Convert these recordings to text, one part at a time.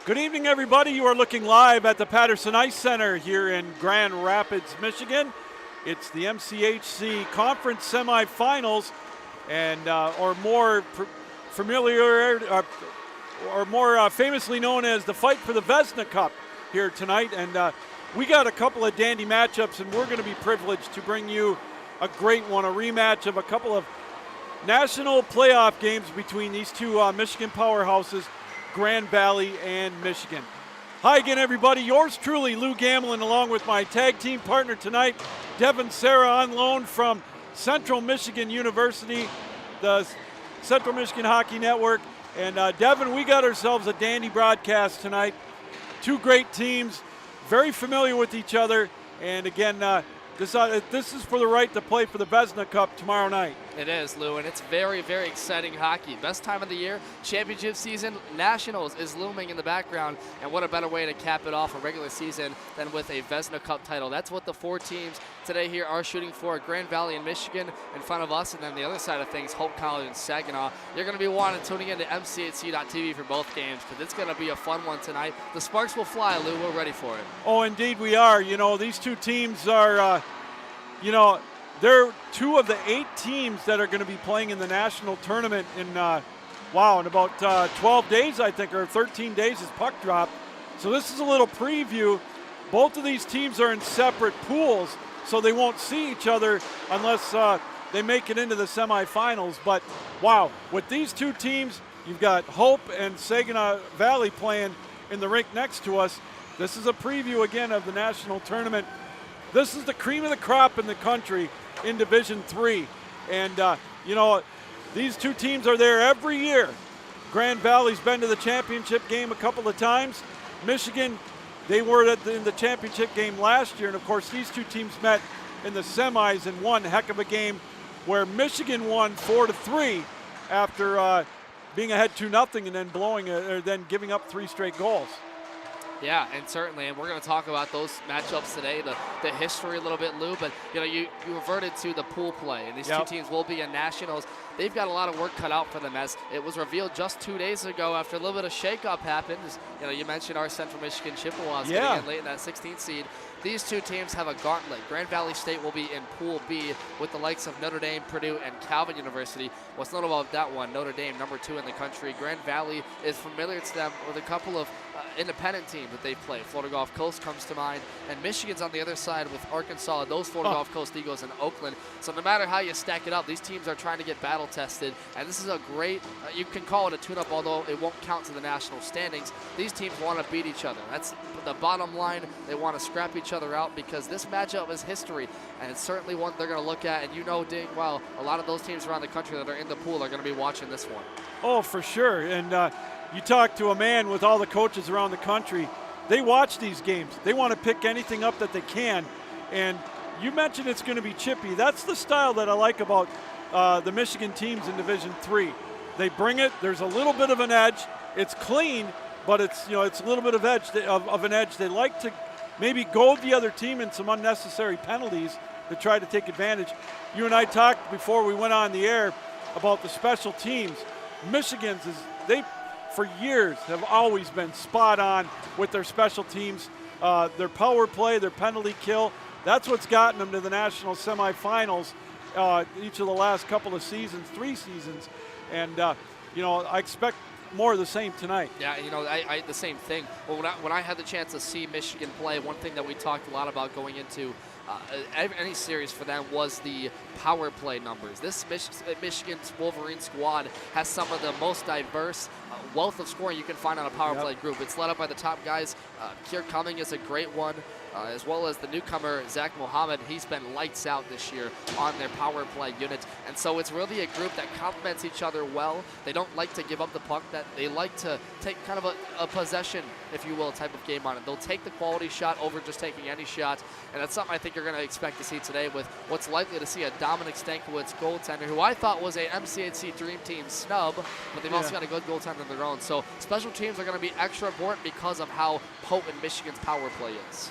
Good evening, everybody. You are looking live at the Patterson Ice Center here in Grand Rapids, Michigan. It's the MCHC Conference Semifinals, and or more famously known as the fight for the Vezina Cup here tonight. And we got a couple of dandy matchups, and we're going to be privileged to bring you a great one, a rematch of a couple of national playoff games between these two Michigan powerhouses, Grand Valley and Michigan. Hi again, everybody. Yours truly, Lou Gamlin, along with my tag team partner tonight, Devin Serra, on loan from Central Michigan University, the Central Michigan Hockey Network. And Devin, we got ourselves a dandy broadcast tonight. Two great teams, very familiar with each other. And again, this is for the right to play for the Vezina Cup tomorrow night. It is, Lou, and it's very, very exciting hockey. Best time of the year, championship season, Nationals is looming in the background, and what a better way to cap it off a regular season than with a Vezina Cup title. That's what the four teams today here are shooting for: Grand Valley and Michigan in front of us, and then the other side of things, Hope College and Saginaw. You're going to be tuning in to MCHC.TV for both games, because it's going to be a fun one tonight. The sparks will fly, Lou. We're ready for it. Oh, indeed we are. You know, these two teams are, they're two of the 8 teams that are going to be playing in the national tournament in about 12 days, I think, or 13 days is puck drop. So this is a little preview. Both of these teams are in separate pools, so they won't see each other unless they make it into the semifinals. But, wow, with these two teams, you've got Hope and Saginaw Valley playing in the rink next to us. This is a preview, again, of the national tournament. This is the cream of the crop in the country in Division III. And, these two teams are there every year. Grand Valley's been to the championship game a couple of times. Michigan, they were in the championship game last year. And, of course, these two teams met in the semis and won a heck of a game where Michigan won 4-3 after being ahead 2-0 and then then giving up 3 straight goals. Yeah, and certainly, and we're going to talk about those matchups today, the history a little bit, Lou, but you reverted to the pool play, and these two teams will be in nationals. They've got a lot of work cut out for them, as it was revealed just 2 days ago after a little bit of shakeup happened. You mentioned our Central Michigan Chippewas getting in late in that 16th seed. These two teams have a gauntlet. Grand Valley State will be in Pool B with the likes of Notre Dame, Purdue, and Calvin University. What's notable about that one, Notre Dame, number 2 in the country. Grand Valley is familiar to them with a couple of independent teams that they've played. Florida Gulf Coast comes to mind, and Michigan's on the other side with Arkansas, those Florida Gulf Coast Eagles in Oakland. So no matter how you stack it up, these teams are trying to get battle tested, and this is a great, you can call it a tune-up, although it won't count to the national standings. These teams want to beat each other. That's the bottom line. They want to scrap each other out, because this matchup is history, and it's certainly one they're going to look at, and dang well, a lot of those teams around the country that are in the pool are going to be watching this one. Oh, for sure. And you talk to a man with all the coaches around the country, they watch these games. They want to pick anything up that they can. And you mentioned it's going to be chippy. That's the style that I like about the Michigan teams in Division III. They bring it. There's a little bit of an edge. It's clean, but it's a little bit of an edge. They like to maybe goad the other team in some unnecessary penalties to try to take advantage. You and I talked before we went on the air about the special teams. Michigan's they for years have always been spot on with their special teams, their power play, their penalty kill. That's what's gotten them to the national semifinals each of the last couple of seasons, 3 seasons. And I expect more of the same tonight. Yeah, I the same thing. Well, when I had the chance to see Michigan play, one thing that we talked a lot about going into any series for them was the power play numbers. This Michigan's Wolverines squad has some of the most diverse wealth of scoring you can find on a power play group. It's led up by the top guys. Kier Cumming is a great one, as well as the newcomer, Zach Mohammed. He's been lights out this year on their power play unit. And so it's really a group that complements each other well. They don't like to give up the puck. That they like to take kind of a possession, if you will, type of game on it. They'll take the quality shot over just taking any shot. And that's something I think you're going to expect to see today with what's likely to see a Dominic Stankiewicz goaltender, who I thought was a MCHC Dream Team snub, but they've also got a good goaltender of their own. So special teams are going to be extra important because of how potent Michigan's power play is.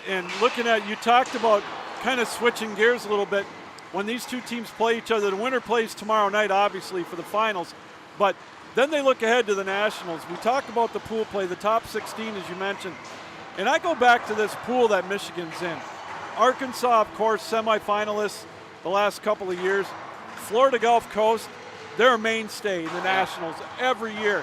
And looking at, you talked about kind of switching gears a little bit. When these two teams play each other, the winner plays tomorrow night, obviously, for the finals. But Then they look ahead to the Nationals. We talk about the pool play, the top 16, as you mentioned. And I go back to this pool that Michigan's in. Arkansas, of course, semifinalists the last couple of years. Florida Gulf Coast, they're a mainstay in the Nationals every year.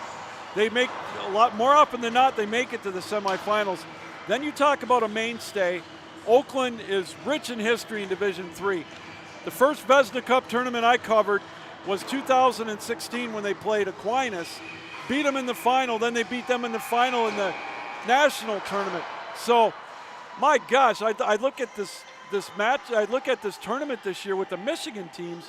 They make a lot more often than not, they make it to the semifinals. Then you talk about a mainstay. Oakland is rich in history in Division III. The first Vezina Cup tournament I covered was 2016 when they played Aquinas, beat them in the final, then they beat them in the final in the national tournament. So, my gosh, I look at this match, I look at this tournament this year with the Michigan teams,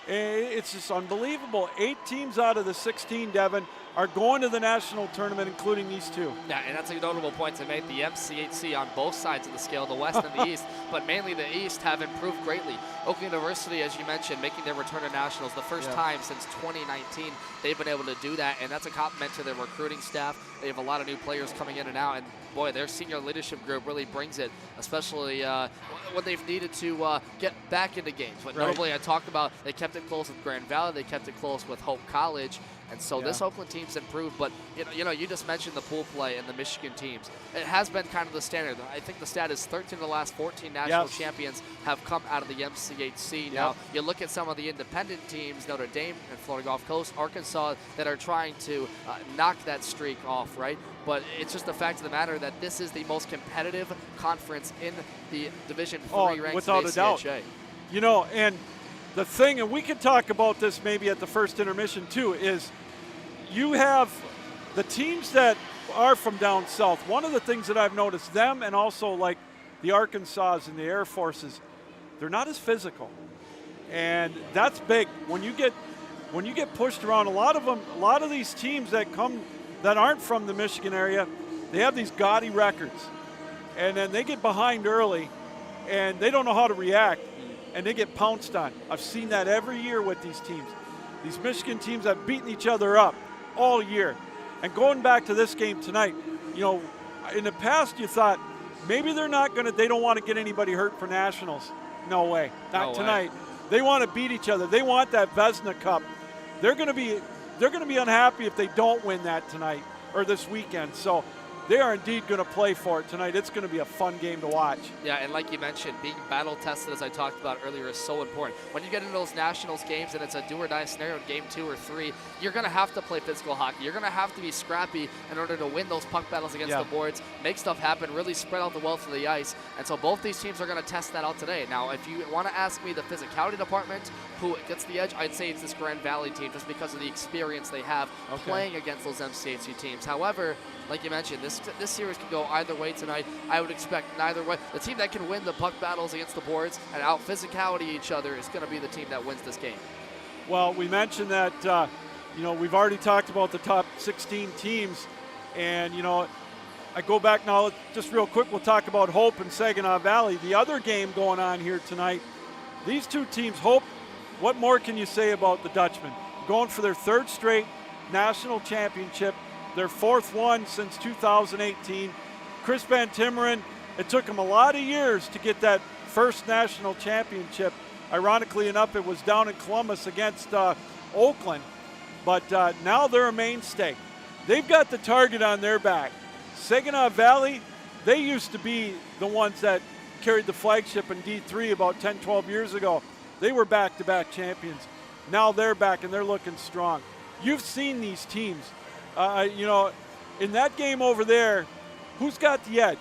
it's just unbelievable. 8 teams out of the 16, Devin, are going to the national tournament, including these 2. Yeah, and that's a notable point to make. The MCHC on both sides of the scale, the West and the East, but mainly the East, have improved greatly. Oakland University, as you mentioned, making their return to nationals the first time since 2019. They've been able to do that, and that's a compliment to their recruiting staff. They have a lot of new players coming in and out, and boy, their senior leadership group really brings it, especially when they've needed to get back into games. But notably, I talked about they kept it close with Grand Valley, they kept it close with Hope College. And so this Oakland team's improved, but you just mentioned the pool play and the Michigan teams. It has been kind of the standard. I think the stat is 13 of the last 14 national champions have come out of the MCHC. Now, you look at some of the independent teams, Notre Dame and Florida Gulf Coast, Arkansas, that are trying to knock that streak off, right? But it's just the fact of the matter that this is the most competitive conference in the Division III ranks without of a the ACHA. doubt. And the thing, and we can talk about this maybe at the first intermission too, is you have the teams that are from down south. One of the things that I've noticed, them and also like the Arkansas and the Air Forces, they're not as physical. And that's big. When you get pushed around, a lot of these teams that aren't from the Michigan area, they have these gaudy records. And then they get behind early and they don't know how to react. And they get pounced on. I've seen that every year with these teams. These Michigan teams have beaten each other up all year. And going back to this game tonight, in the past you thought maybe they don't want to get anybody hurt for nationals. No way, not tonight. They want to beat each other. They want that Vezina Cup. They're going to be unhappy if they don't win that tonight or this weekend. So they are indeed going to play for it tonight. It's going to be a fun game to watch. Yeah, and like you mentioned, being battle tested, as I talked about earlier, is so important. When you get into those nationals games and it's a do or die scenario in game 2 or 3, you're going to have to play physical hockey. You're going to have to be scrappy in order to win those puck battles against the boards, make stuff happen, really spread out the wealth of the ice. And so both these teams are going to test that out today. Now, if you want to ask me the physicality department, who gets the edge, I'd say it's this Grand Valley team just because of the experience they have playing against those MCHC teams. However, like you mentioned, this series can go either way tonight. I would expect neither way. The team that can win the puck battles against the boards and out physicality each other is going to be the team that wins this game. Well, we mentioned that, we've already talked about the top 16 teams. And, I go back now, just real quick, we'll talk about Hope and Saginaw Valley. The other game going on here tonight, these two teams, Hope, what more can you say about the Dutchmen? Going for their 3rd straight national championship. Their 4th one since 2018. Chris Van Timmeren, it took him a lot of years to get that first national championship. Ironically enough, it was down in Columbus against Oakland. But now they're a mainstay. They've got the target on their back. Saginaw Valley, they used to be the ones that carried the flagship in D3 about 10, 12 years ago. They were back-to-back champions. Now they're back and they're looking strong. You've seen these teams. In that game over there, who's got the edge?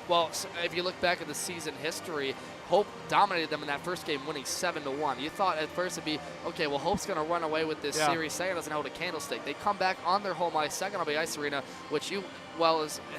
Well, if you look back at the season history, Hope dominated them in that first game, winning 7-1. You thought at first it'd be, okay, well, Hope's going to run away with this series. Saginaw doesn't hold a candlestick. They come back on their home ice, Saginaw Bay Ice Arena, which you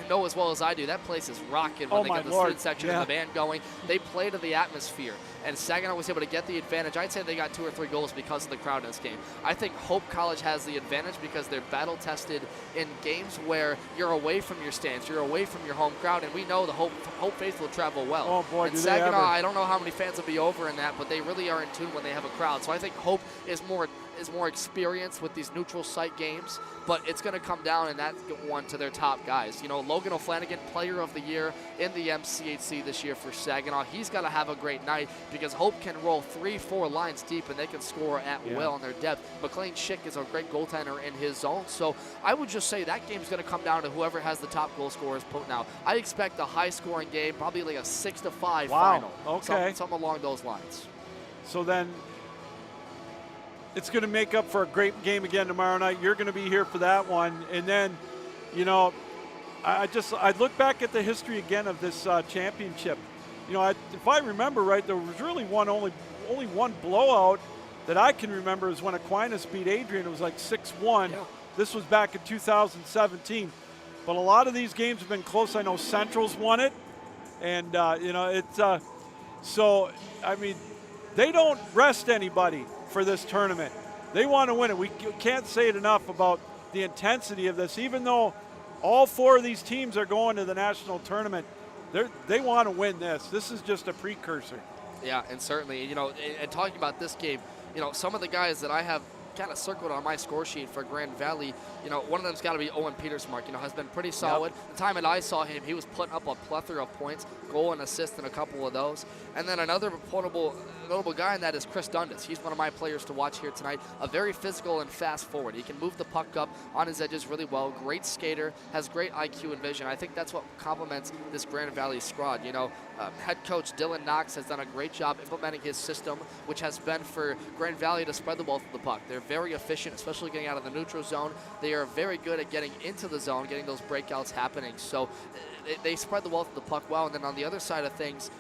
know as well as I do. That place is rocking when they get the student section and the band going. They play to the atmosphere, and Saginaw was able to get the advantage. I'd say they got 2 or 3 goals because of the crowd in this game. I think Hope College has the advantage because they're battle-tested in games where you're away from your stands, you're away from your home crowd, and we know the Hope faithful travel well. Oh, boy, and Saginaw, I don't know how many fans will be over in that, but they really are in tune when they have a crowd. So I think Hope is more is more experienced with these neutral site games, but it's going to come down in that one to their top guys. You know, Logan O'Flanagan, Player of the Year in the MCHC this year for Saginaw. He's got to have a great night because Hope can roll 3-4 lines deep and they can score at will in their depth. McLean Schick is a great goaltender in his zone. So I would just say that game's going to come down to whoever has the top goal scorers put now. I expect a high-scoring game, probably like a 6-5 final. Okay. Something along those lines. So then it's going to make up for a great game again tomorrow night. You're going to be here for that one. And then, you know, I look back at the history again of this championship. You know, if I remember right, there was really only one blowout that I can remember is when Aquinas beat Adrian. It was like 6-1. Yeah. This was back in 2017. But a lot of these games have been close. I know Central's won it. And, you know, it's so, I mean, they don't rest anybody for this tournament. They want to win it. We can't say it enough about the intensity of this. Even though all 4 of these teams are going to the national tournament, they want to win this. This is just a precursor. Yeah, and certainly, you know, and talking about this game, you know, some of the guys that I have kind of circled on my score sheet for Grand Valley, you know, one of them's got to be Owen Petersmark. You know, has been pretty solid. Yep. The time that I saw him, he was putting up a plethora of points, goal and assist in a couple of those. And then another notable guy in that is Chris Dundas. He's one of my players to watch here tonight. A very physical and fast forward. He can move the puck up on his edges really well. Great skater, has great IQ and vision. I think that's what complements this Grand Valley squad. You know, head coach Dylan Knox has done a great job implementing his system, which has been for Grand Valley to spread the wealth of the puck. They're very efficient, especially getting out of the neutral zone. They are very good at getting into the zone, getting those breakouts happening. So they spread the wealth of the puck well. And then on the other side of things,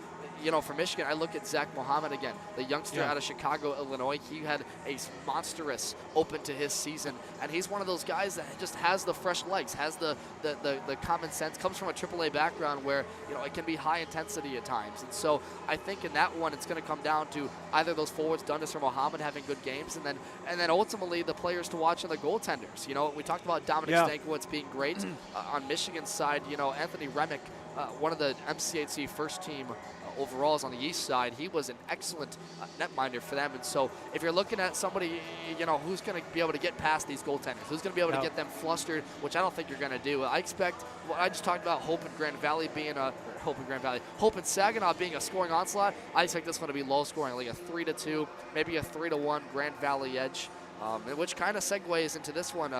you know, for Michigan, I look at Zach Mohammed again, the youngster out of Chicago, Illinois. He had a monstrous open to his season, and he's one of those guys that just has the fresh legs, has the common sense, comes from a AAA background where, you know, it can be high intensity at times. And so I think in that one, it's going to come down to either those forwards, Dundas or Mohammed, having good games, and then ultimately the players to watch and the goaltenders. You know, we talked about Dominic Stankiewicz being great. On Michigan's side, you know, Anthony Remick, one of the MCHC first team overalls on the east side, he was an excellent netminder for them. And so if you're looking at somebody, you know, who's going to be able to get past these goaltenders, who's going to be able to get them flustered, which I don't think you're going to do. I expect what I just talked about, Hope and Saginaw being a scoring onslaught. I expect this one to be low scoring, like a 3-2, maybe a 3-1 Grand Valley edge, which kind of segues into this one,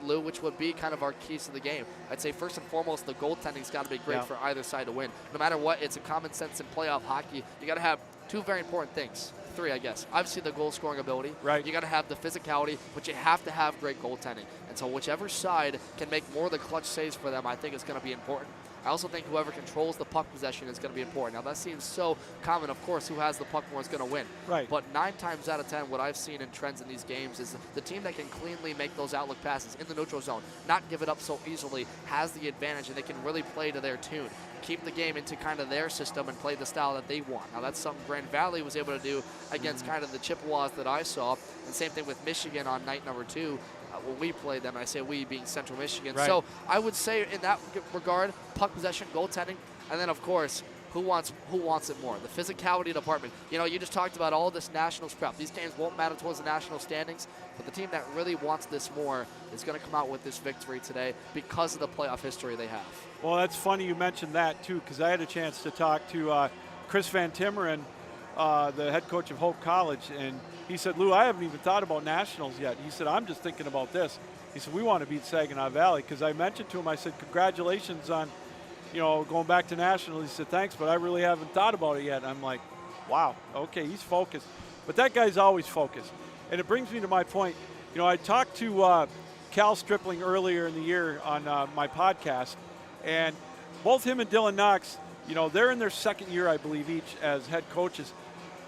Lou, which would be kind of our keys to the game. I'd say first and foremost, the goaltending's got to be great for either side to win. No matter what, it's a common sense in playoff hockey. You got to have 2 very important things. 3, I guess. Obviously, the goal scoring ability. Right. You got to have the physicality, but you have to have great goaltending. And so whichever side can make more of the clutch saves for them, I think is going to be important. I also think whoever controls the puck possession is going to be important. Now, that seems so common, of course, who has the puck more is going to win. Right. But 9 times out of 10, what I've seen in trends in these games is the team that can cleanly make those outlook passes in the neutral zone, not give it up so easily, has the advantage, and they can really play to their tune, keep the game into kind of their system and play the style that they want. Now, that's something Grand Valley was able to do against kind of the Chippewas that I saw, and same thing with Michigan on night number 2. When we played them, and I say we being Central Michigan. Right. So I would say in that regard, puck possession, goaltending, and then of course, who wants it more? The physicality department. You know, you just talked about all this nationals prep. These games won't matter towards the national standings, but the team that really wants this more is going to come out with this victory today because of the playoff history they have. Well, that's funny you mentioned that too, because I had a chance to talk to Chris Van Timmeren, the head coach of Hope College, and he said, Lou, I haven't even thought about nationals yet. He said, I'm just thinking about this. He said, we want to beat Saginaw Valley, because I mentioned to him, I said, congratulations on, you know, going back to nationals. He said, thanks, but I really haven't thought about it yet. I'm like, wow, okay, he's focused. But that guy's always focused. And it brings me to my point. You know, I talked to Cal Stripling earlier in the year on my podcast, and both him and Dylan Knox, you know, they're in their second year, I believe, each as head coaches.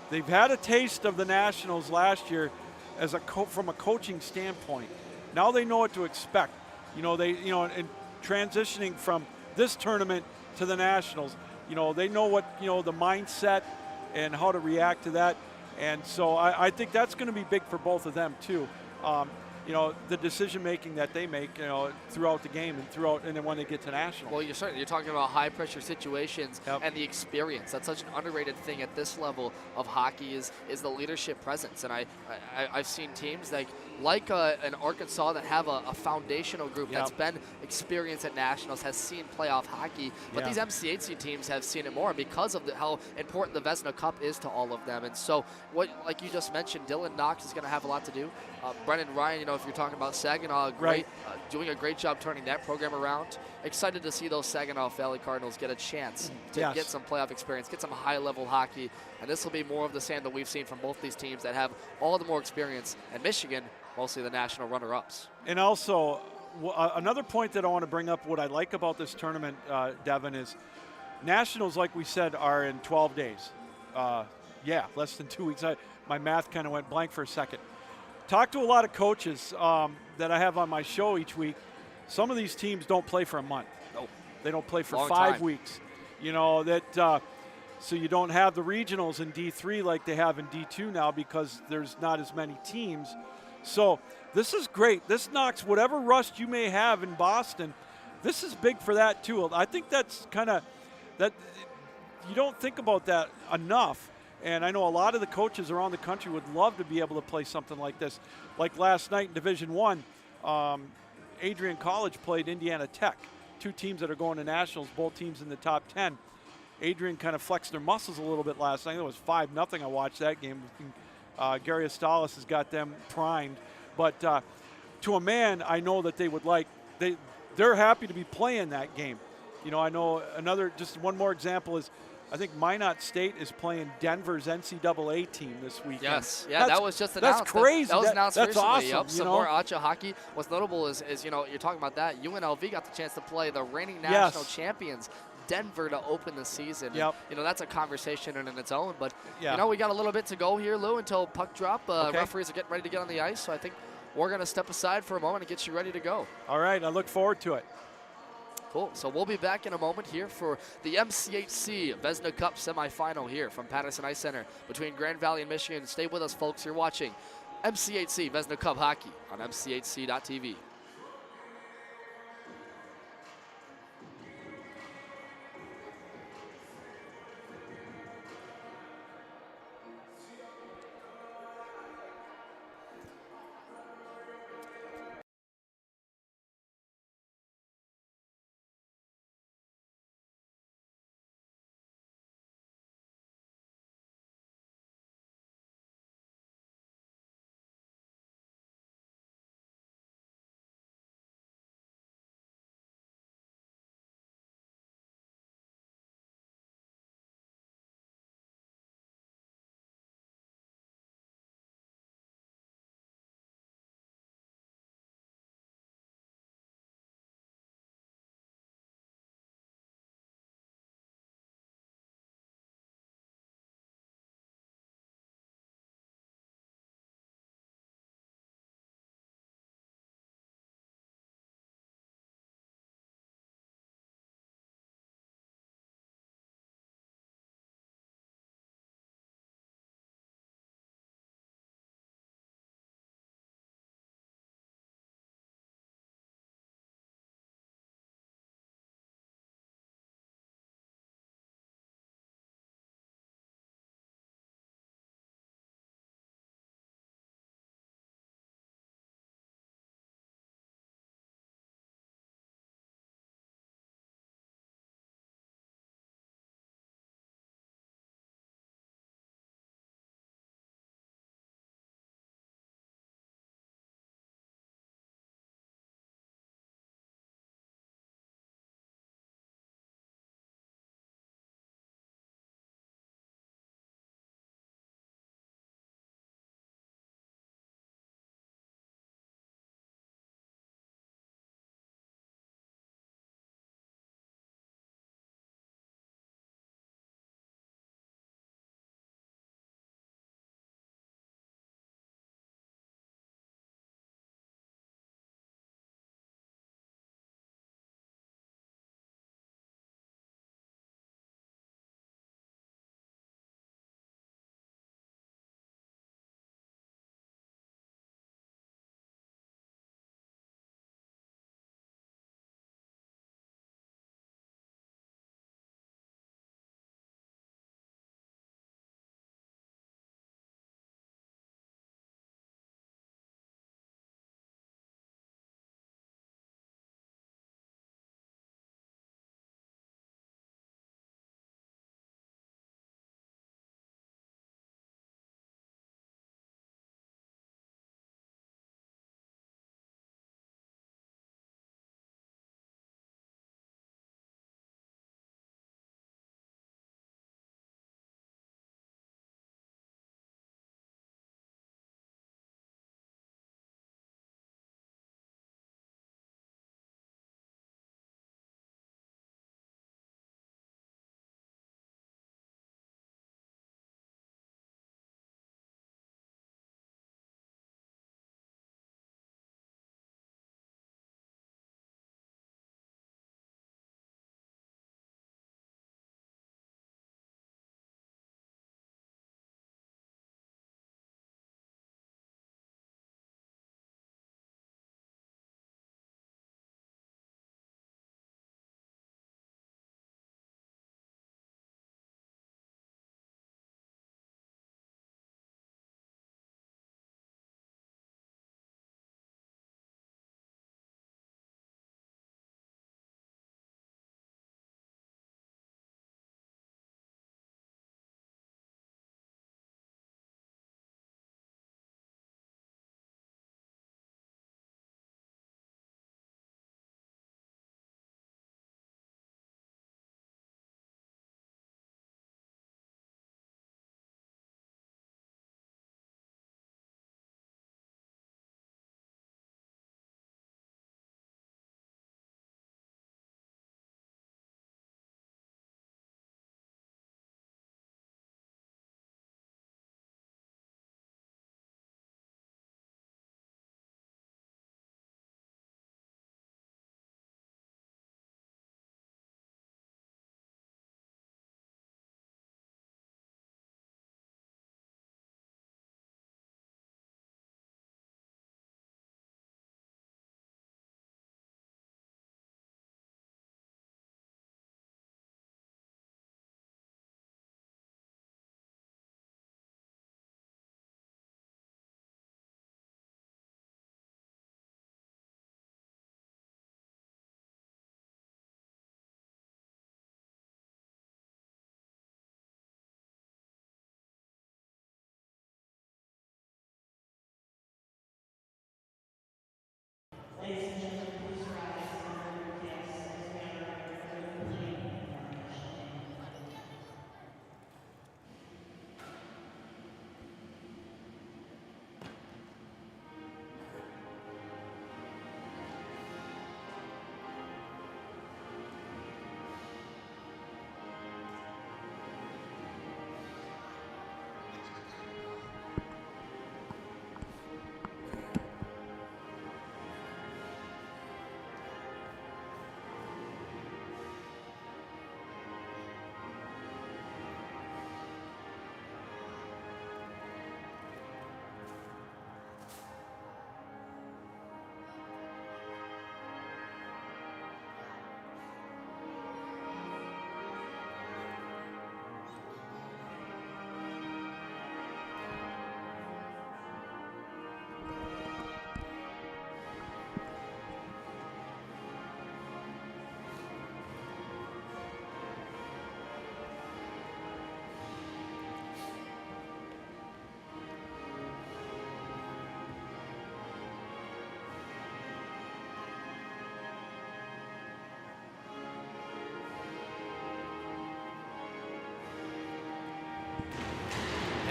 They've had a taste of the Nationals last year as from a coaching standpoint. Now they know what to expect. You know, in transitioning from this tournament to the Nationals, you know, they know what, you know, the mindset and how to react to that. And so I think that's going to be big for both of them too. the decision making that they make, throughout the game and then when they get to national. Well, you're talking about high pressure situations Yep. and the experience. That's such an underrated thing at this level of hockey is the leadership presence. And I've seen teams like an Arkansas that have a foundational group Yep. that's been experienced at nationals, has seen playoff hockey. But Yeah. these MCHC teams have seen it more because of how important the Vezina Cup is to all of them. And so, like you just mentioned, Dylan Knox is going to have a lot to do. Brendan Ryan, if you're talking about Saginaw, Right. doing a great job turning that program around. Excited to see those Saginaw Valley Cardinals get a chance to Yes. get some playoff experience, get some high-level hockey, and this will be more of the same that we've seen from both these teams that have all the more experience, and Michigan, mostly the national runner-ups. And also, another point that I want to bring up, what I like about this tournament, Devin, is nationals, like we said, are in 12 days. Less than 2 weeks. My math kind of went blank for a second. Talk to a lot of coaches that I have on my show each week. Some of these teams don't play for a month. Nope. They don't play for Long 5 time. weeks. So you don't have the regionals in D3 like they have in D2 now because there's not as many teams. So this is great. This knocks whatever rust you may have in Boston. This is big for that too. I think that's kind of that. You don't think about that enough. And I know a lot of the coaches around the country would love to be able to play something like this. Like last night in Division I, Adrian College played Indiana Tech, 2 teams that are going to nationals, both teams in the top 10. Adrian kind of flexed their muscles a little bit last night. It was 5-0. I watched that game. Gary Astalis has got them primed. But to a man, I know that they would they're happy to be playing that game. I know just one more example is, I think Minot State is playing Denver's NCAA team this weekend. Yes, that was just announced. That's crazy. That was announced that's recently. awesome. Yep, some more ACHA hockey. What's notable is you're talking about that. UNLV got the chance to play the reigning national champions, Denver, to open the season. Yep. And, that's a conversation in its own. But, Yeah. We got a little bit to go here, Lou, until puck drop. Okay. Referees are getting ready to get on the ice. So I think we're going to step aside for a moment and get you ready to go. All right, I look forward to it. Cool. So we'll be back in a moment here for the MCHC Vezina Cup semifinal here from Patterson Ice Center between Grand Valley and Michigan. Stay with us, folks. You're watching MCHC Vezina Cup hockey on MCHC.tv.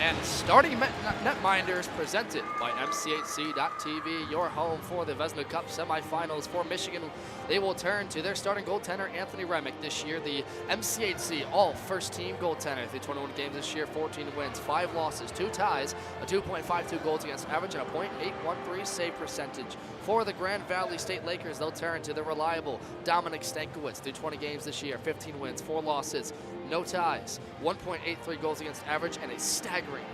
And starting netminders presented by MCHC.TV, your home for the Vezina Cup semifinals for Michigan. They will turn to their starting goaltender, Anthony Remick, this year, the MCHC all first-team goaltender. Through 21 games this year, 14 wins, 5 losses, 2 ties, a 2.52 goals against average, and a .813 save percentage. For the Grand Valley State Lakers, they'll turn to the reliable Dominic Stankiewicz. Through 20 games this year, 15 wins, 4 losses, no ties, 1.83 goals against average, and a staggering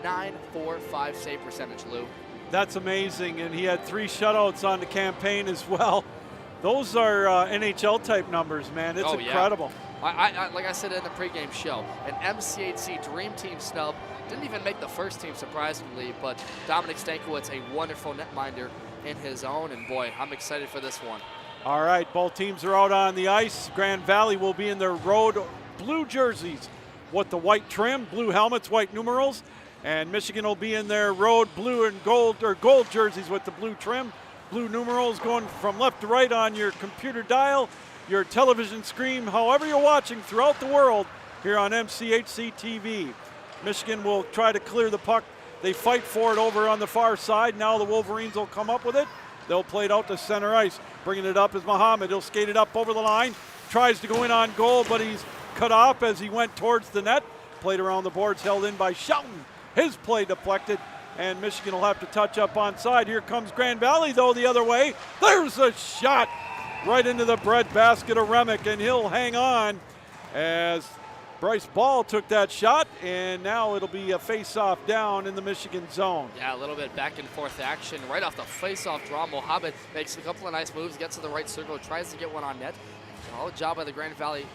.945 save percentage, Lou. That's amazing, and he had 3 shutouts on the campaign as well. Those are NHL-type numbers, man. It's incredible. Yeah. Like I said in the pregame show, an MCHC Dream Team snub. Didn't even make the first team, surprisingly, but Dominic Stankiewicz, a wonderful netminder in his own, and boy, I'm excited for this one. All right, both teams are out on the ice. Grand Valley will be in their road blue jerseys with the white trim, blue helmets, white numerals, and Michigan will be in their road blue and gold, or gold jerseys with the blue trim, blue numerals going from left to right on your computer dial, your television screen, however you're watching throughout the world here on MCHC TV. Michigan will try to clear the puck. They fight for it over on the far side. Now the Wolverines will come up with it. They'll play it out to center ice. Bringing it up is Muhammad. He'll skate it up over the line. Tries to go in on goal, but he's cut off as he went towards the net. Played around the boards, held in by Shelton. His play deflected, and Michigan will have to touch up onside. Here comes Grand Valley, though, the other way. There's a shot right into the breadbasket of Remick, and he'll hang on as Bryce Ball took that shot, and now it'll be a face-off down in the Michigan zone. Yeah, a little bit back and forth action. Right off the face-off draw, Mohammed makes a couple of nice moves, gets to the right circle, tries to get one on net. Solid job by the Grand Valley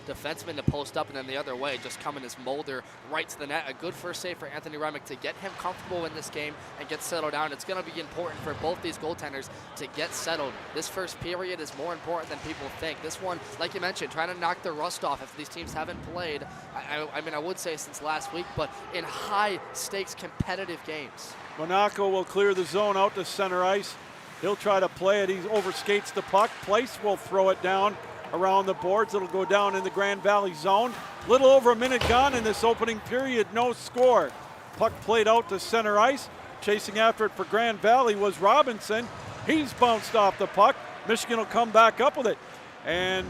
defenseman to post up, and then the other way, just coming as Mulder right to the net. A good first save for Anthony Remick to get him comfortable in this game and get settled down. It's going to be important for both these goaltenders to get settled. This first period is more important than people think. This one, like you mentioned, trying to knock the rust off if these teams haven't played. I mean, I would say since last week, but in high-stakes competitive games. Monaco will clear the zone out to center ice. He'll try to play it. He overskates the puck. Place will throw it down around the boards. It'll go down in the Grand Valley zone. Little over a minute gone in this opening period, no score. Puck played out to center ice. Chasing after it for Grand Valley was Robinson. He's bounced off the puck. Michigan will come back up with it. And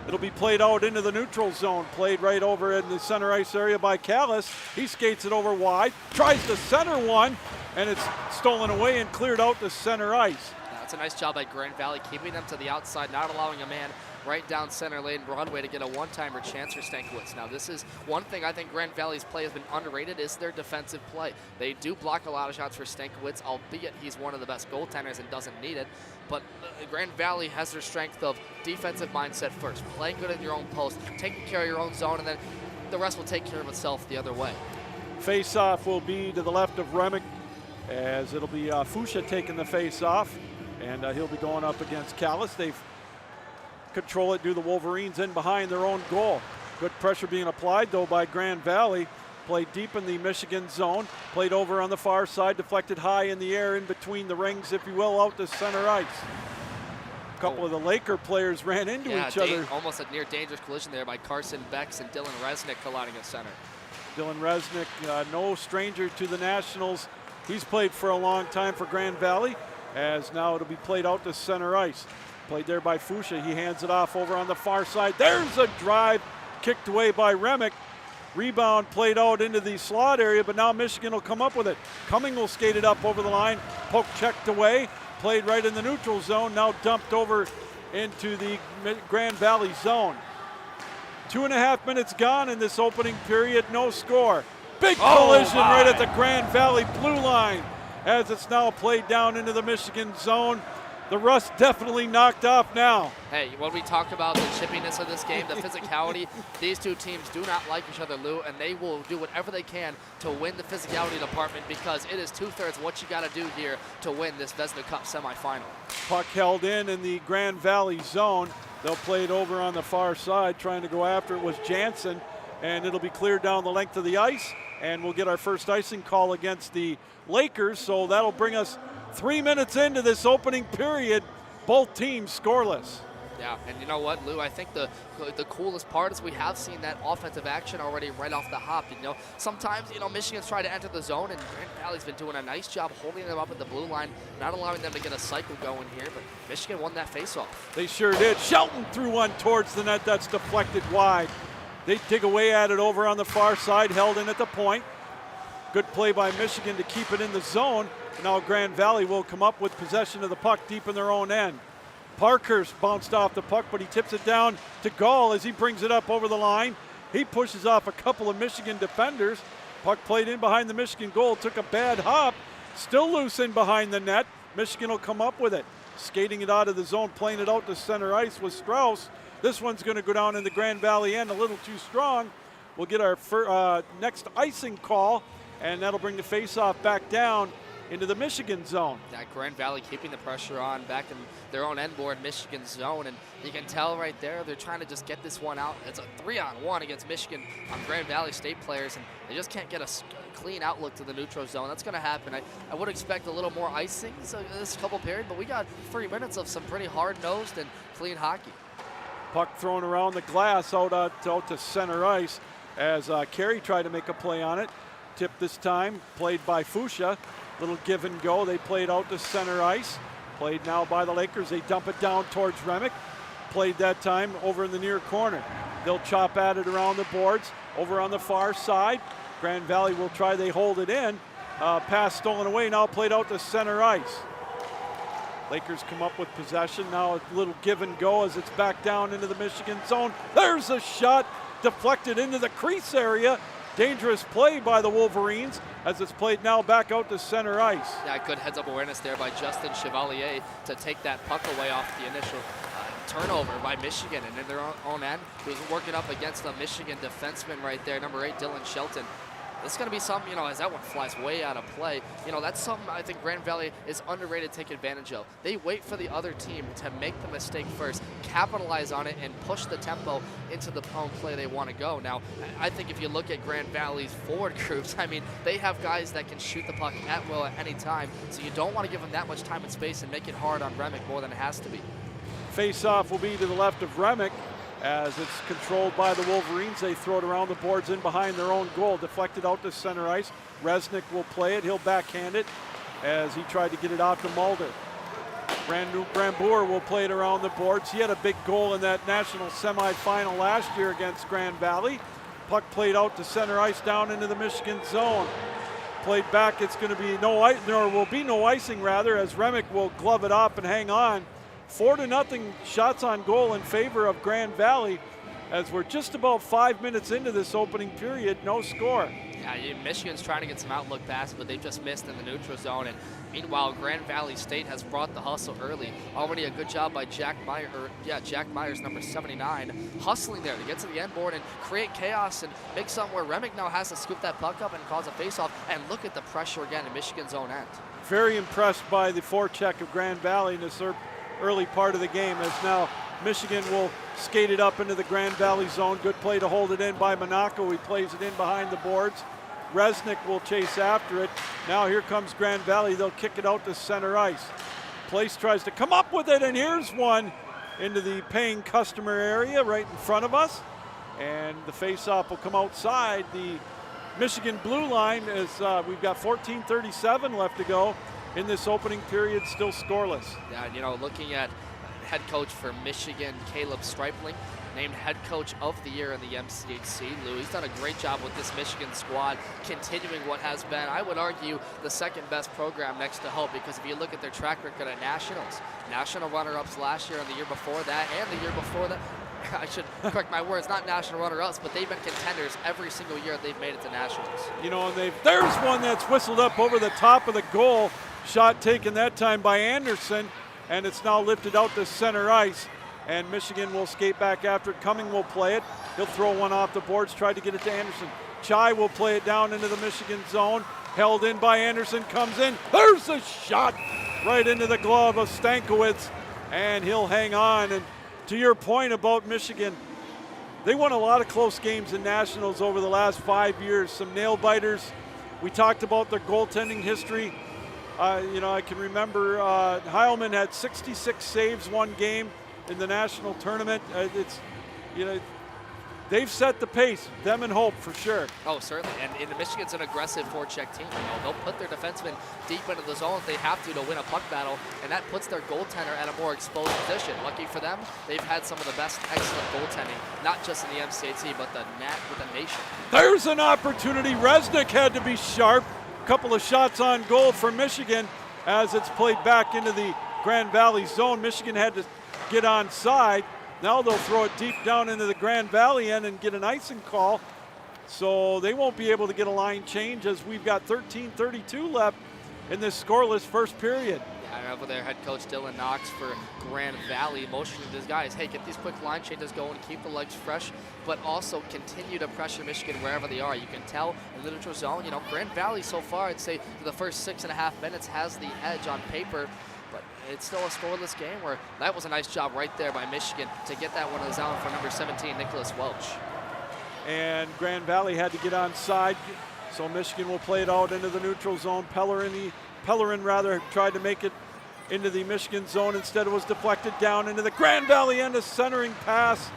it'll be played out into the neutral zone. Played right over in the center ice area by Callis. He skates it over wide, tries to center one, and it's stolen away and cleared out to center ice. That's a nice job by Grand Valley, keeping them to the outside, not allowing a man right down center lane Broadway to get a one-timer chance for Stankiewicz. Now, this is one thing I think Grand Valley's play has been underrated, is their defensive play. They do block a lot of shots for Stankiewicz, albeit he's one of the best goaltenders and doesn't need it. But Grand Valley has their strength of defensive mindset first, playing good in your own post, taking care of your own zone, and then the rest will take care of itself the other way. Face-off will be to the left of Remick, as it'll be Fusha taking the face-off, and he'll be going up against Callis. They've control it, do the Wolverines in behind their own goal. Good pressure being applied, though, by Grand Valley. Played deep in the Michigan zone, played over on the far side, deflected high in the air in between the rings, if you will, out to center ice. couple of the Laker players ran into each other. Almost a near dangerous collision there by Carson Becks and Dylan Resnick colliding at center. Dylan Resnick, no stranger to the Nationals. He's played for a long time for Grand Valley, as now it'll be played out to center ice. Played there by Fusha. He hands it off over on the far side. There's a drive kicked away by Remick. Rebound played out into the slot area, but now Michigan will come up with it. Cumming will skate it up over the line. Poke checked away. Played right in the neutral zone. Now dumped over into the Grand Valley zone. 2.5 minutes gone in this opening period. No score. Big collision right at the Grand Valley blue line as it's now played down into the Michigan zone. The rust definitely knocked off now. Hey, when we talk about the chippiness of this game, the physicality, these two teams do not like each other, Lou, and they will do whatever they can to win the physicality department because it is 2/3 what you got to do here to win this Vezina Cup semifinal. Puck held in the Grand Valley zone. They'll play it over on the far side. Trying to go after it was Jansen, and it'll be cleared down the length of the ice, and we'll get our first icing call against the Lakers, so that'll bring us 3 minutes into this opening period, both teams scoreless. Yeah, and you know what, Lou? I think the coolest part is we have seen that offensive action already right off the hop. You know, sometimes, Michigan's trying to enter the zone, and Grand Valley's been doing a nice job holding them up at the blue line, not allowing them to get a cycle going here, but Michigan won that faceoff. They sure did. Shelton threw one towards the net that's deflected wide. They dig away at it over on the far side, held in at the point. Good play by Michigan to keep it in the zone. Now Grand Valley will come up with possession of the puck deep in their own end. Parkhurst bounced off the puck, but he tips it down to Gall as he brings it up over the line. He pushes off a couple of Michigan defenders. Puck played in behind the Michigan goal, took a bad hop, still loose in behind the net. Michigan will come up with it. Skating it out of the zone, playing it out to center ice with Strauss. This one's going to go down in the Grand Valley end a little too strong. We'll get our next icing call, and that'll bring the face-off back down into the Michigan zone. Yeah, Grand Valley keeping the pressure on back in their own end board, Michigan zone, and you can tell right there they're trying to just get this one out. It's a 3-on-1 against Michigan on Grand Valley State players, and they just can't get a clean outlook to the neutral zone. That's going to happen. I would expect a little more icing this couple period, but we got 3 minutes of some pretty hard-nosed and clean hockey. Puck thrown around the glass out to center ice as Carey tried to make a play on it. Tip this time, played by Fusha. Little give and go. They played out to center ice. Played now by the Lakers. They dump it down towards Remick. Played that time over in the near corner. They'll chop at it around the boards. Over on the far side. Grand Valley will try. They hold it in. Pass stolen away. Now played out to center ice. Lakers come up with possession. Now a little give and go as it's back down into the Michigan zone. There's a shot deflected into the crease area. Dangerous play by the Wolverines as it's played now back out to center ice. Yeah, good heads-up awareness there by Justin Chevalier to take that puck away off the initial turnover by Michigan. And in their own end, he was working up against the Michigan defenseman right there, number 8, Dylan Shelton. It's going to be something, as that one flies way out of play, that's something I think Grand Valley is underrated to take advantage of. They wait for the other team to make the mistake first, capitalize on it, and push the tempo into the own play they want to go. Now, I think if you look at Grand Valley's forward groups, they have guys that can shoot the puck at will at any time, so you don't want to give them that much time and space and make it hard on Remick more than it has to be. Face-off will be to the left of Remick. As it's controlled by the Wolverines, they throw it around the boards in behind their own goal. Deflected out to center ice. Resnick will play it. He'll backhand it as he tried to get it out to Mulder. Brandboer will play it around the boards. He had a big goal in that national semifinal last year against Grand Valley. Puck played out to center ice down into the Michigan zone. Played back. It's going to be no icing rather, as Remick will glove it up and hang on. 4-0 shots on goal in favor of Grand Valley as we're just about 5 minutes into this opening period. No score. Yeah, Michigan's trying to get some outlook passes, but they've just missed in the neutral zone. And meanwhile, Grand Valley State has brought the hustle early. Already a good job by Jack Myers, number 79, hustling there to get to the end board and create chaos and make something where Remick now has to scoop that puck up and cause a faceoff. And look at the pressure again in Michigan's own end. Very impressed by the forecheck of Grand Valley in this early part of the game, as now Michigan will skate it up into the Grand Valley zone. Good play to hold it in by Monaco. He plays it in behind the boards. Resnick will chase after it. Now here comes Grand Valley. They'll kick it out to center ice. Place tries to come up with it, and here's one into the paying customer area right in front of us. And the face-off will come outside the Michigan blue line as we've got 14:37 left to go in this opening period, still scoreless. Yeah, you know, looking at head coach for Michigan, Caleb Stripling, named head coach of the year in the MCHC. Lou, he's done a great job with this Michigan squad, continuing what has been, I would argue, the second best program next to Hope, because if you look at their track record at nationals, national runner-ups last year and the year before that, and the year before that, I should correct my words, not national runner-ups, but they've been contenders every single year they've made it to nationals. You know, and there's one that's whistled up over the top of the goal. Shot taken that time by Anderson, and it's now lifted out to center ice. And Michigan will skate back after it. Cumming will play it. He'll throw one off the boards, try to get it to Anderson. Chai will play it down into the Michigan zone. Held in by Anderson, comes in. There's a shot right into the glove of Stankiewicz, and he'll hang on. And to your point about Michigan, they won a lot of close games in nationals over the last 5 years. Some nail biters. We talked about their goaltending history. You know, I can remember Heilman had 66 saves one game in the national tournament. You know, they've set the pace, them and Hope for sure. Oh, certainly, and Michigan's an aggressive forecheck team. You know, they'll put their defensemen deep into the zone if they have to win a puck battle, and that puts their goaltender at a more exposed position. Lucky for them, they've had some of the best excellent goaltending, not just in the MCHC, but the nation. There's an opportunity. Resnick had to be sharp. Couple of shots on goal for Michigan as it's played back into the Grand Valley zone. Michigan had to get onside. Now they'll throw it deep down into the Grand Valley end and get an icing call. So they won't be able to get a line change as we've got 13:32 left in this scoreless first period. Yeah, over there, head coach Dylan Knox for Grand Valley motioning his guys, hey, get these quick line changes going, keep the legs fresh, but also continue to pressure Michigan wherever they are. You can tell in the neutral zone, you know, Grand Valley so far, I'd say for the first 6.5 minutes has the edge on paper, but it's still a scoreless game where that was a nice job right there by Michigan to get that one in the zone for number 17, Nicholas Welch. And Grand Valley had to get onside, so Michigan will play it out into the neutral zone. Pellerin rather tried to make it into the Michigan zone. Instead it was deflected down into the Grand Valley end. A centering pass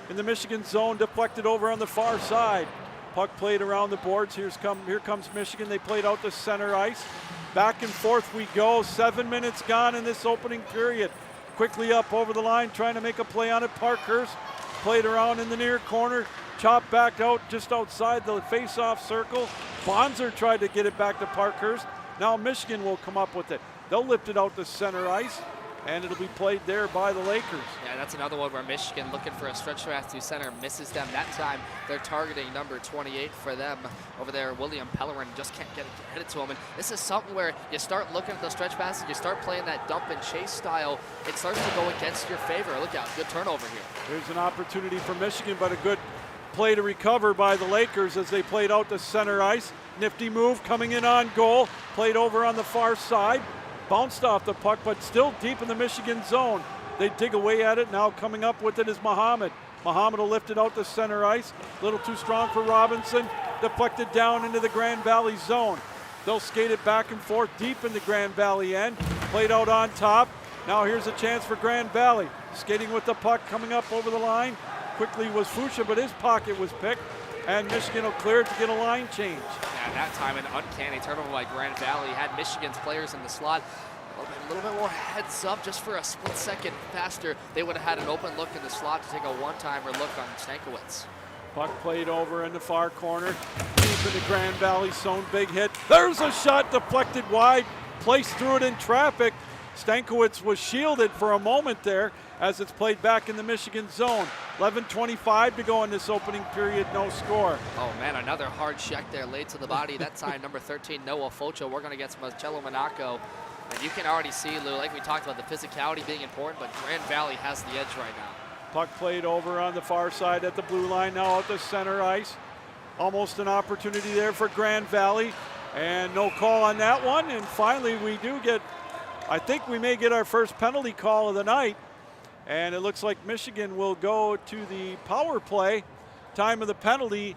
in the Michigan zone, deflected over on the far side. Puck played around the boards. Here comes Michigan. They played out to center ice. Back and forth we go. 7 minutes gone in this opening period. Quickly up over the line, trying to make a play on it. Parkhurst played around in the near corner. Chopped back out just outside the face-off circle. Bonzer tried to get it back to Parkhurst. Now Michigan will come up with it. They'll lift it out to center ice, and it'll be played there by the Lakers. Yeah, that's another one where Michigan, looking for a stretch pass to center, misses them. That time they're targeting number 28 for them over there. William Pellerin just can't get it to him. And this is something where you start looking at the stretch passes, you start playing that dump and chase style, it starts to go against your favor. Look out, good turnover here. There's an opportunity for Michigan, but a good play to recover by the Lakers as they played out to center ice. Nifty move coming in on goal. Played over on the far side. Bounced off the puck, but still deep in the Michigan zone. They dig away at it. Now coming up with it is Muhammad. Muhammad will lift it out to center ice. A little too strong for Robinson. Deflected down into the Grand Valley zone. They'll skate it back and forth deep in the Grand Valley end. Played out on top. Now here's a chance for Grand Valley. Skating with the puck coming up over the line. Quickly was Fuchsia, but his pocket was picked. And Michigan will clear it to get a line change. Yeah, that time an uncanny turnover by Grand Valley. Had Michigan's players in the slot. A little bit more heads up just for a split second faster. They would have had an open look in the slot to take a one-timer look on Stankiewicz. Puck played over in the far corner. Deep in the Grand Valley zone, big hit. There's a shot deflected wide. Placed through it in traffic. Stankiewicz was shielded for a moment there as it's played back in the Michigan zone. 11:25 to go in this opening period, no score. Oh man, another hard check there laid to the body. That time number 13, Noah Focho. We're gonna get some Marcello Monaco. And you can already see, Lou, like we talked about, the physicality being important, but Grand Valley has the edge right now. Puck played over on the far side at the blue line, now out to center ice. Almost an opportunity there for Grand Valley, and no call on that one. And finally we do get, I think we may get our first penalty call of the night. And it looks like Michigan will go to the power play. Time of the penalty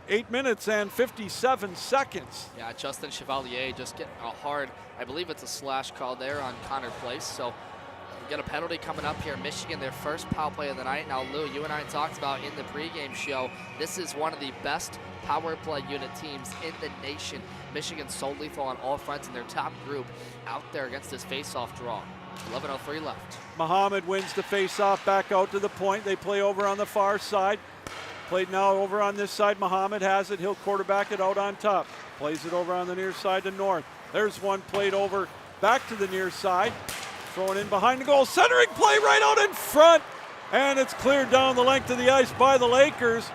8 minutes and 57 seconds. Yeah, Justin Chevalier just getting a hard, I believe it's a slash call there on Connor Place. So we get a penalty coming up here. Michigan, their first power play of the night. Now, Lou, you and I talked about in the pregame show, this is one of the best power play unit teams in the nation. Michigan so lethal on all fronts in their top group out there against this face-off draw. 11:03 left. Muhammad wins the face-off back out to the point. They play over on the far side. Played now over on this side. Muhammad has it. He'll quarterback it out on top. Plays it over on the near side to North. There's one played over back to the near side. Throwing in behind the goal. Centering play right out in front. And it's cleared down the length of the ice by the Lakers.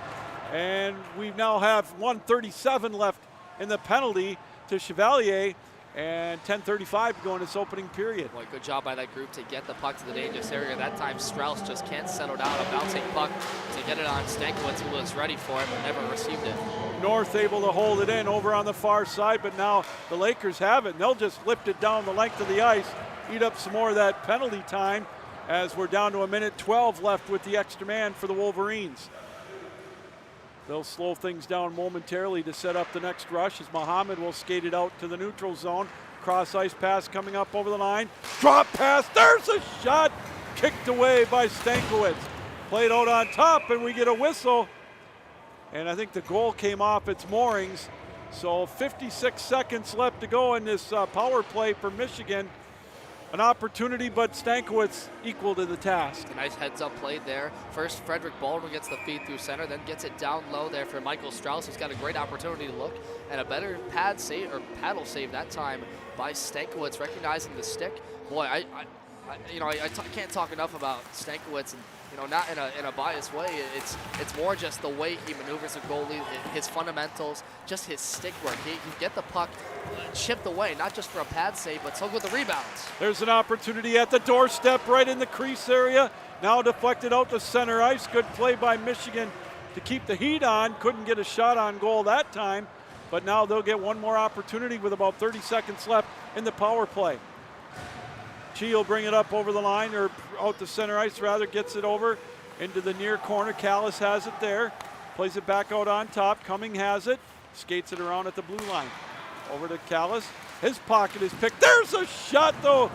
And we now have 1:37 left in the penalty to Chevalier. And 10:35 to go in this opening period. Boy, good job by that group to get the puck to the dangerous area. That time Strauss just can't settle down. A bouncing puck to get it on Stankiewicz, who was ready for it but never received it. North able to hold it in over on the far side, but now the Lakers have it. And they'll just lift it down the length of the ice, eat up some more of that penalty time as we're down to 1:12 left with the extra man for the Wolverines. They'll slow things down momentarily to set up the next rush as Muhammad will skate it out to the neutral zone. Cross ice pass coming up over the line. Drop pass, there's a shot. Kicked away by Stankiewicz. Played out on top and we get a whistle. And I think the goal came off its moorings. So 56 seconds left to go in this power play for Michigan. An opportunity, but Stankiewicz equal to the task. A nice heads-up play there. First, Frederick Baldwin gets the feed through center, then gets it down low there for Michael Strauss, who's got a great opportunity to look, and a better paddle save that time by Stankiewicz, recognizing the stick. Boy, I can't talk enough about Stankiewicz, and not in a biased way. It's more just the way he maneuvers a goalie, his fundamentals, just his stick work. He can get the puck chipped away, not just for a pad save, but so good with the rebounds. There's an opportunity at the doorstep right in the crease area. Now deflected out to center ice. Good play by Michigan to keep the heat on. Couldn't get a shot on goal that time, but now they'll get one more opportunity with about 30 seconds left in the power play. Chi will bring it up over the line, or out to center ice rather, gets it over into the near corner. Callis has it there, plays it back out on top. Cumming has it, skates it around at the blue line. Over to Callis, his pocket is picked. There's a shot though.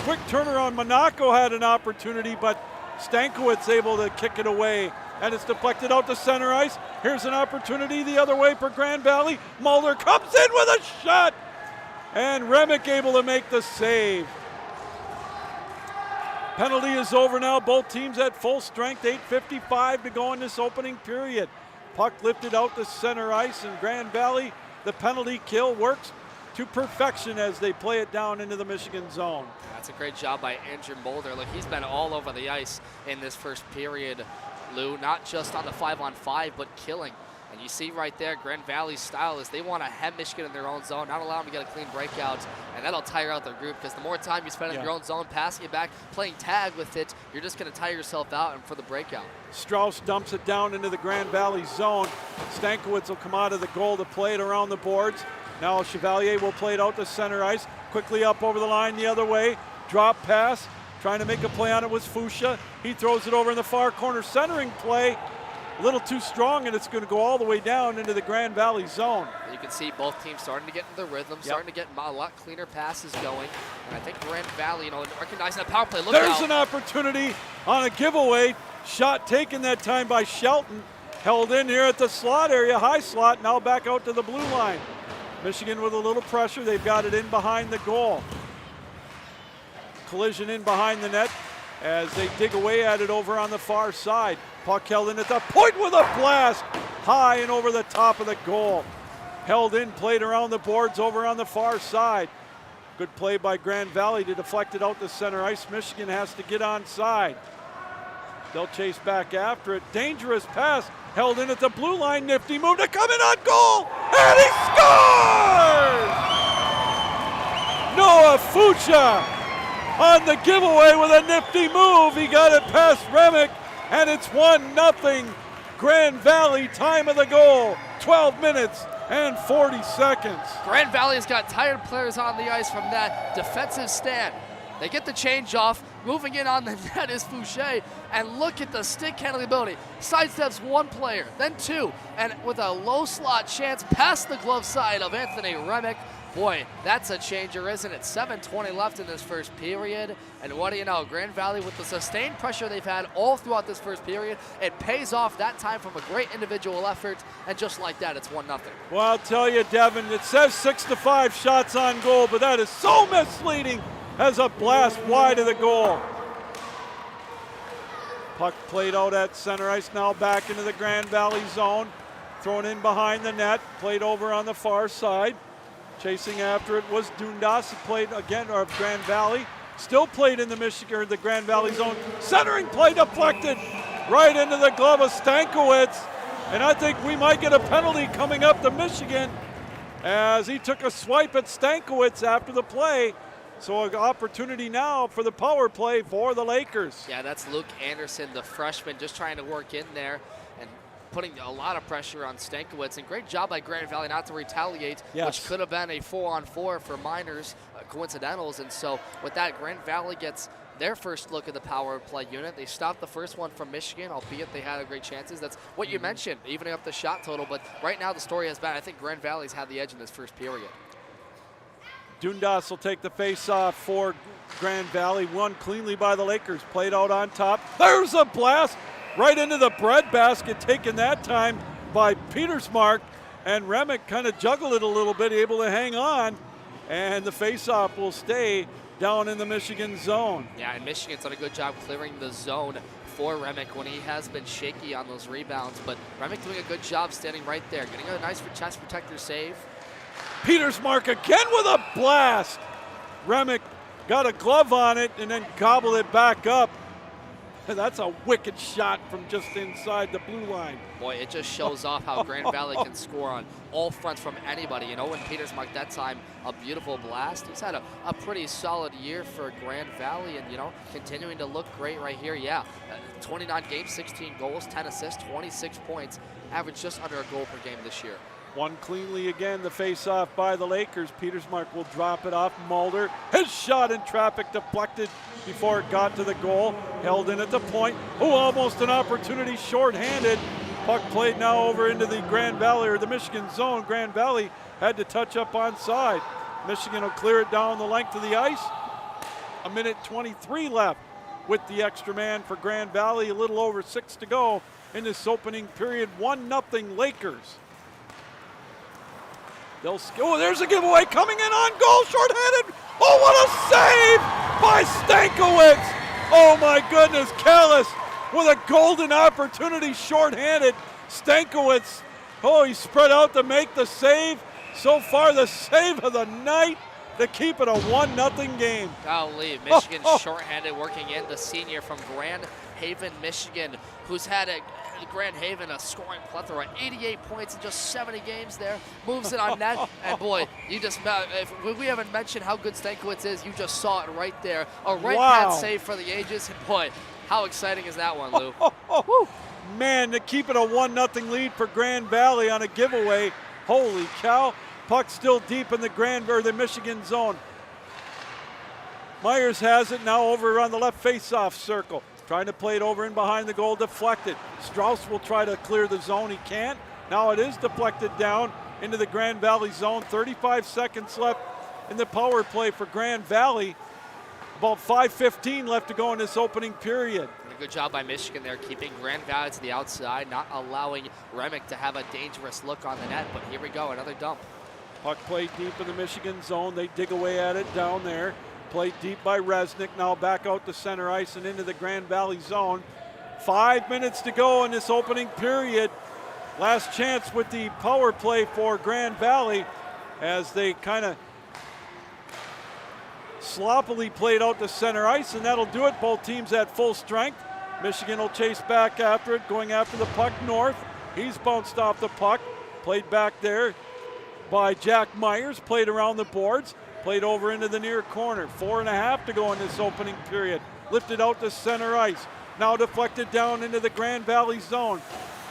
Quick turnaround, Monaco had an opportunity, but Stankiewicz able to kick it away, and it's deflected out to center ice. Here's an opportunity the other way for Grand Valley. Mulder comes in with a shot, and Remick able to make the save. Penalty is over now. Both teams at full strength. 8:55 to go in this opening period. Puck lifted out to center ice, and Grand Valley, the penalty kill works to perfection as they play it down into the Michigan zone. That's a great job by Andrew Mulder. Look, he's been all over the ice in this first period, Lou, not just on the 5-on-5, but killing. And you see right there, Grand Valley's style is they want to hem Michigan in their own zone, not allow them to get a clean breakout, and that'll tire out their group, because the more time you spend in your own zone, passing it back, playing tag with it, you're just going to tire yourself out and for the breakout. Strauss dumps it down into the Grand Valley zone. Stankiewicz will come out of the goal to play it around the boards. Now Chevalier will play it out to center ice, quickly up over the line the other way. Drop pass, trying to make a play on it was Fuchsia. He throws it over in the far corner, centering play. A little too strong, and it's going to go all the way down into the Grand Valley zone. You can see both teams starting to get into the rhythm, starting to get a lot cleaner passes going. And I think Grand Valley, recognizing that power play, There's an opportunity on a giveaway. Shot taken that time by Shelton. Held in here at the slot area, high slot, now back out to the blue line. Michigan with a little pressure. They've got it in behind the goal. Collision in behind the net as they dig away at it over on the far side. Puck held in at the point with a blast high and over the top of the goal. Held in, played around the boards over on the far side. Good play by Grand Valley to deflect it out to center ice. Michigan has to get onside. They'll chase back after it. Dangerous pass held in at the blue line. Nifty move to come in on goal, and he scores! Noah Fuchsia on the giveaway with a nifty move. He got it past Remick, and it's 1-0 Grand Valley. Time of the goal, 12 minutes and 40 seconds. Grand Valley has got tired players on the ice from that defensive stand. They get the change off. Moving in on the net is Fouché, and look at the stick handling ability. Sidesteps one player, then two, and with a low slot chance past the glove side of Anthony Remick. Boy, that's a changer, isn't it? 7:20 left in this first period, and what do you know? Grand Valley, with the sustained pressure they've had all throughout this first period, it pays off that time from a great individual effort, and just like that, it's 1-0. Well, I'll tell you, Devin, it says 6-5 shots on goal, but that is so misleading as a blast wide of the goal. Puck played out at center ice, now back into the Grand Valley zone. Thrown in behind the net, played over on the far side. Chasing after it was Dundas, who played again, or Grand Valley. Still played in the Michigan, or the Grand Valley zone. Centering play deflected right into the glove of Stankiewicz. And I think we might get a penalty coming up to Michigan as he took a swipe at Stankiewicz after the play. So an opportunity now for the power play for the Lakers. Yeah, that's Luke Anderson, the freshman, just trying to work in there and putting a lot of pressure on Stankiewicz. And great job by Grand Valley not to retaliate, yes, which could have been a 4-on-4 for Miners, coincidentals. And so with that, Grand Valley gets their first look at the power play unit. They stopped the first one from Michigan, albeit they had great chances. That's what you mentioned, evening up the shot total. But right now the story has been, I think Grand Valley's had the edge in this first period. Dundas will take the face-off for Grand Valley. Won cleanly by the Lakers. Played out on top. There's a blast right into the breadbasket, taken that time by Petersmark. And Remick kind of juggled it a little bit, able to hang on. And the face-off will stay down in the Michigan zone. Yeah, and Michigan's done a good job clearing the zone for Remick when he has been shaky on those rebounds. But Remick doing a good job standing right there, getting a nice chest protector save. Petersmark again with a blast. Remick got a glove on it and then gobbled it back up. And that's a wicked shot from just inside the blue line. Boy, it just shows off how Grand Valley can score on all fronts from anybody. You know, when Petersmark that time, a beautiful blast. He's had a pretty solid year for Grand Valley and, you know, continuing to look great right here. Yeah, 29 games, 16 goals, 10 assists, 26 points, average just under a goal per game this year. Won cleanly again, the face-off by the Lakers. Petersmark will drop it off. Mulder, his shot in traffic deflected before it got to the goal. Held in at the point. Oh, almost an opportunity, short-handed. Puck played now over into the Grand Valley, or the Michigan zone. Grand Valley had to touch up onside. Michigan will clear it down the length of the ice. 1:23 left with the extra man for Grand Valley. A little over 6 to go in this opening period. 1-0 Lakers. Oh, there's a giveaway coming in on goal, shorthanded. Oh, what a save by Stankiewicz. Oh my goodness, Callis with a golden opportunity, shorthanded. Stankiewicz, oh, he spread out to make the save. So far, the save of the night to keep it a 1-0 game. Golly, Michigan shorthanded working in, the senior from Grand Haven, Michigan, who's had Grand Haven a scoring plethora, 88 points in just 70 games there, moves it on net, and boy, you just, if we haven't mentioned how good Stankiewicz is, you just saw it right there. A right-hand save for the ages, and boy, how exciting is that one, Lou? Man, to keep it a 1-0 lead for Grand Valley on a giveaway. Holy cow. Puck still deep in the Michigan zone. Myers has it now over on the left face-off circle. Trying to play it over in behind the goal, deflected. Strauss will try to clear the zone, he can't. Now it is deflected down into the Grand Valley zone. 35 seconds left in the power play for Grand Valley. About 5:15 left to go in this opening period. And a good job by Michigan there, keeping Grand Valley to the outside, not allowing Remick to have a dangerous look on the net, but here we go, another dump. Puck played deep in the Michigan zone. They dig away at it down there. Played deep by Resnick, now back out to center ice and into the Grand Valley zone. 5 minutes to go in this opening period. Last chance with the power play for Grand Valley as they kind of sloppily played out to center ice, and that'll do it. Both teams at full strength. Michigan will chase back after it, going after the puck north. He's bounced off the puck, played back there by Jack Myers, played around the boards. Played over into the near corner. 4.5 to go in this opening period. Lifted out to center ice. Now deflected down into the Grand Valley zone.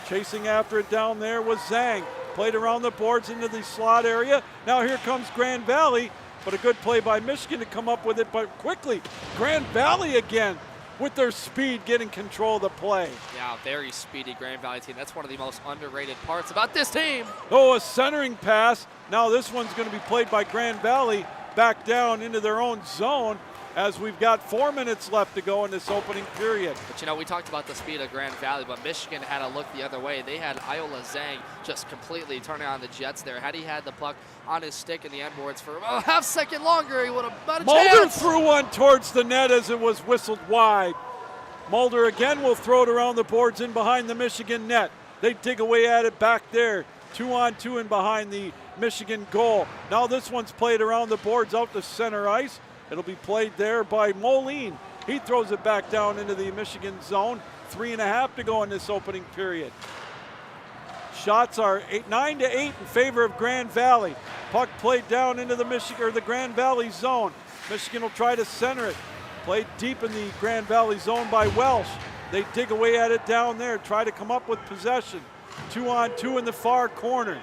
Chasing after it down there was Zhang. Played around the boards into the slot area. Now here comes Grand Valley. but a good play by Michigan to come up with it, but quickly, Grand Valley again with their speed getting control of the play. Yeah, very speedy Grand Valley team. That's one of the most underrated parts about this team. Oh, a centering pass. Now this one's going to be played by Grand Valley back down into their own zone as we've got 4 minutes left to go in this opening period. But, you know, we talked about the speed of Grand Valley, but Michigan had to look the other way. They had Iola Zhang just completely turning on the Jets there. Had he had the puck on his stick in the end boards for a half second longer, he would have had a Mulder chance. threw one towards the net as it was whistled wide. Mulder again will throw it around the boards in behind the Michigan net. They dig away at it back there. 2-on-2 in behind the Michigan goal. Now this one's played around the boards out to center ice. It'll be played there by Moline. He throws it back down into the Michigan zone. 3.5 to go in this opening period. Shots are 9-8 in favor of Grand Valley. Puck played down into the Grand Valley zone. Michigan will try to center it. Played deep in the Grand Valley zone by Welsh. They dig away at it down there, try to come up with possession. 2-on-2 in the far corner.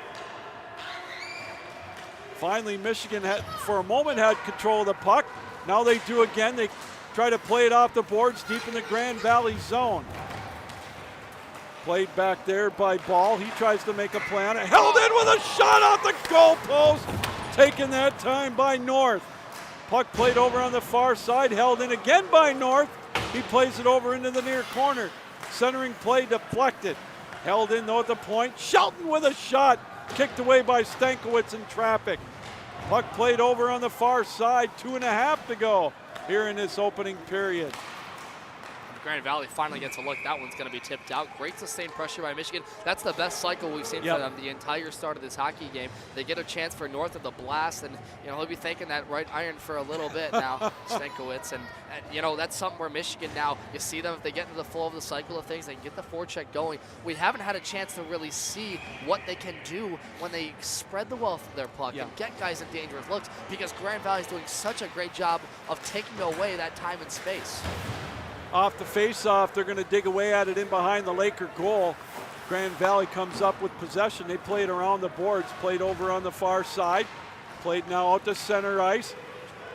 Finally, Michigan for a moment had control of the puck. Now they do again. They try to play it off the boards deep in the Grand Valley zone. Played back there by Ball. He tries to make a play on it. Held in with a shot off the goal post. Taken that time by North. Puck played over on the far side. Held in again by North. He plays it over into the near corner. Centering play deflected. Held in though at the point. Shelton with a shot. Kicked away by Stankiewicz in traffic. Puck played over on the far side. 2.5 to go here in this opening period. Grand Valley finally gets a look. That one's going to be tipped out. Great sustained pressure by Michigan. That's the best cycle we've seen for them the entire start of this hockey game. They get a chance for North of the blast, and you know he'll be thanking that right iron for a little bit now, Stankiewicz. And you know that's something where Michigan now, you see them if they get into the flow of the cycle of things, they can get the forecheck going. We haven't had a chance to really see what they can do when they spread the wealth of their puck and get guys in dangerous looks, because Grand Valley is doing such a great job of taking away that time and space. Off the face-off, they're going to dig away at it in behind the Laker goal. Grand Valley comes up with possession. They played around the boards, played over on the far side, played now out to center ice.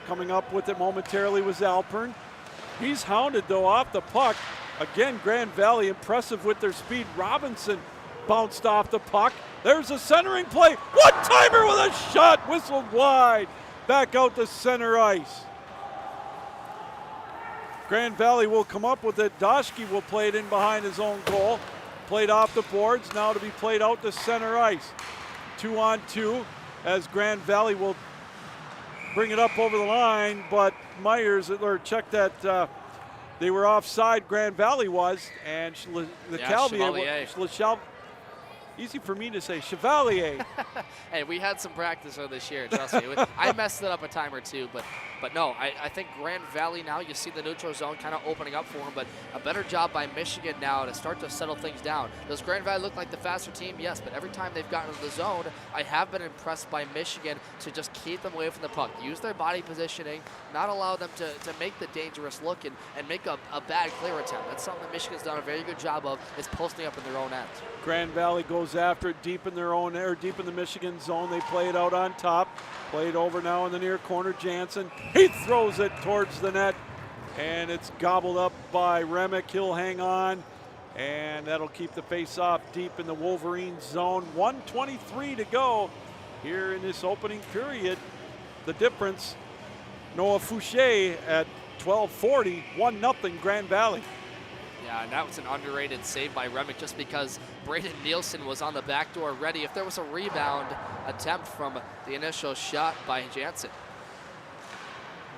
Coming up with it momentarily was Alpern. He's hounded though off the puck. Again, Grand Valley impressive with their speed. Robinson bounced off the puck. There's a centering play. One-timer with a shot, whistled wide. Back out to center ice. Grand Valley will come up with it. Doschke will play it in behind his own goal. Played off the boards, now to be played out to center ice. 2-on-2 as Grand Valley will bring it up over the line, but Myers checked that they were offside, Grand Valley was, and easy for me to say, Chevalier. Hey, we had some practice on this year, trust me. I messed it up a time or two, but no, I think Grand Valley now, you see the neutral zone kind of opening up for them, but a better job by Michigan now to start to settle things down. Does Grand Valley look like the faster team? Yes, but every time they've gotten into the zone, I have been impressed by Michigan to just keep them away from the puck, use their body positioning, not allow them to make the dangerous look and make a bad clear attempt. That's something that Michigan's done a very good job of, is posting up in their own end. Grand Valley goes after it deep in their own area, deep in the Michigan zone. They play it out on top. Played over now in the near corner. Jansen, he throws it towards the net, and it's gobbled up by Remick. He'll hang on, and that'll keep the face-off deep in the Wolverines zone. 1:23 to go here in this opening period. The difference, Noah Fouché at 12:40, 1-0 Grand Valley. Yeah, and that was an underrated save by Remick just because Braden Nielsen was on the back door ready if there was a rebound attempt from the initial shot by Jansen.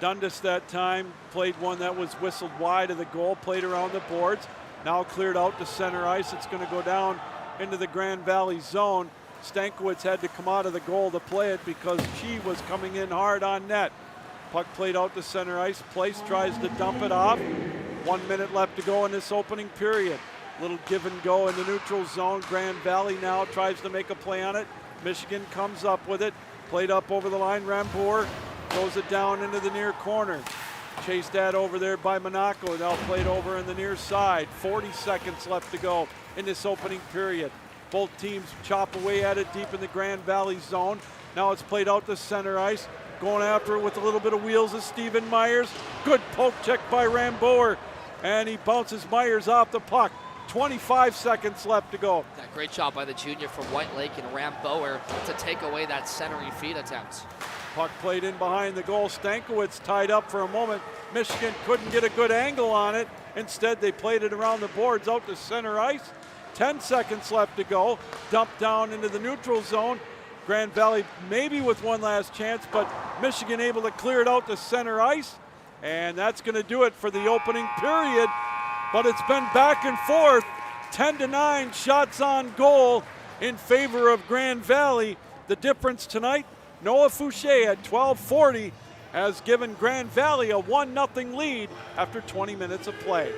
Dundas that time played one that was whistled wide of the goal, played around the boards, now cleared out to center ice. It's going to go down into the Grand Valley zone. Stankiewicz had to come out of the goal to play it because Chi was coming in hard on net. Puck played out to center ice. Place tries to dump it off. 1 minute left to go in this opening period. Little give and go in the neutral zone. Grand Valley now tries to make a play on it. Michigan comes up with it. Played up over the line. Rambour throws it down into the near corner. Chased at over there by Monaco. Now played over in the near side. 40 seconds left to go in this opening period. Both teams chop away at it deep in the Grand Valley zone. Now it's played out to center ice. going after it with a little bit of wheels is Stephen Myers. Good poke check by Ramboer, and he bounces Myers off the puck. 25 seconds left to go. Yeah, great job by the junior from White Lake and Ramboer to take away that centering feed attempt. Puck played in behind the goal. Stankiewicz tied up for a moment. Michigan couldn't get a good angle on it. Instead, they played it around the boards out to center ice. 10 seconds left to go. Dumped down into the neutral zone. Grand Valley maybe with one last chance, but Michigan able to clear it out to center ice. And that's going to do it for the opening period. But it's been back and forth. 10-9 shots on goal in favor of Grand Valley. The difference tonight, Noah Fouché at 12:40 has given Grand Valley a 1-0 lead after 20 minutes of play.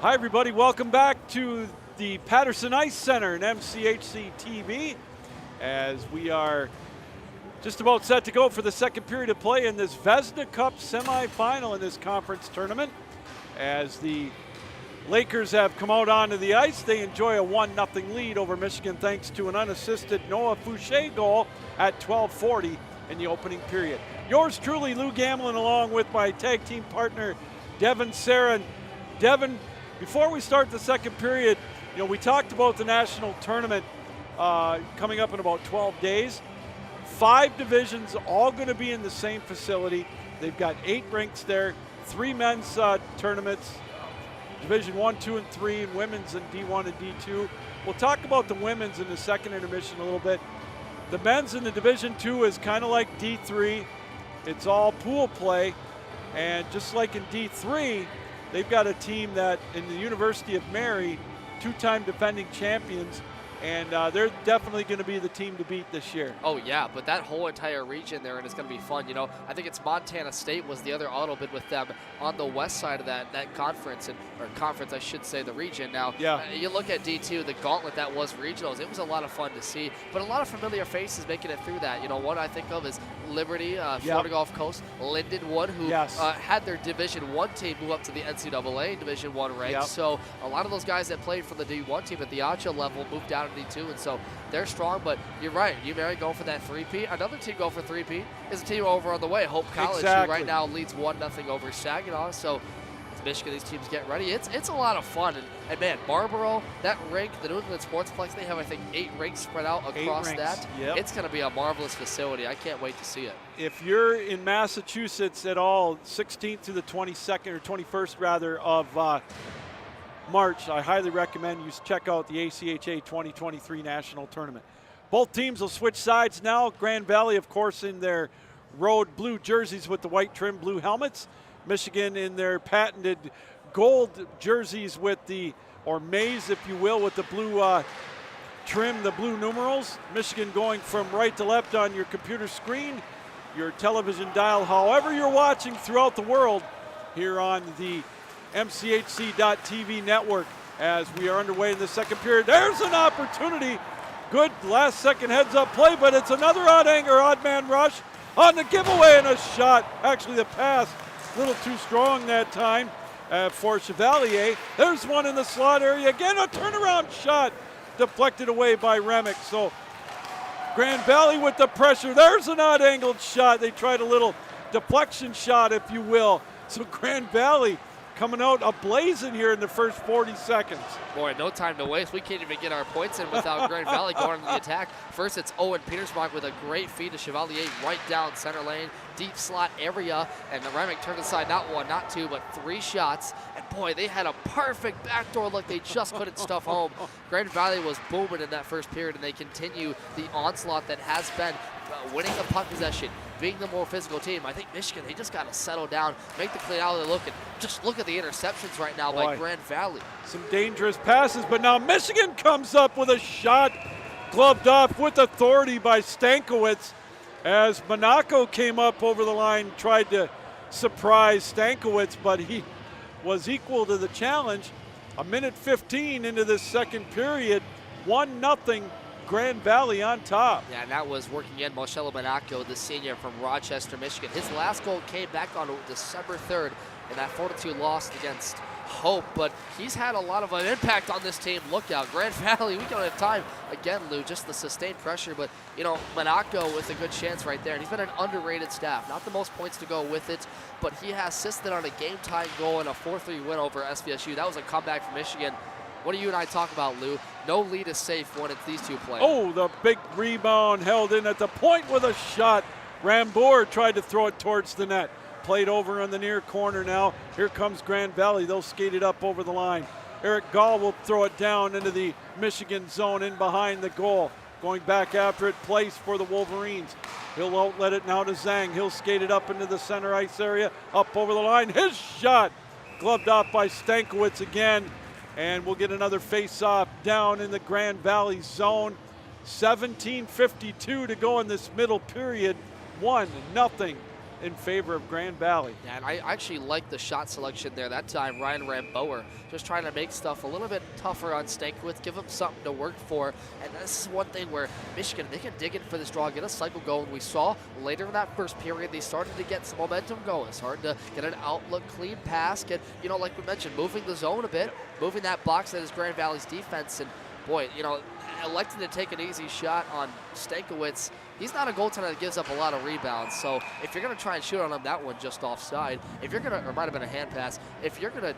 Hi, everybody. Welcome back to the Patterson Ice Center and MCHC TV as we are just about set to go for the second period of play in this Vezina Cup semifinal in this conference tournament. As the Lakers have come out onto the ice, they enjoy a 1-0 lead over Michigan thanks to an unassisted Noah Fouché goal at 12:40 in the opening period. Yours truly, Lou Gamlin, along with my tag team partner, Devin Sarah. Devin, before we start the second period, we talked about the national tournament coming up in about 12 days. 5 divisions, all going to be in the same facility. They've got 8 rinks there, 3 men's tournaments, Division 1, 2, and 3, and women's in D1 and D2. We'll talk about the women's in the second intermission a little bit. The men's in the Division 2 is kind of like D3. It's all pool play, and just like in D3, they've got a team that in the University of Mary, 2-time defending champions, and they're definitely going to be the team to beat this year. Oh, yeah, but that whole entire region there, and it's going to be fun. I think it's Montana State was the other auto bid with them on the west side of that conference, or conference, I should say, the region. Now, you look at D2, the gauntlet that was regionals, it was a lot of fun to see, but a lot of familiar faces making it through that. What I think of is Liberty, Florida Gulf Coast, Lindenwood, who had their Division 1 team move up to the NCAA Division 1 ranks. So a lot of those guys that played for the D1 team at the ACHA level moved down to D2, and so they're strong. But you're right, UMary going for that 3-peat. Another team going for 3-peat is a team over on the way, Hope College, who right now leads 1-0 over Saginaw. So it's Michigan, these teams get ready. It's a lot of fun. And man, Marlboro, that rink, the New England Sportsplex, they have, I think, 8 rinks spread out across that. It's going to be a marvelous facility. I can't wait to see it. If you're in Massachusetts at all, 16th to the 22nd, or 21st rather, of March, I highly recommend you check out the ACHA 2023 National Tournament. Both teams will switch sides now. Grand Valley, of course, in their road blue jerseys with the white trim blue helmets. Michigan in their patented gold jerseys with or maize, if you will, with the blue trim, the blue numerals. Michigan going from right to left on your computer screen, your television dial, however you're watching throughout the world, here on the MCHC.TV network as we are underway in the second period. There's an opportunity. Good last-second heads-up play, but it's another odd man rush on the giveaway, and a shot. Actually, the pass a little too strong that time for Chevalier. There's one in the slot area. Again, a turnaround shot deflected away by Remick. So Grand Valley with the pressure. There's an odd-angled shot. They tried a little deflection shot, if you will. So Grand Valley coming out ablazing here in the first 40 seconds. Boy, no time to waste. We can't even get our points in without Grand Valley going on the attack. First, it's Owen Petersbach with a great feed to Chevalier right down center lane, deep slot area, and the Remick turned aside not 1, not 2, but 3 shots. And boy, they had a perfect backdoor look they just couldn't stuff home. Grand Valley was booming in that first period, and they continue the onslaught that has been winning the puck possession, being the more physical team. I think Michigan, they just got to settle down, make the clean out of the look, and just look at the interceptions right now by Grand Valley. Some dangerous passes, but now Michigan comes up with a shot gloved off with authority by Stankiewicz as Monaco came up over the line, tried to surprise Stankiewicz, but he was equal to the challenge. A minute 15 into this second period, 1-0. Grand Valley on top. Yeah, and that was working in Marcelo Monaco, the senior from Rochester, Michigan. His last goal came back on December 3rd in that 4-2 loss against Hope, but he's had a lot of an impact on this team. Look out, Grand Valley, we don't have time. Again, Lou, just the sustained pressure, but, Monaco with a good chance right there. And he's been an underrated staff. Not the most points to go with it, but he has assisted on a game-tying goal and a 4-3 win over SVSU. That was a comeback from Michigan. What do you and I talk about, Lou? No lead is safe when it's these two players. Oh, the big rebound held in at the point with a shot. Rambour tried to throw it towards the net. Played over on the near corner now. Here comes Grand Valley. They'll skate it up over the line. Eric Gall will throw it down into the Michigan zone in behind the goal. Going back after it, place for the Wolverines. He'll outlet it now to Zhang. He'll skate it up into the center ice area, up over the line. His shot gloved off by Stankiewicz again. And we'll get another face-off down in the Grand Valley zone. 17:52 to go in this middle period. 1-0 in favor of Grand Valley. Yeah, and I actually like the shot selection there. That time, Ryan Ramboer just trying to make stuff a little bit tougher on Stankiewicz, give him something to work for. And this is one thing where Michigan, they can dig in for this draw, get a cycle going. We saw later in that first period, they started to get some momentum going. It's hard to get an outlook, clean pass, get, you know, like we mentioned, moving the zone a bit, moving that box that is Grand Valley's defense. And boy, you know, electing to take an easy shot on Stankiewicz, he's not a goaltender that gives up a lot of rebounds. So if you're going to try and shoot on him, that one just offside. If you're going to, or might have been a hand pass, if you're going to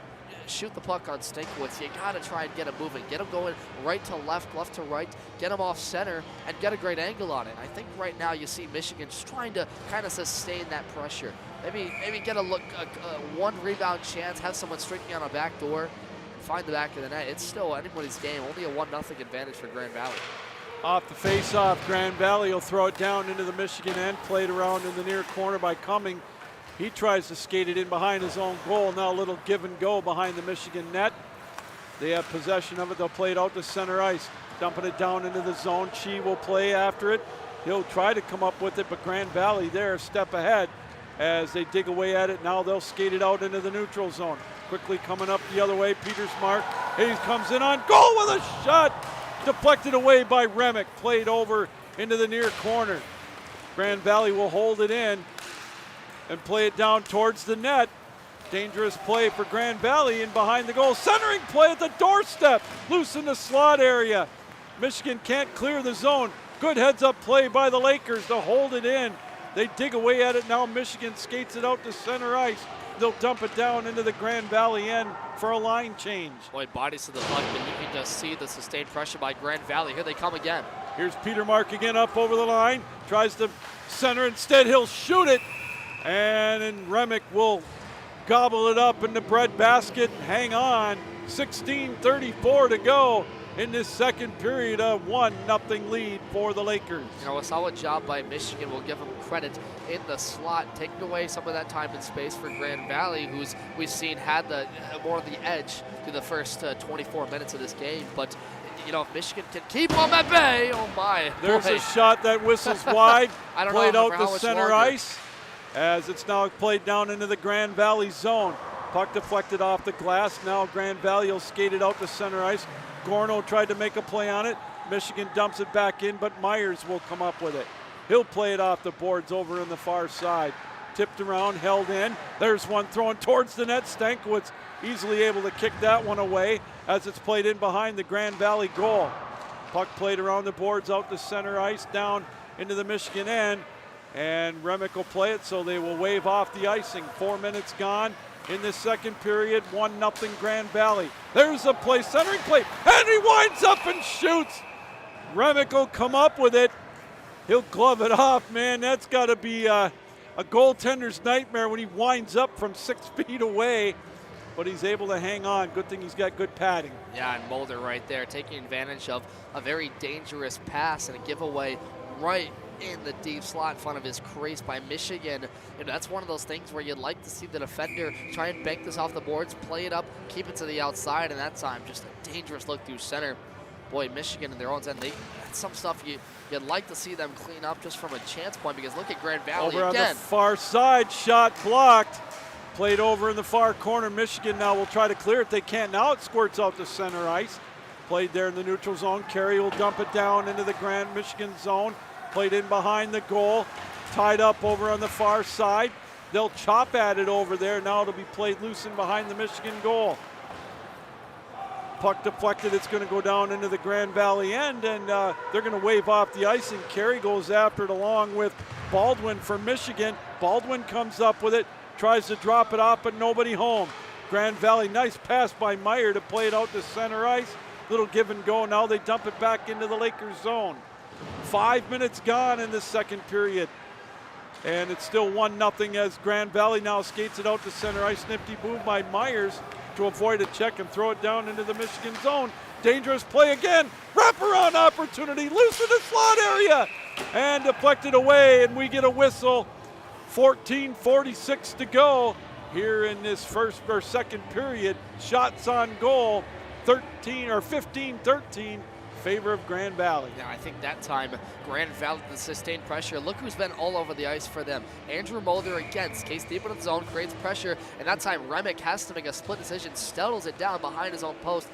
shoot the puck on Stankiewicz, you got to try and get him moving. Get him going right to left, left to right, get him off center, and get a great angle on it. I think right now you see Michigan just trying to kind of sustain that pressure. Maybe get a look, one rebound chance, have someone streaking on a back door, find the back of the net. It's still anybody's game, only a 1-0 advantage for Grand Valley. Off the face-off, Grand Valley will throw it down into the Michigan end, played around in the near corner by Cumming. He tries to skate it in behind his own goal. Now a little give and go behind the Michigan net. They have possession of it. They'll play it out to center ice, dumping it down into the zone. Chi will play after it. He'll try to come up with it, but Grand Valley there a step ahead as they dig away at it. Now they'll skate it out into the neutral zone. Quickly coming up the other way, Peter Smart. He comes in on goal with a shot. Deflected away by Remick, played over into the near corner. Grand Valley will hold it in and play it down towards the net. Dangerous play for Grand Valley in behind the goal. Centering play at the doorstep, loose in the slot area. Michigan can't clear the zone. Good heads-up play by the Lakers to hold it in. They dig away at it now. Michigan skates it out to center ice. They'll dump it down into the Grand Valley end for a line change. Boy, bodies to the puck, but you can just see the sustained pressure by Grand Valley. Here they come again. Here's Peter Mark again up over the line. Tries to center instead. He'll shoot it. And Remick will gobble it up in the bread basket and hang on. 16:34 to go in this second period. A 1-0 lead for the Lakers. You know, a solid job by Michigan. We'll give them credit in the slot, taking away some of that time and space for Grand Valley, who's we've seen had the more of the edge through the first 24 minutes of this game. But you know, if Michigan can keep them at bay, oh my. There's boy. a shot that whistles wide. I don't played know out the center ice as it's now played down into the Grand Valley zone. Puck deflected off the glass. Now Grand Valley will skate it out to center ice. Gorno tried to make a play on it. Michigan dumps it back in, but Myers will come up with it. He'll play it off the boards over on the far side. Tipped around, held in. There's one thrown towards the net. Stankiewicz easily able to kick that one away as it's played in behind the Grand Valley goal. Puck played around the boards out to center ice, down into the Michigan end. And Remick will play it, so they will wave off the icing. 4 minutes gone in this second period. 1-0 Grand Valley. There's a play, centering play, and he winds up and shoots. Remick will come up with it. He'll glove it off, man. That's got to be a goaltender's nightmare when he winds up from 6 feet away. But he's able to hang on. Good thing he's got good padding. Yeah, and Mulder right there taking advantage of a very dangerous pass and a giveaway right in the deep slot in front of his crease by Michigan. And that's one of those things where you'd like to see the defender try and bank this off the boards, play it up, keep it to the outside, and that time just a dangerous look through center. Boy, Michigan in their own end, that's some stuff you'd like to see them clean up just from a chance point, because look at Grand Valley over again. On the far side, shot blocked. Played over in the far corner. Michigan now will try to clear it. They can't. Now it squirts out to center ice. Played there in the neutral zone. Carey will dump it down into the Grand Michigan zone. Played in behind the goal. Tied up over on the far side. They'll chop at it over there. Now it'll be played loose in behind the Michigan goal. Puck deflected. It's going to go down into the Grand Valley end, and they're going to wave off the icing. Carey goes after it along with Baldwin for Michigan. Baldwin comes up with it. Tries to drop it off, but nobody home. Grand Valley, nice pass by Meyer to play it out to center ice. Little give and go. Now they dump it back into the Lakers zone. 5 minutes gone in the second period. And it's still 1-0 as Grand Valley now skates it out to center ice. Nifty move by Myers to avoid a check and throw it down into the Michigan zone. Dangerous play again. Wraparound opportunity. Loose in the slot area. And deflected away, and we get a whistle. 14:46 to go here in this first or second period. Shots on goal, 15-13 favor of Grand Valley. Yeah, I think that time Grand Valley, the sustained pressure. Look who's been all over the ice for them. Andrew Mulder again, skates deep into the zone, creates pressure, and that time Remick has to make a split decision, settles it down behind his own post.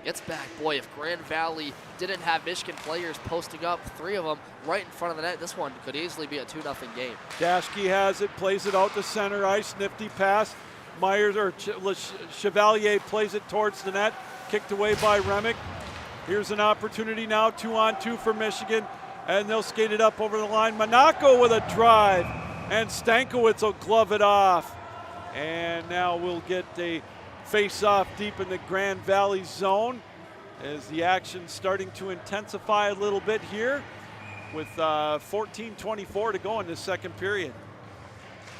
Gets back. Boy, if Grand Valley didn't have Michigan players posting up, 3 of them right in front of the net, this one could easily be a 2-0 game. Dashke has it, plays it out to center ice, nifty pass. Myers or Chevalier plays it towards the net, kicked away by Remick. Here's an opportunity now, 2-on-2 for Michigan, and they'll skate it up over the line. Monaco with a drive, and Stankiewicz will glove it off. And now we'll get a face-off deep in the Grand Valley zone as the action's starting to intensify a little bit here with 14:24 to go in this second period.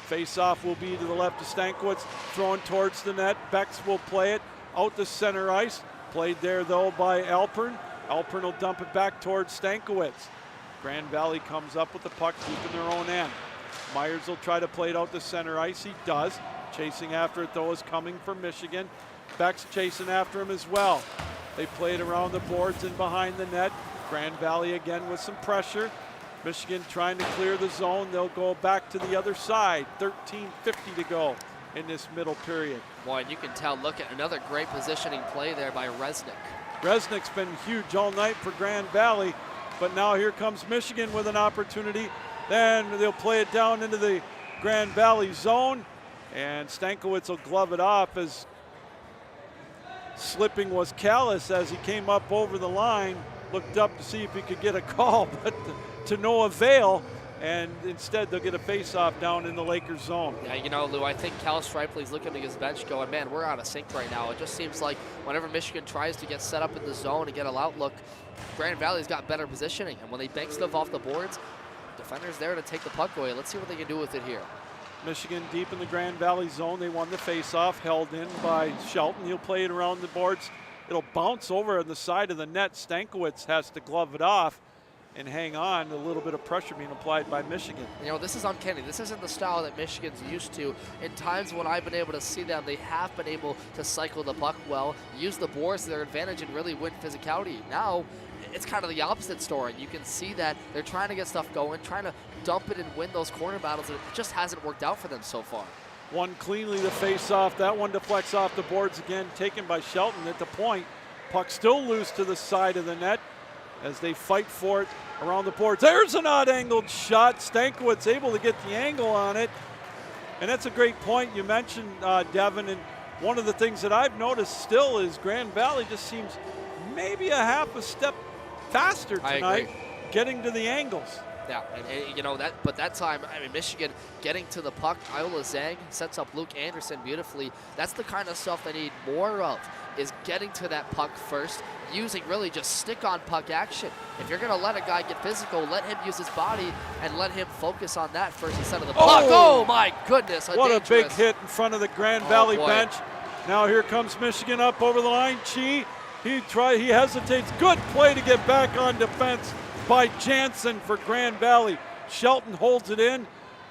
Face-off will be to the left of Stankiewicz, thrown towards the net. Bex will play it out to center ice. Played there, though, by Alpern. Alpern will dump it back towards Stankiewicz. Grand Valley comes up with the puck deep in their own end. Myers will try to play it out to center ice. He does. Chasing after it, though, is coming from Michigan. Beck's chasing after him as well. They play it around the boards and behind the net. Grand Valley again with some pressure. Michigan trying to clear the zone. They'll go back to the other side. 13:50 to go in this middle period. Boy, and you can tell, look at another great positioning play there by Resnick. Resnick's been huge all night for Grand Valley, but now here comes Michigan with an opportunity. Then they'll play it down into the Grand Valley zone, and Stankiewicz will glove it off as slipping was callous as he came up over the line, looked up to see if he could get a call, but to no avail, and instead they'll get a face-off down in the Lakers zone. Yeah, you know, Lou, I think Cal Stripley's looking at his bench going, man, we're out of sync right now. It just seems like whenever Michigan tries to get set up in the zone and get an outlook, Grand Valley's got better positioning, and when they bank stuff off the boards, defenders there to take the puck away. Let's see what they can do with it here. Michigan deep in the Grand Valley zone. They won the face-off, held in by Shelton. He'll play it around the boards. It'll bounce over on the side of the net. Stankiewicz has to glove it off and hang on. A little bit of pressure being applied by Michigan. You know, this is uncanny. This isn't the style that Michigan's used to. In times when I've been able to see them, they have been able to cycle the puck well, use the boards to their advantage, and really win physicality. Now, it's kind of the opposite story. You can see that they're trying to get stuff going, trying to dump it and win those corner battles, and it just hasn't worked out for them so far. Won cleanly the face-off. That one deflects off the boards again, taken by Shelton at the point. Puck still loose to the side of the net as they fight for it around the boards. There's an odd-angled shot. Stankiewicz able to get the angle on it. And that's a great point you mentioned, Devin. And one of the things that I've noticed still is Grand Valley just seems maybe a half a step faster tonight, getting to the angles. Yeah, and you know that, but that time, I mean, Michigan getting to the puck. Iola Zhang sets up Luke Anderson beautifully. That's the kind of stuff they need more of, is getting to that puck first, using really just stick-on puck action. If you're going to let a guy get physical, let him use his body and let him focus on that first instead of the puck. Oh my goodness! What a big hit in front of the Grand Valley bench. Now here comes Michigan up over the line. Chi, he hesitates. Good play to get back on defense by Jansen for Grand Valley. Shelton holds it in,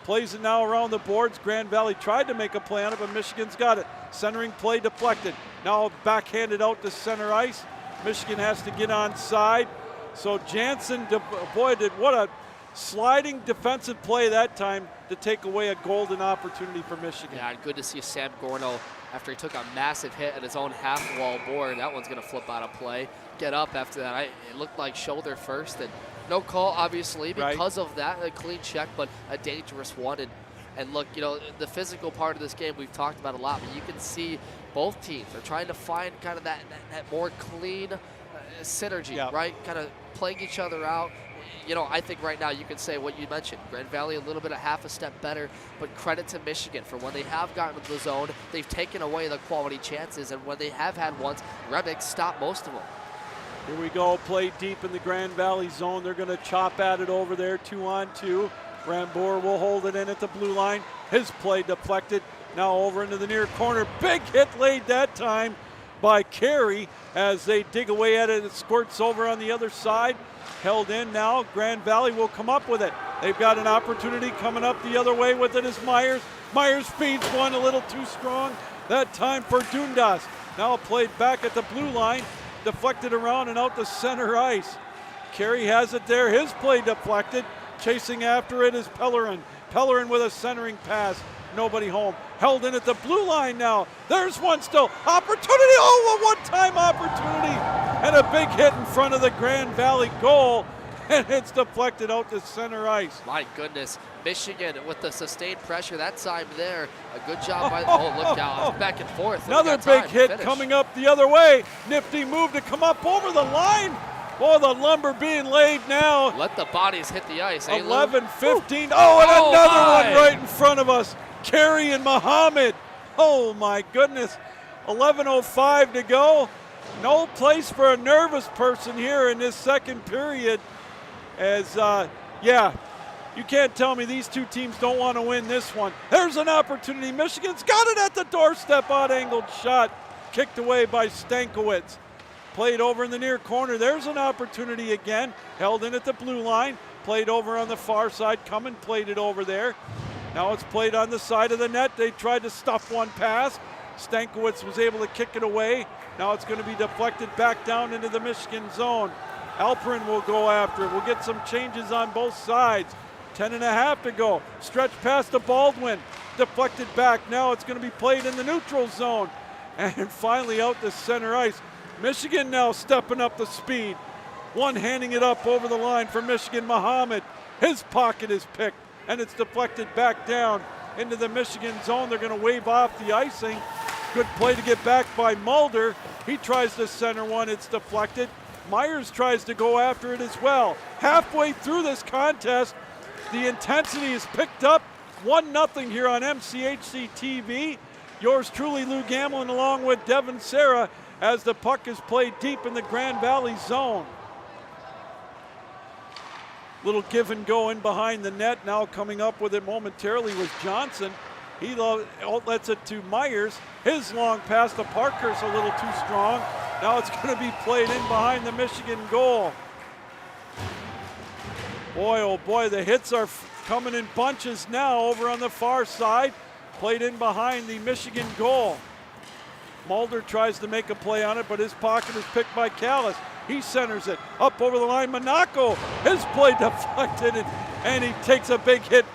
plays it now around the boards. Grand Valley tried to make a play on it, but Michigan's got it. Centering play deflected. Now backhanded out to center ice. Michigan has to get on side. So Jansen, boy, what a sliding defensive play that time to take away a golden opportunity for Michigan. Yeah, good to see Sam Gorno, after he took a massive hit at his own half-wall board. That one's going to flip out of play. Get up after that. It looked like shoulder first, and no call, obviously, because of that. A clean check, but a dangerous one. And look, you know, the physical part of this game we've talked about a lot, but you can see both teams are trying to find kind of that more clean synergy, right? Kind of playing each other out. You know, I think right now you can say what you mentioned. Grand Valley a little bit of half a step better, but credit to Michigan for when they have gotten to the zone, they've taken away the quality chances, and when they have had ones, Remick stopped most of them. Here we go, play deep in the Grand Valley zone. They're going to chop at it over there, 2-on-2. Rambour will hold it in at the blue line. His play deflected, now over into the near corner. Big hit laid that time by Carey as they dig away at it. It squirts over on the other side. Held in now. Grand Valley will come up with it. They've got an opportunity coming up the other way with it is Myers. Myers feeds one a little too strong. That time for Dundas. Now played back at the blue line. deflected around and out to center ice. Carey has it there, his play deflected. Chasing after it is Pellerin. Pellerin with a centering pass, nobody home. Held in at the blue line now. There's one still. Opportunity, oh, a one-time opportunity. And a big hit in front of the Grand Valley goal. And it's deflected out to center ice. My goodness, Michigan with the sustained pressure that time there. A good job by, look out, back and forth. Another big hit coming up the other way. Nifty move to come up over the line. Oh, the lumber being laid now. Let the bodies hit the ice. 11-15. Oh, and another one right in front of us. Carey and Muhammad. Oh, my goodness. 11:05 to go. No place for a nervous person here in this second period. As, you can't tell me these two teams don't want to win this one. There's an opportunity. Michigan's got it at the doorstep. Odd-angled shot. Kicked away by Stankiewicz. Played over in the near corner. There's an opportunity again. Held in at the blue line. Played over on the far side. Cummins played it over there. Now it's played on the side of the net. They tried to stuff one pass. Stankiewicz was able to kick it away. Now it's going to be deflected back down into the Michigan zone. Alperin will go after it. We'll get some changes on both sides. 10.5 to go. Stretch past to Baldwin. Deflected back. Now it's going to be played in the neutral zone. And finally out to center ice. Michigan now stepping up the speed. One handing it up over the line for Michigan. Muhammad. His pocket is picked. And it's deflected back down into the Michigan zone. They're going to wave off the icing. Good play to get back by Mulder. He tries to center one. It's deflected. Myers tries to go after it as well. Halfway through this contest, the intensity is picked up. 1-0 here on MCHC TV. Yours truly, Lou Gamlin, along with Devin Serra, as the puck is played deep in the Grand Valley zone. Little give and go in behind the net. Now coming up with it momentarily was Johnson. He outlets it to Myers. His long pass to Parker's a little too strong. Now it's going to be played in behind the Michigan goal. Boy, oh boy, the hits are coming in bunches now over on the far side. Played in behind the Michigan goal. Mulder tries to make a play on it, but his pocket is picked by Callis. He centers it up over the line. Monaco, his play deflected, and he takes a big hit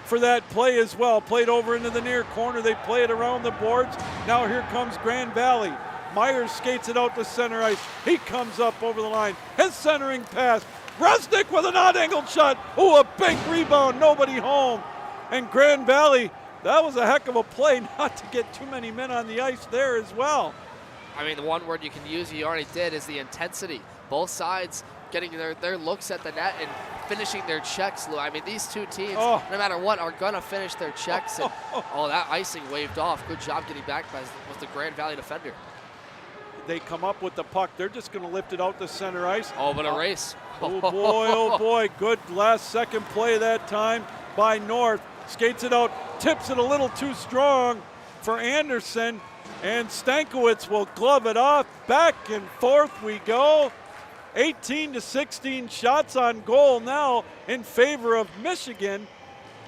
for that play as well. Played over into the near corner. They play it around the boards. Now here comes Grand Valley. Myers skates it out to center ice. He comes up over the line. His centering pass. Resnick with an odd-angled shot. Oh, a big rebound. Nobody home. And Grand Valley, that was a heck of a play not to get too many men on the ice there as well. I mean, the one word you can use, you already did, is the intensity. Both sides getting their looks at the net and finishing their checks, Lou. I mean, these two teams, no matter what, are going to finish their checks. And, that icing waved off. Good job getting back by the Grand Valley defender. They come up with the puck. They're just going to lift it out to center ice. Oh, but a race. Oh, boy. Good last-second play that time by North. Skates it out, tips it a little too strong for Anderson. And Stankiewicz will glove it off. Back and forth we go. 18-16 shots on goal now in favor of Michigan.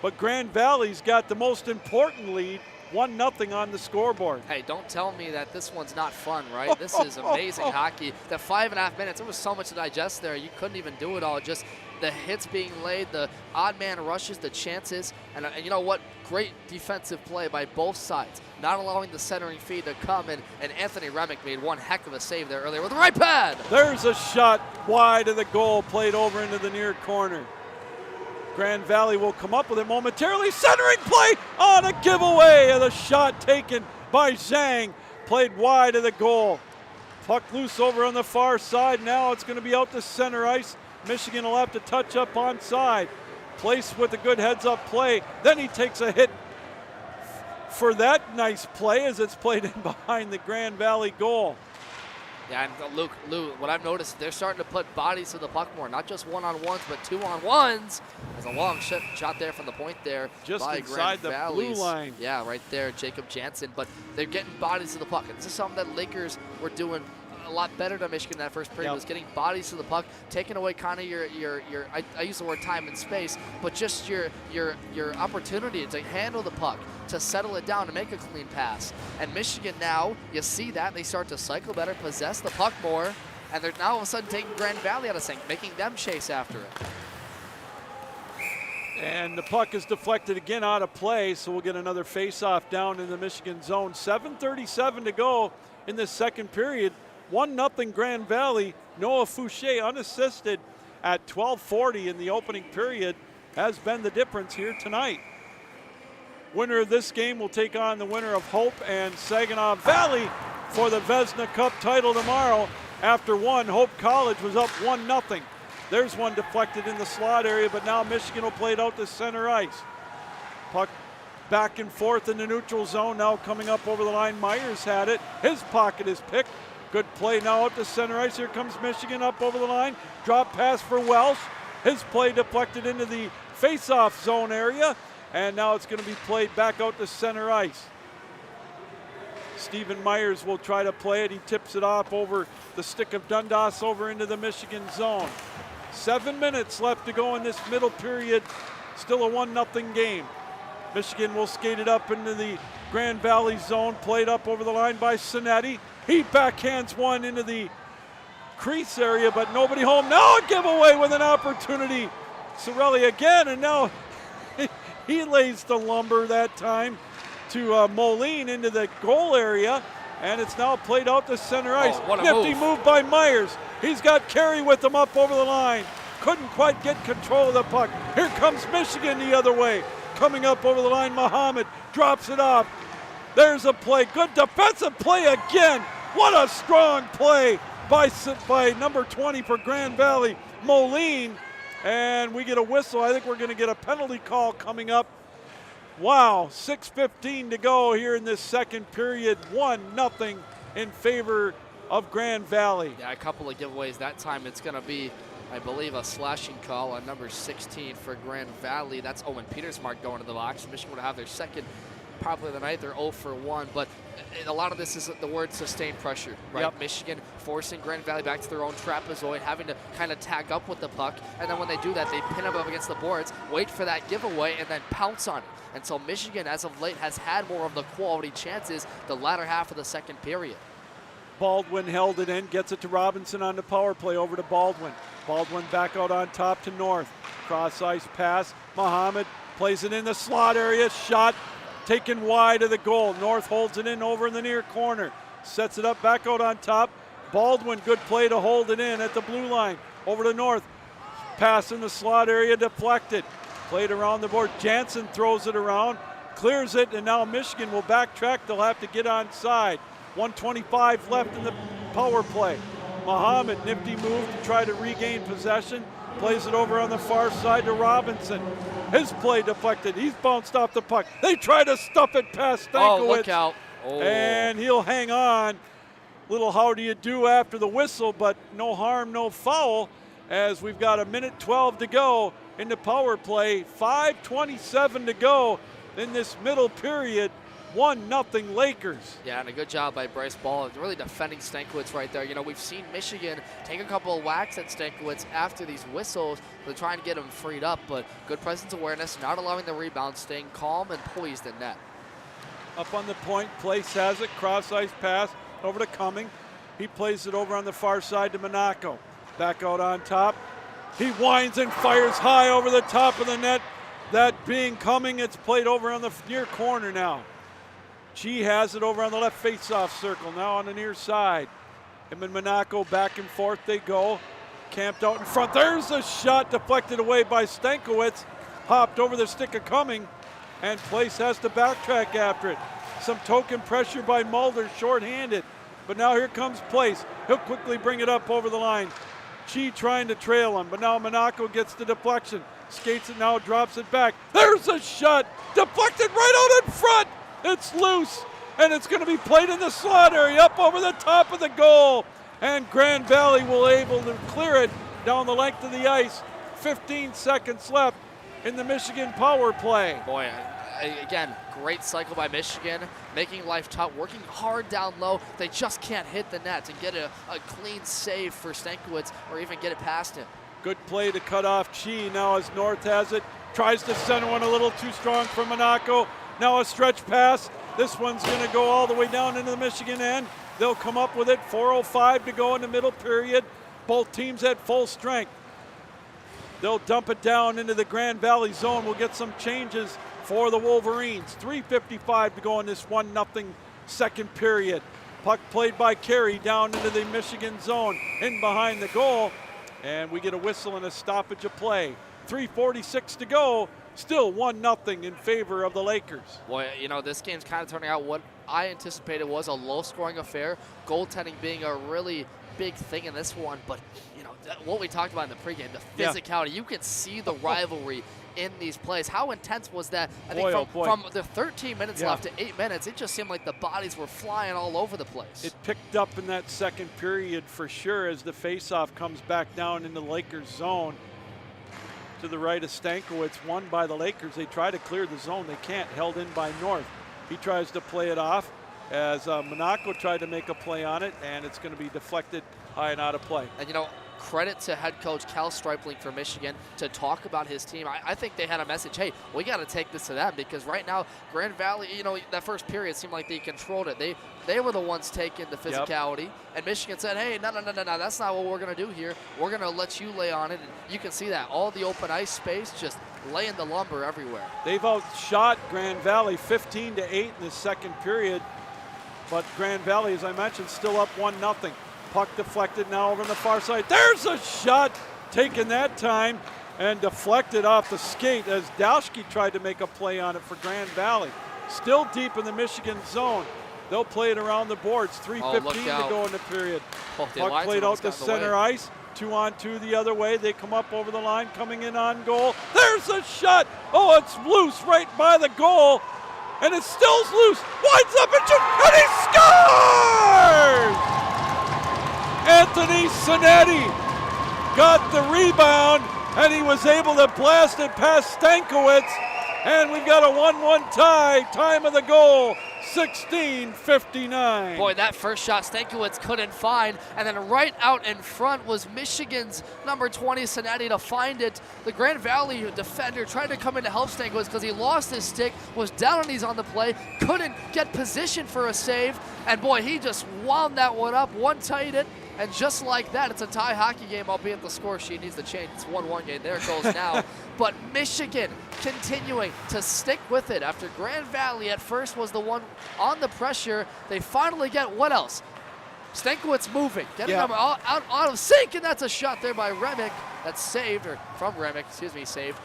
But Grand Valley's got the most important lead. 1-0 on the scoreboard. Hey, don't tell me that this one's not fun, right? This is amazing hockey. The 5.5 minutes, there was so much to digest there. You couldn't even do it all. Just the hits being laid, the odd man rushes, the chances. And you know what? Great defensive play by both sides. Not allowing the centering feed to come in. And Anthony Remick made one heck of a save there earlier with the right pad. There's a shot wide of the goal, played over into the near corner. Grand Valley will come up with it momentarily. Centering play on a giveaway of the shot taken by Zhang. Played wide of the goal. Puck loose over on the far side. Now it's going to be out to center ice. Michigan will have to touch up onside. Place with a good heads-up play. Then he takes a hit for that nice play as it's played in behind the Grand Valley goal. Yeah, and Lou, what I've noticed, they're starting to put bodies to the puck more. Not just one-on-ones, but two-on-ones. There's a long shot there from the point there. Just by inside Grand the Valley's. blue line. Yeah, right there, Jacob Jansen. But they're getting bodies to the puck. And this is something that Lakers were doing a lot better to Michigan that first period. Was getting bodies to the puck, taking away kind of your I use the word time and space, but just your opportunity to handle the puck, to settle it down, to make a clean pass. And Michigan now, you see that, they start to cycle better, possess the puck more, and they're now all of a sudden taking Grand Valley out of sync, making them chase after it. And the puck is deflected again out of play, so we'll get another face-off down in the Michigan zone. 7:37 to go in the second period. 1-0 Grand Valley. Noah Fouché unassisted at 12:40 in the opening period has been the difference here tonight. Winner of this game will take on the winner of Hope and Saginaw Valley for the Vezina Cup title tomorrow. After one, Hope College was up 1-0. There's one deflected in the slot area, but now Michigan will play it out to center ice. Puck back and forth in the neutral zone, now coming up over the line. Myers had it. His pocket is picked. Good play now out to center ice. Here comes Michigan up over the line. Drop pass for Welsh. His play deflected into the face-off zone area, and now it's going to be played back out to center ice. Stephen Myers will try to play it. He tips it off over the stick of Dundas over into the Michigan zone. 7 minutes left to go in this middle period. Still a 1-0 game. Michigan will skate it up into the Grand Valley zone. Played up over the line by Sinetti. He backhands one into the crease area, but nobody home. Now a giveaway with an opportunity. Sorelli again, and now he lays the lumber that time to Moline into the goal area, and it's now played out to center ice. What a Nifty move by Myers. He's got Carey with him up over the line. Couldn't quite get control of the puck. Here comes Michigan the other way. Coming up over the line, Muhammad drops it off. There's a play. Good defensive play again. What a strong play by number 20 for Grand Valley, Moline. And we get a whistle. I think we're going to get a penalty call coming up. Wow, 6:15 to go here in this second period. 1-0 in favor of Grand Valley. Yeah, a couple of giveaways. That time it's going to be, I believe, a slashing call on number 16 for Grand Valley. That's Owen Petersmark going to the box. Michigan would have their second, probably the night. They're 0 for 1, but a lot of this is the word sustained pressure, right? Yep. Michigan forcing Grand Valley back to their own trapezoid, having to kind of tag up with the puck, and then when they do that, they pin them up against the boards, wait for that giveaway, and then pounce on it. And so Michigan, as of late, has had more of the quality chances the latter half of the second period. Baldwin held it in, gets it to Robinson on the power play, over to Baldwin. Baldwin back out on top to North. Cross ice pass. Muhammad plays it in the slot area. Shot taken wide of the goal. North holds it in over in the near corner. Sets it up back out on top. Baldwin, good play to hold it in at the blue line. Over to North. Pass in the slot area, deflected. Played around the board. Jansen throws it around, clears it, and now Michigan will backtrack. They'll have to get onside. 1:25 left in the power play. Muhammad, nifty move to try to regain possession. Plays it over on the far side to Robinson. His play deflected. He's bounced off the puck. They try to stuff it past Stankiewicz. Oh, look out. Oh. And he'll hang on. Little how do you do after the whistle, but no harm, no foul, as we've got 1:12 to go in the power play. 5:27 to go in this middle period. 1-0 Lakers. Yeah, and a good job by Bryce Ball, really defending Stankiewicz right there. You know, we've seen Michigan take a couple of whacks at Stankiewicz after these whistles. They're trying to get him freed up, but good presence awareness, not allowing the rebound, staying calm and poised in net. Up on the point, Place has it, cross ice pass over to Cumming. He plays it over on the far side to Monaco. Back out on top. He winds and fires high over the top of the net. That being Cumming, it's played over on the near corner now. G has it over on the left face-off circle, now on the near side. Him and Monaco back and forth they go. Camped out in front. There's a shot deflected away by Stankiewicz. Hopped over the stick of Cumming, and Place has to backtrack after it. Some token pressure by Mulder, shorthanded. But now here comes Place. He'll quickly bring it up over the line. Chi trying to trail him, but now Monaco gets the deflection. Skates it now, drops it back. There's a shot, deflected right out in front. It's loose, and it's going to be played in the slot area up over the top of the goal. And Grand Valley will able to clear it down the length of the ice. 15 seconds left in the Michigan power play. Boy, again, great cycle by Michigan, making life tough, working hard down low. They just can't hit the net and get a clean save for Stankiewicz or even get it past him. Good play to cut off Chi now as North has it. Tries to send one a little too strong for Monaco. Now a stretch pass. This one's going to go all the way down into the Michigan end. They'll come up with it. 4:05 to go in the middle period. Both teams at full strength. They'll dump it down into the Grand Valley zone. We'll get some changes for the Wolverines. 3:55 to go in this 1-0 second period. Puck played by Carey down into the Michigan zone, in behind the goal, and we get a whistle and a stoppage of play. 3:46 to go, still 1-0 in favor of the Lakers. Boy, you know, this game's kind of turning out what I anticipated was a low-scoring affair, goaltending being a really big thing in this one, but you know what we talked about in the pregame, the physicality. You can see the rivalry in these plays. How intense was that? I think from the 13 minutes left to 8 minutes, it just seemed like the bodies were flying all over the place. It picked up in that second period for sure as the faceoff comes back down in the Lakers zone. To the right of Stankiewicz, won by the Lakers. They try to clear the zone. They can't, held in by North. He tries to play it off as Monaco tried to make a play on it, and it's going to be deflected high and out of play. And you know, credit to head coach Cal Stripling for Michigan to talk about his team. I think they had a message, hey, we got to take this to them, because right now Grand Valley, you know, that first period seemed like they controlled it. They were the ones taking the physicality, and Michigan said, hey, no, that's not what we're going to do here. We're going to let you lay on it, and you can see that. All the open ice space, just laying the lumber everywhere. They've outshot Grand Valley 15-8 in the second period, but Grand Valley, as I mentioned, still up 1-0. Puck deflected now over on the far side. There's a shot taken that time and deflected off the skate as Dowski tried to make a play on it for Grand Valley. Still deep in the Michigan zone. They'll play it around the boards. 3:15 to go in the period. Puck played out to center ice. 2-on-2 the other way. They come up over the line, coming in on goal. There's a shot. Oh, it's loose right by the goal. And it still's loose. Winds up and shoots, and he scores! Anthony Cinetti got the rebound, and he was able to blast it past Stankiewicz, and we've got a 1-1 tie. Time of the goal, 16:59. Boy, that first shot Stankiewicz couldn't find, and then right out in front was Michigan's number 20, Cinetti, to find it. The Grand Valley defender tried to come in to help Stankiewicz because he lost his stick, was down on knees on the play, couldn't get position for a save, and boy, he just wound that one up, one-tight it. And just like that, it's a tie hockey game, albeit the score sheet needs to change. It's 1-1 game. There it goes now. But Michigan continuing to stick with it after Grand Valley at first was the one on the pressure. They finally get what else? Stankiewicz moving, getting them out of sync, and that's a shot there by Remick. That's saved, or from Remick, excuse me, saved.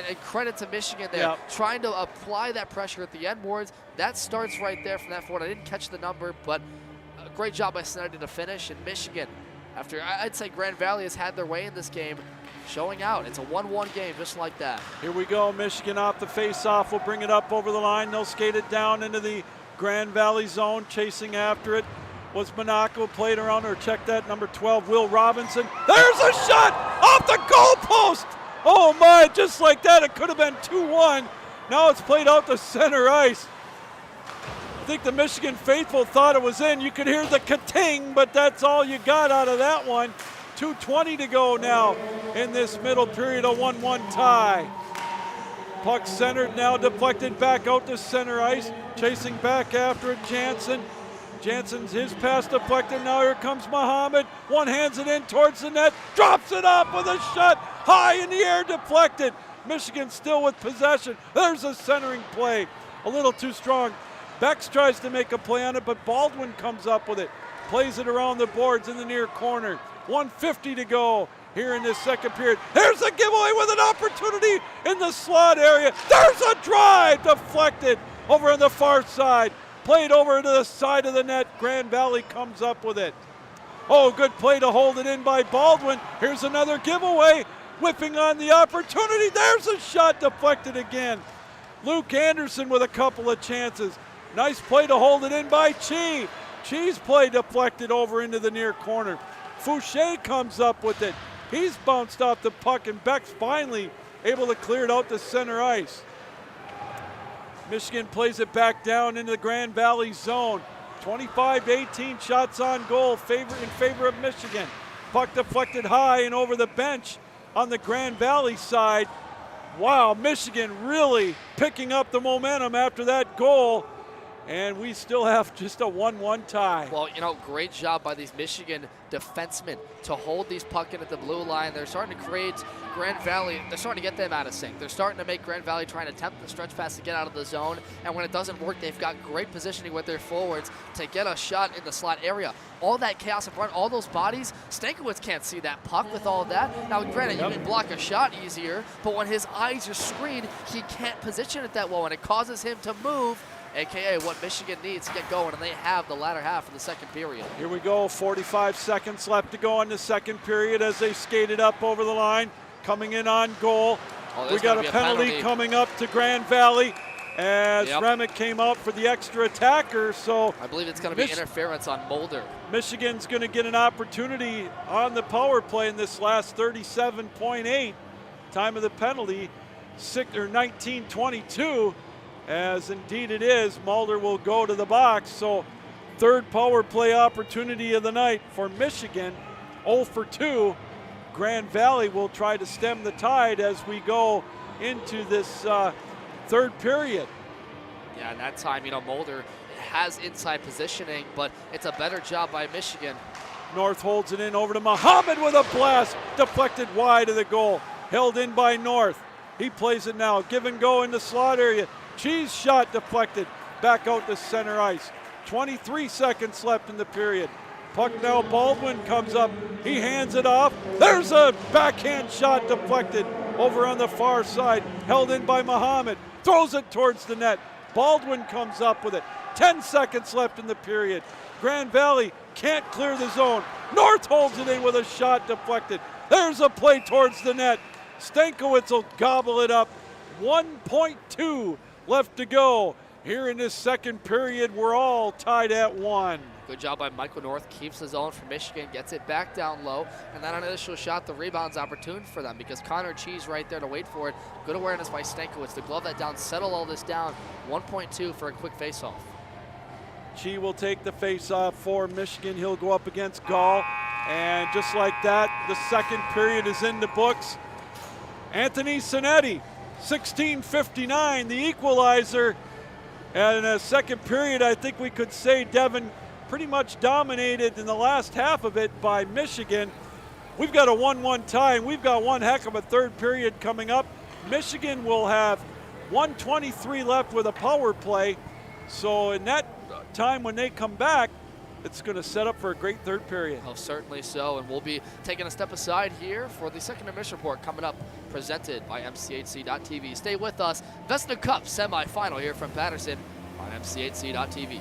And credit to Michigan there, trying to apply that pressure at the end boards. That starts right there from that forward. I didn't catch the number, but great job by Cinetti to finish. And Michigan, after I'd say Grand Valley has had their way in this game, showing out. It's a 1-1 game just like that. Here we go. Michigan off the face-off. We'll bring it up over the line. They'll skate it down into the Grand Valley zone. Chasing after it was Monaco. Played around, or check that, number 12, Will Robinson. There's a shot off the goalpost. Oh my, just like that, it could have been 2-1. Now it's played out to center ice. I think the Michigan faithful thought it was in. You could hear the ka-ting, but that's all you got out of that one. 2:20 to go now in this middle period, a 1-1 tie. Puck centered now, deflected back out to center ice. Chasing back after it, Jansen. Jansen's his pass deflected. Now here comes Muhammad. One hands it in towards the net. Drops it up with a shot. High in the air, deflected. Michigan still with possession. There's a centering play. A little too strong. Bex tries to make a play on it, but Baldwin comes up with it. Plays it around the boards in the near corner. 1:50 to go here in this second period. There's a giveaway with an opportunity in the slot area. There's a drive deflected over on the far side. Played over to the side of the net. Grand Valley comes up with it. Oh, good play to hold it in by Baldwin. Here's another giveaway. Whipping on the opportunity. There's a shot deflected again. Luke Anderson with a couple of chances. Nice play to hold it in by Chi. Chi's play deflected over into the near corner. Fouché comes up with it. He's bounced off the puck, and Beck's finally able to clear it out to center ice. Michigan plays it back down into the Grand Valley zone. 25-18 shots on goal in favor of Michigan. Puck deflected high and over the bench on the Grand Valley side. Wow, Michigan really picking up the momentum after that goal. and we still have just a 1-1 tie. Well, great job by these Michigan defensemen to hold these puck in at the blue line. They're starting to create Grand Valley. They're starting to get them out of sync. They're starting to make Grand Valley try and attempt the stretch pass to get out of the zone. And when it doesn't work, they've got great positioning with their forwards to get a shot in the slot area. All that chaos in front, all those bodies, Stankiewicz can't see that puck with all that. Now, granted, you can block a shot easier, but when his eyes are screened, he can't position it that well, and it causes him to move, AKA what Michigan needs to get going, and they have the latter half of the second period. Here we go, 45 seconds left to go in the second period as they skated up over the line, coming in on goal. We got a penalty coming up to Grand Valley as Remick came out for the extra attacker. So I believe it's going to be interference on Mulder. Michigan's going to get an opportunity on the power play in this last 37.8. Time of the penalty, 19:22. As indeed it is, Mulder will go to the box. So third power play opportunity of the night for Michigan, 0 for 2. Grand Valley will try to stem the tide as we go into this third period. Yeah, and that time, Mulder has inside positioning, but it's a better job by Michigan. North holds it in over to Muhammad with a blast, deflected wide of the goal, held in by North. He plays it now, give and go in the slot area. Cheese shot deflected, back out to center ice. 23 seconds left in the period. Puck now, Baldwin comes up, he hands it off. There's a backhand shot deflected over on the far side, held in by Muhammad. Throws it towards the net. Baldwin comes up with it. 10 seconds left in the period. Grand Valley can't clear the zone. North holds it in with a shot deflected. There's a play towards the net. Stankiewicz will gobble it up. 1.2 left to go. Here in this second period, we're all tied at 1. Good job by Michael North. Keeps the zone for Michigan, gets it back down low, and that initial shot, the rebound's opportune for them because Connor Cheese right there to wait for it. Good awareness by Stankiewicz to glove that down, settle all this down. 1.2 for a quick face-off. Chi will take the face-off for Michigan. He'll go up against Gall, and just like that, the second period is in the books. Anthony Cinetti, 16:59, the equalizer. And in the second period, I think we could say Devin pretty much dominated in the last half of it by Michigan. We've got a 1-1 tie, and we've got one heck of a third period coming up. Michigan will have 1:23 left with a power play. So in that time when they come back, it's going to set up for a great third period. Oh, certainly so, and we'll be taking a step aside here for the second intermission report coming up, presented by MCHC.TV. Stay with us. Vezina Cup semifinal here from Patterson on MCHC.TV.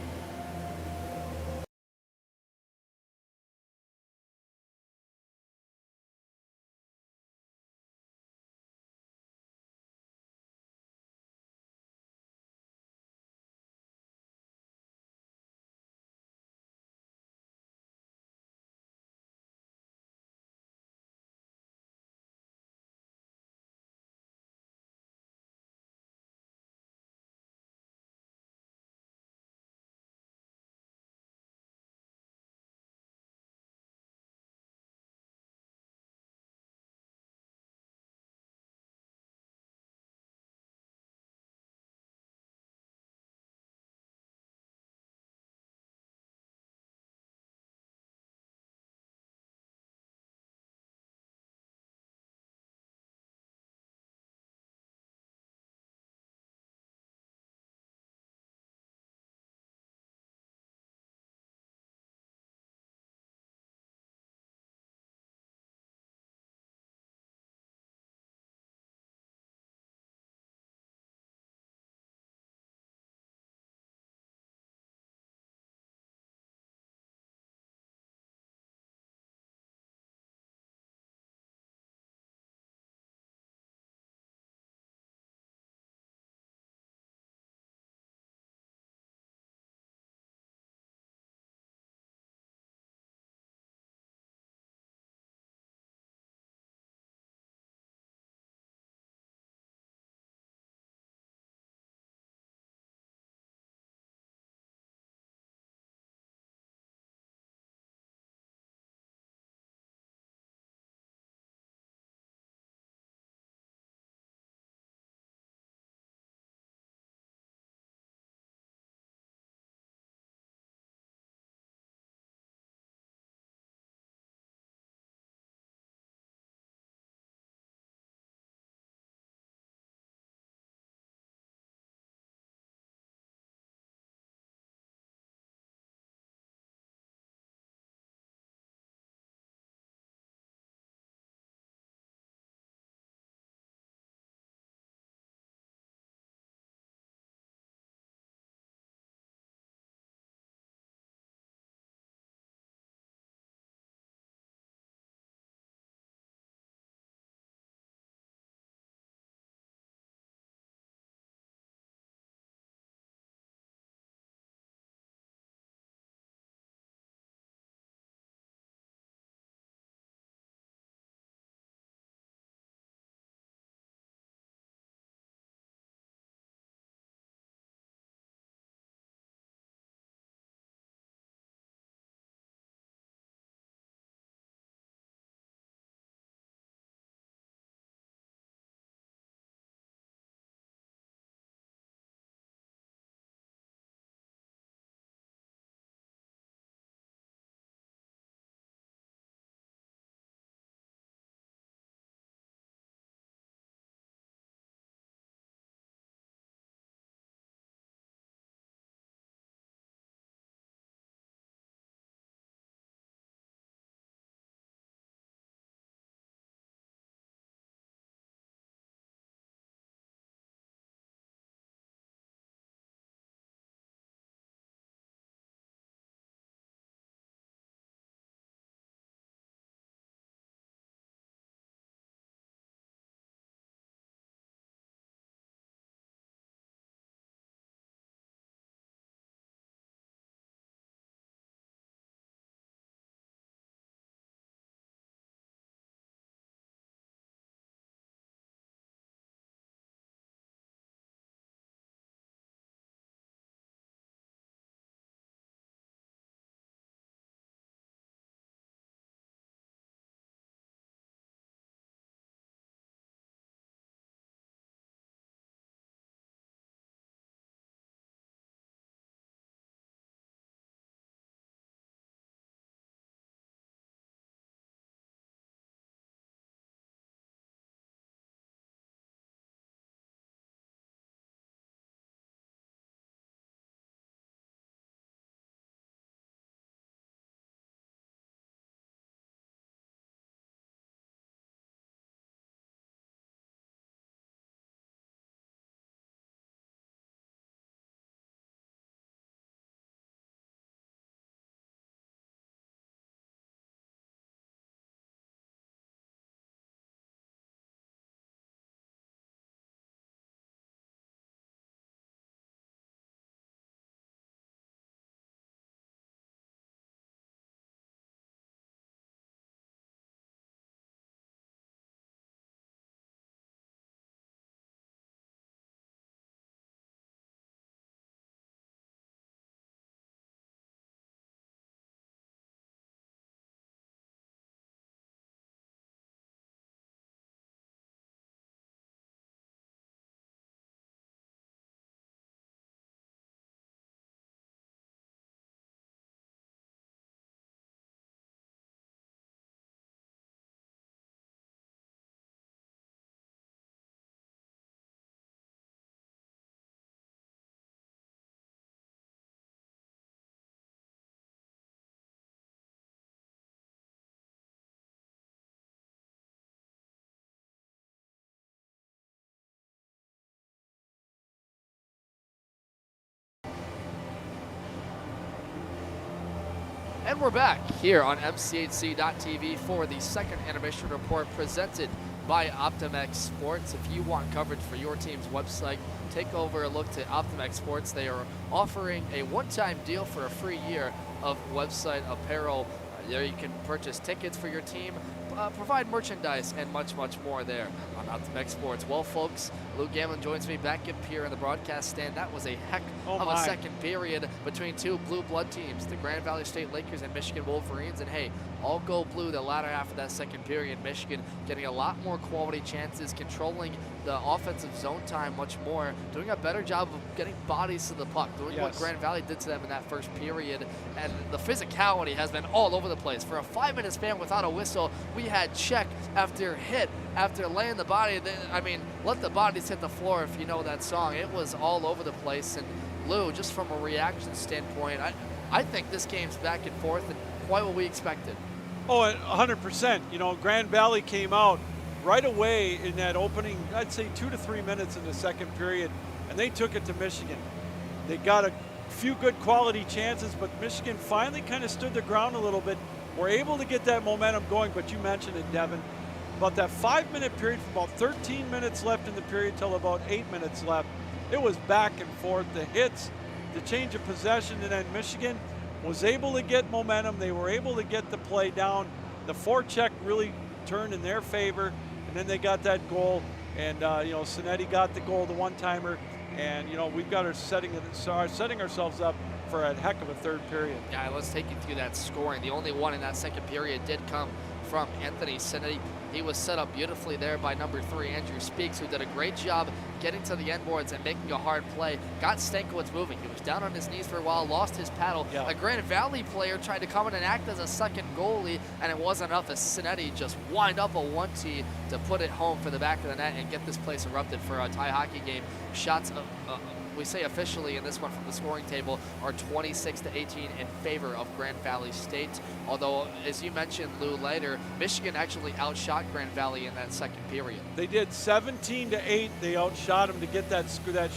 And we're back here on MCHC.TV for the second intermission report presented by Optimex Sports. If you want coverage for your team's website, take over a look to Optimex Sports. They are offering a one-time deal for a free year of website apparel. There you can purchase tickets for your team, provide merchandise, and much, much more there on Optimex Sports. Well, folks, Lou Gamlin joins me back up here in the broadcast stand. That was a heck of a second period between two blue blood teams, the Grand Valley State Lakers and Michigan Wolverines. And hey, all go blue the latter half of that second period. Michigan getting a lot more quality chances, controlling the offensive zone time much more, doing a better job of getting bodies to the puck, doing what Grand Valley did to them in that first period. And the physicality has been all over the place. For a 5-minute span without a whistle, we had check after hit after laying the body. I mean, let the bodies hit the floor if you know that song. It was all over the place. And Lou, just from a reaction standpoint, I think this game's back and forth and quite what we expected. Oh, 100%. You know, Grand Valley came out right away in that opening, I'd say 2 to 3 minutes in the second period, and they took it to Michigan. They got a few good quality chances, but Michigan finally kind of stood their ground a little bit, were able to get that momentum going. But you mentioned it, Devin, about that 5-minute period, from about 13 minutes left in the period till about 8 minutes left, it was back and forth, the hits, the change of possession, and then Michigan was able to get momentum. They were able to get the play down. The forecheck really turned in their favor, and then they got that goal. And you know, Sinetti got the goal, the one-timer, and you know, we've got our setting ourselves up for a heck of a third period. Yeah, let's take you through that scoring. The only one in that second period did come from Anthony Sinetti. He was set up beautifully there by number 3, Andrew Speaks, who did a great job getting to the end boards and making a hard play. Got Stankiewicz moving. He was down on his knees for a while, lost his paddle. Yeah. A Grand Valley player tried to come in and act as a second goalie, and it wasn't enough as Sinetti just wind up a 1-T to put it home for the back of the net and get this place erupted for a tie hockey game. Shots we say officially in this one from the scoring table are 26-18 in favor of Grand Valley State. Although, as you mentioned, Lou, later, Michigan actually outshot Grand Valley in that second period. They did 17-8. They outshot them to get that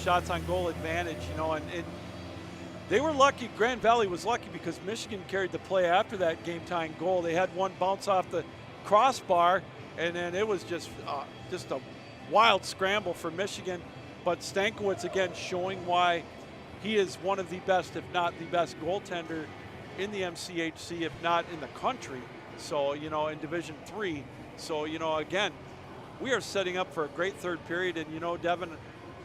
shots on goal advantage. You know, and they were lucky. Grand Valley was lucky because Michigan carried the play after that game-tying goal. They had one bounce off the crossbar, and then it was just a wild scramble for Michigan. But Stankiewicz, again, showing why he is one of the best, if not the best, goaltender in the MCHC, if not in the country. So, you know, in Division III. So, you know, again, we are setting up for a great third period. And, you know, Devin,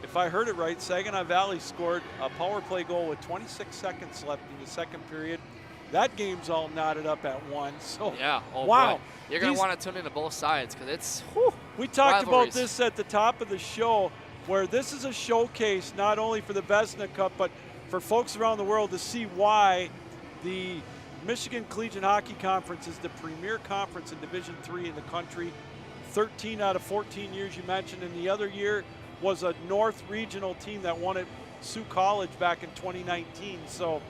if I heard it right, Saginaw Valley scored a power play goal with 26 seconds left in the second period. That game's all knotted up at 1. So, yeah, wow. Boy. You're going to want to tune into both sides because it's, whew, we talked rivalries. about this at the top of the show, where this is a showcase not only for the Vezina Cup, but for folks around the world to see why the Michigan Collegiate Hockey Conference is the premier conference in Division III in the country. 13 out of 14 years you mentioned, and the other year was a North Regional team that won at Sioux College back in 2019. So,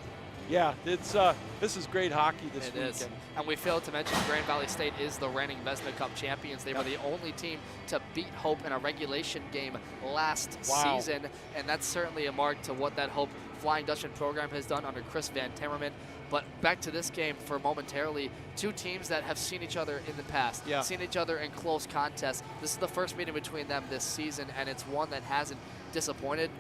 yeah, this is great hockey this weekend. It is. And we failed to mention Grand Valley State is the reigning Vezina Cup champions. They were the only team to beat Hope in a regulation game last season, and that's certainly a mark to what that Hope Flying Dutchman program has done under Chris Van Timmerman. But back to this game for momentarily, two teams that have seen each other in the past, seen each other in close contests. This is the first meeting between them this season, and it's one that hasn't disappointed.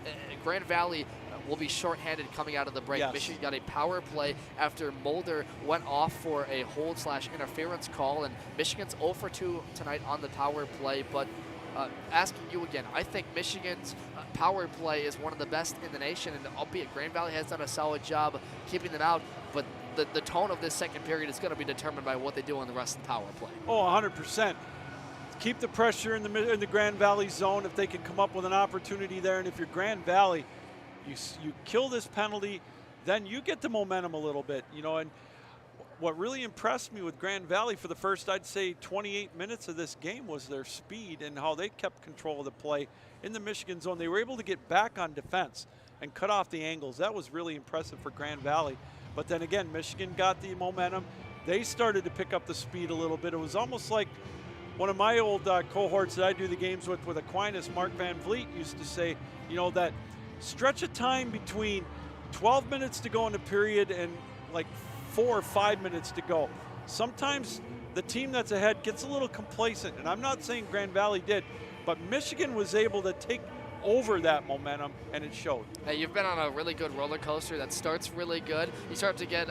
Grand Valley will be shorthanded coming out of the break. Yes. Michigan got a power play after Mulder went off for a hold/interference call, and Michigan's 0 for 2 tonight on the power play. But asking you again, I think Michigan's power play is one of the best in the nation, and albeit Grand Valley has done a solid job keeping them out, but the tone of this second period is going to be determined by what they do on the rest of the power play. Oh, 100%. Keep the pressure in the Grand Valley zone if they can come up with an opportunity there, and if you're Grand Valley, you kill this penalty, then you get the momentum a little bit, you know. And what really impressed me with Grand Valley for the first, I'd say, 28 minutes of this game was their speed and how they kept control of the play in the Michigan zone. They were able to get back on defense and cut off the angles. That was really impressive for Grand Valley. But then again, Michigan got the momentum. They started to pick up the speed a little bit. It was almost like one of my old cohorts that I do the games with Aquinas, Mark Van Vliet, used to say, you know, that stretch of time between 12 minutes to go in the period and like 4 or 5 minutes to go. Sometimes the team that's ahead gets a little complacent, and I'm not saying Grand Valley did, but Michigan was able to take over that momentum, and it showed. Hey, you've been on a really good roller coaster that starts really good. You start to get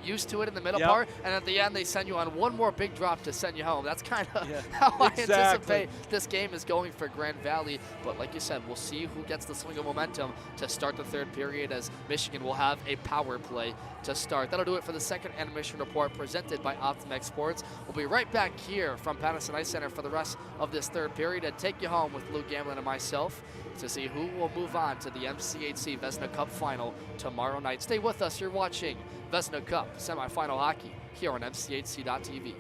used to it in the middle Yep. part, and at the end they send you on one more big drop to send you home. That's kind of how exactly. I anticipate this game is going for Grand Valley. But like you said, we'll see who gets the swing of momentum to start the third period, as Michigan will have a power play to start. That'll do it for the second intermission report presented by Optimex Sports. We'll be right back here from Patterson Ice Center for the rest of this third period and take you home with Lou Gamlin and myself to see who will move on to the MCHC Vezina Cup final tomorrow night. Stay with us. You're watching Vezina Cup semifinal hockey here on MCHC.tv.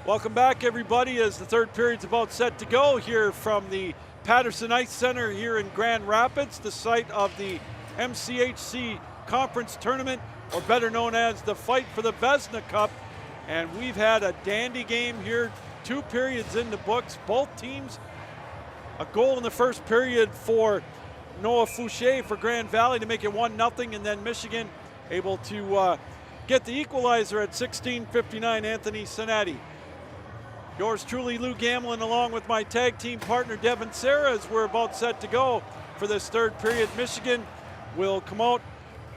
Welcome back, everybody, as the third period's about set to go here from the Patterson Ice Center here in Grand Rapids, the site of the MCHC Conference Tournament, or better known as the fight for the Vezina Cup. And we've had a dandy game here, 2 periods in the books. Both teams, a goal in the first period for Noah Fouché for Grand Valley to make it 1-0, and then Michigan able to get the equalizer at 16:59, Anthony Sinatti. Yours truly, Lou Gamlin, along with my tag team partner, Devin Serra, as we're about set to go for this third period. Michigan will come out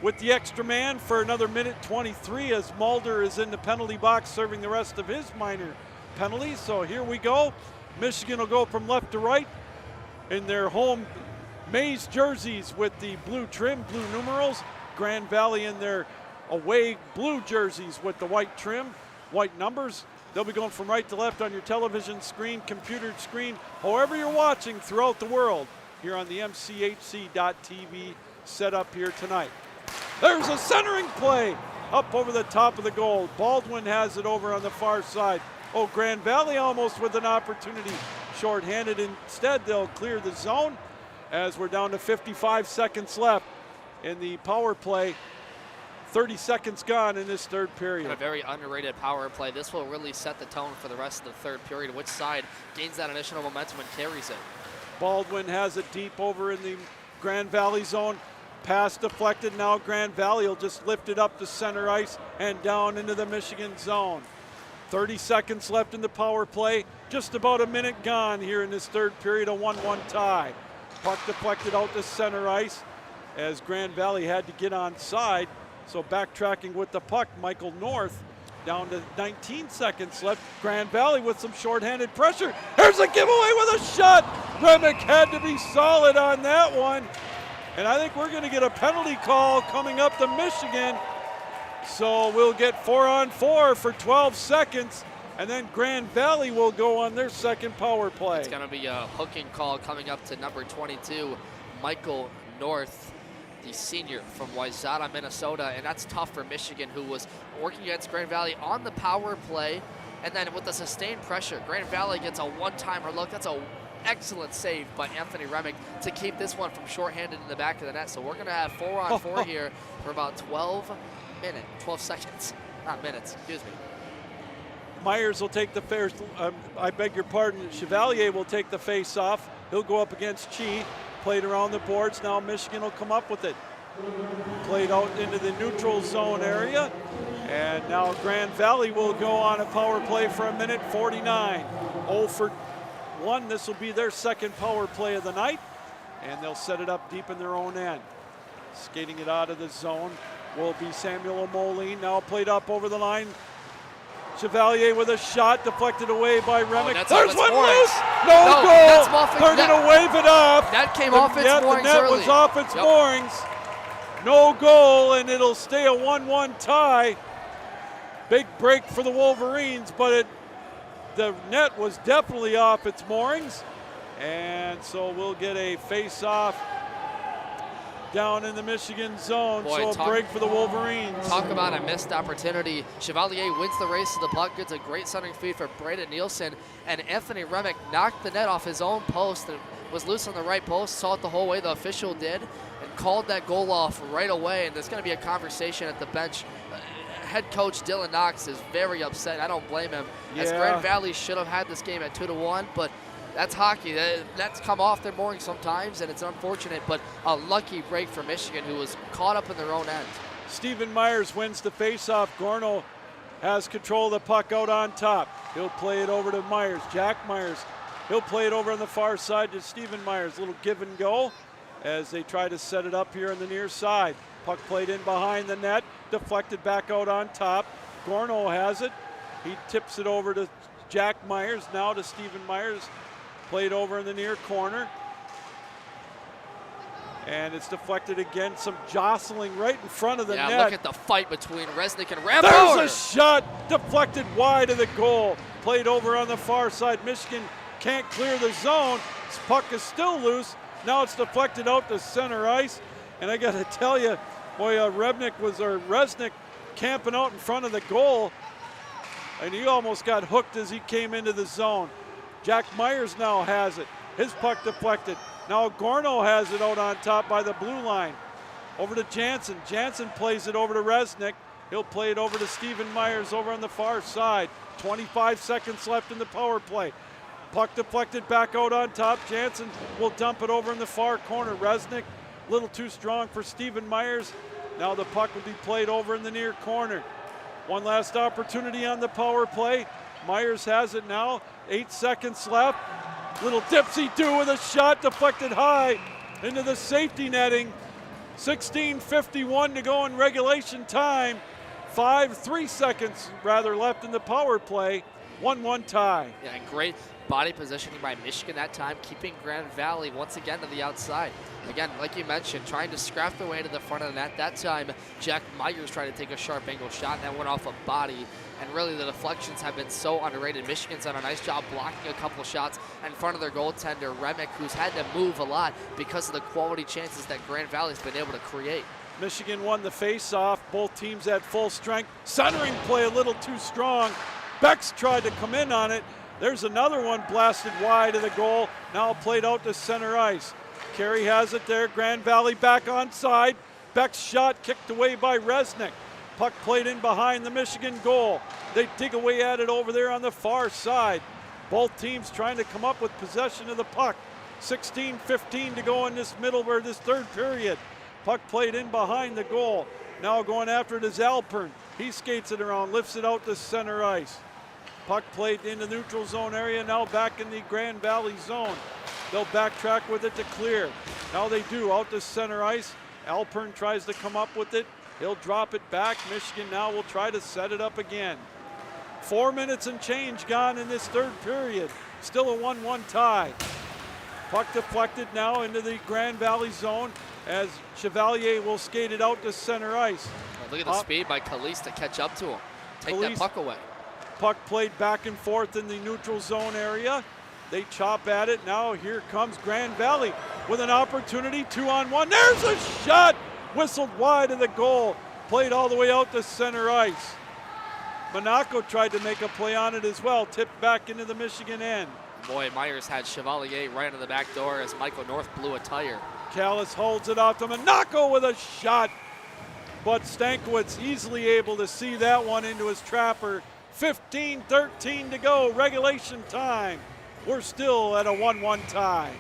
with the extra man for another minute 23 as Mulder is in the penalty box serving the rest of his minor penalties. So here we go. Michigan will go from left to right in their home maize jerseys with the blue trim, blue numerals. Grand Valley in their away blue jerseys with the white trim, white numbers. They'll be going from right to left on your television screen, computer screen, however you're watching throughout the world here on the MCHC.TV setup here tonight. There's a centering play up over the top of the goal. Baldwin has it over on the far side. Oh, Grand Valley almost with an opportunity. Short-handed. Instead, they'll clear the zone as we're down to 55 seconds left in the power play. 30 seconds gone in this third period. And a very underrated power play. This will really set the tone for the rest of the third period. Which side gains that additional momentum and carries it? Baldwin has it deep over in the Grand Valley zone. Pass deflected. Now Grand Valley will just lift it up to center ice and down into the Michigan zone. 30 seconds left in the power play. Just about a minute gone here in this third period. A 1-1 tie. Puck deflected out to center ice as Grand Valley had to get onside. So backtracking with the puck, Michael North down to 19 seconds left. Grand Valley with some shorthanded pressure. Here's a giveaway with a shot. Remick had to be solid on that one. And I think we're going to get a penalty call coming up to Michigan. So we'll get 4-on-4 for 12 seconds. And then Grand Valley will go on their second power play. It's going to be a hooking call coming up to number 22, Michael North, the senior from Vezina, Minnesota. And that's tough for Michigan, who was working against Grand Valley on the power play. And then with the sustained pressure, Grand Valley gets a one-timer look. That's an excellent save by Anthony Remick to keep this one from shorthanded in the back of the net. So we're going to have 4-on-4 here for about 12 seconds. Not minutes, excuse me. Myers will take the first, I beg your pardon, Chevalier will take the face off. He'll go up against Chi. Played around the boards. Now Michigan will come up with it. Played out into the neutral zone area. And now Grand Valley will go on a power play for a minute 49. 0 for 1. This will be their second power play of the night. And they'll set it up deep in their own end. Skating it out of the zone will be Samuel Moline. Now played up over the line. Chevalier with a shot deflected away by Remick. There's one loose. No goal. They're going to wave it off. That came off its moorings the net early. was off its moorings. No goal, and it'll stay a 1-1 tie. Big break for the Wolverines, but the net was definitely off its moorings. And so we'll get a face-off down in the Michigan zone. So a break for the Wolverines. Talk about a missed opportunity. Chevalier wins the race to the puck, gets a great centering feed for Braden Nielsen, and Anthony Remick knocked the net off his own post and was loose on the right post, saw it the whole way, the official did, and called that goal off right away. And there's going to be a conversation at the bench. Head coach Dylan Knox is very upset. I don't blame him, as Grand Valley should have had this game at 2-1, but that's hockey. That's come off their mooring sometimes, and it's unfortunate, but a lucky break for Michigan, who was caught up in their own end. Stephen Myers wins the faceoff. Gorno has control of the puck out on top. He'll play it over to Myers. Jack Myers, he'll play it over on the far side to Stephen Myers. Little give and go as they try to set it up here on the near side. Puck played in behind the net, deflected back out on top. Gorno has it. He tips it over to Jack Myers, now to Stephen Myers. Played over in the near corner. And it's deflected again. Some jostling right in front of the net. Yeah, look at the fight between Resnick and Rambo. There's a shot deflected wide of the goal. Played over on the far side. Michigan can't clear the zone. This puck is still loose. Now it's deflected out to center ice. And I got to tell you, boy, Resnick camping out in front of the goal. And he almost got hooked as he came into the zone. Jack Myers now has it. His puck deflected. Now Gorno has it out on top by the blue line. Over to Jansen. Jansen plays it over to Resnick. He'll play it over to Stephen Myers over on the far side. 25 seconds left in the power play. Puck deflected back out on top. Jansen will dump it over in the far corner. Resnick, a little too strong for Stephen Myers. Now the puck will be played over in the near corner. One last opportunity on the power play. Myers has it now. 8 seconds left. Little dipsy-do with a shot deflected high into the safety netting. 16:51 to go in regulation time. 3 seconds rather left in the power play. 1-1 tie. Yeah, and great body positioning by Michigan that time, keeping Grand Valley once again to the outside. Again, like you mentioned, trying to scrap their way to the front of the net. That time, Jack Myers tried to take a sharp angle shot, and that went off a body. And really, the deflections have been so underrated. Michigan's done a nice job blocking a couple shots in front of their goaltender, Remick, who's had to move a lot because of the quality chances that Grand Valley's been able to create. Michigan won the face-off. Both teams at full strength. Centering play a little too strong. Beck's tried to come in on it. There's another one blasted wide of the goal. Now played out to center ice. Carey has it there. Grand Valley back onside. Beck's shot kicked away by Resnick. Puck played in behind the Michigan goal. They dig away at it over there on the far side. Both teams trying to come up with possession of the puck. 16-15 to go in this this third period. Puck played in behind the goal. Now going after it is Alpern. He skates it around, lifts it out to center ice. Puck played in the neutral zone area, now back in the Grand Valley zone. They'll backtrack with it to clear. Now they do, out to center ice. Alpern tries to come up with it. He'll drop it back. Michigan now will try to set it up again. 4 minutes and change gone in this third period. Still a 1-1 tie. Puck deflected now into the Grand Valley zone as Chevalier will skate it out to center ice. Look at the speed by Calise to catch up to him. Take that puck away. Puck played back and forth in the neutral zone area. They chop at it. Now here comes Grand Valley with an opportunity, 2-on-1. There's a shot! Whistled wide of the goal. Played all the way out to center ice. Monaco tried to make a play on it as well. Tipped back into the Michigan end. Boy, Myers had Chevalier right on the back door as Michael North blew a tire. Callis holds it off to Monaco with a shot. But Stankiewicz easily able to see that one into his trapper. 15-13 to go, regulation time. We're still at a 1-1 tie.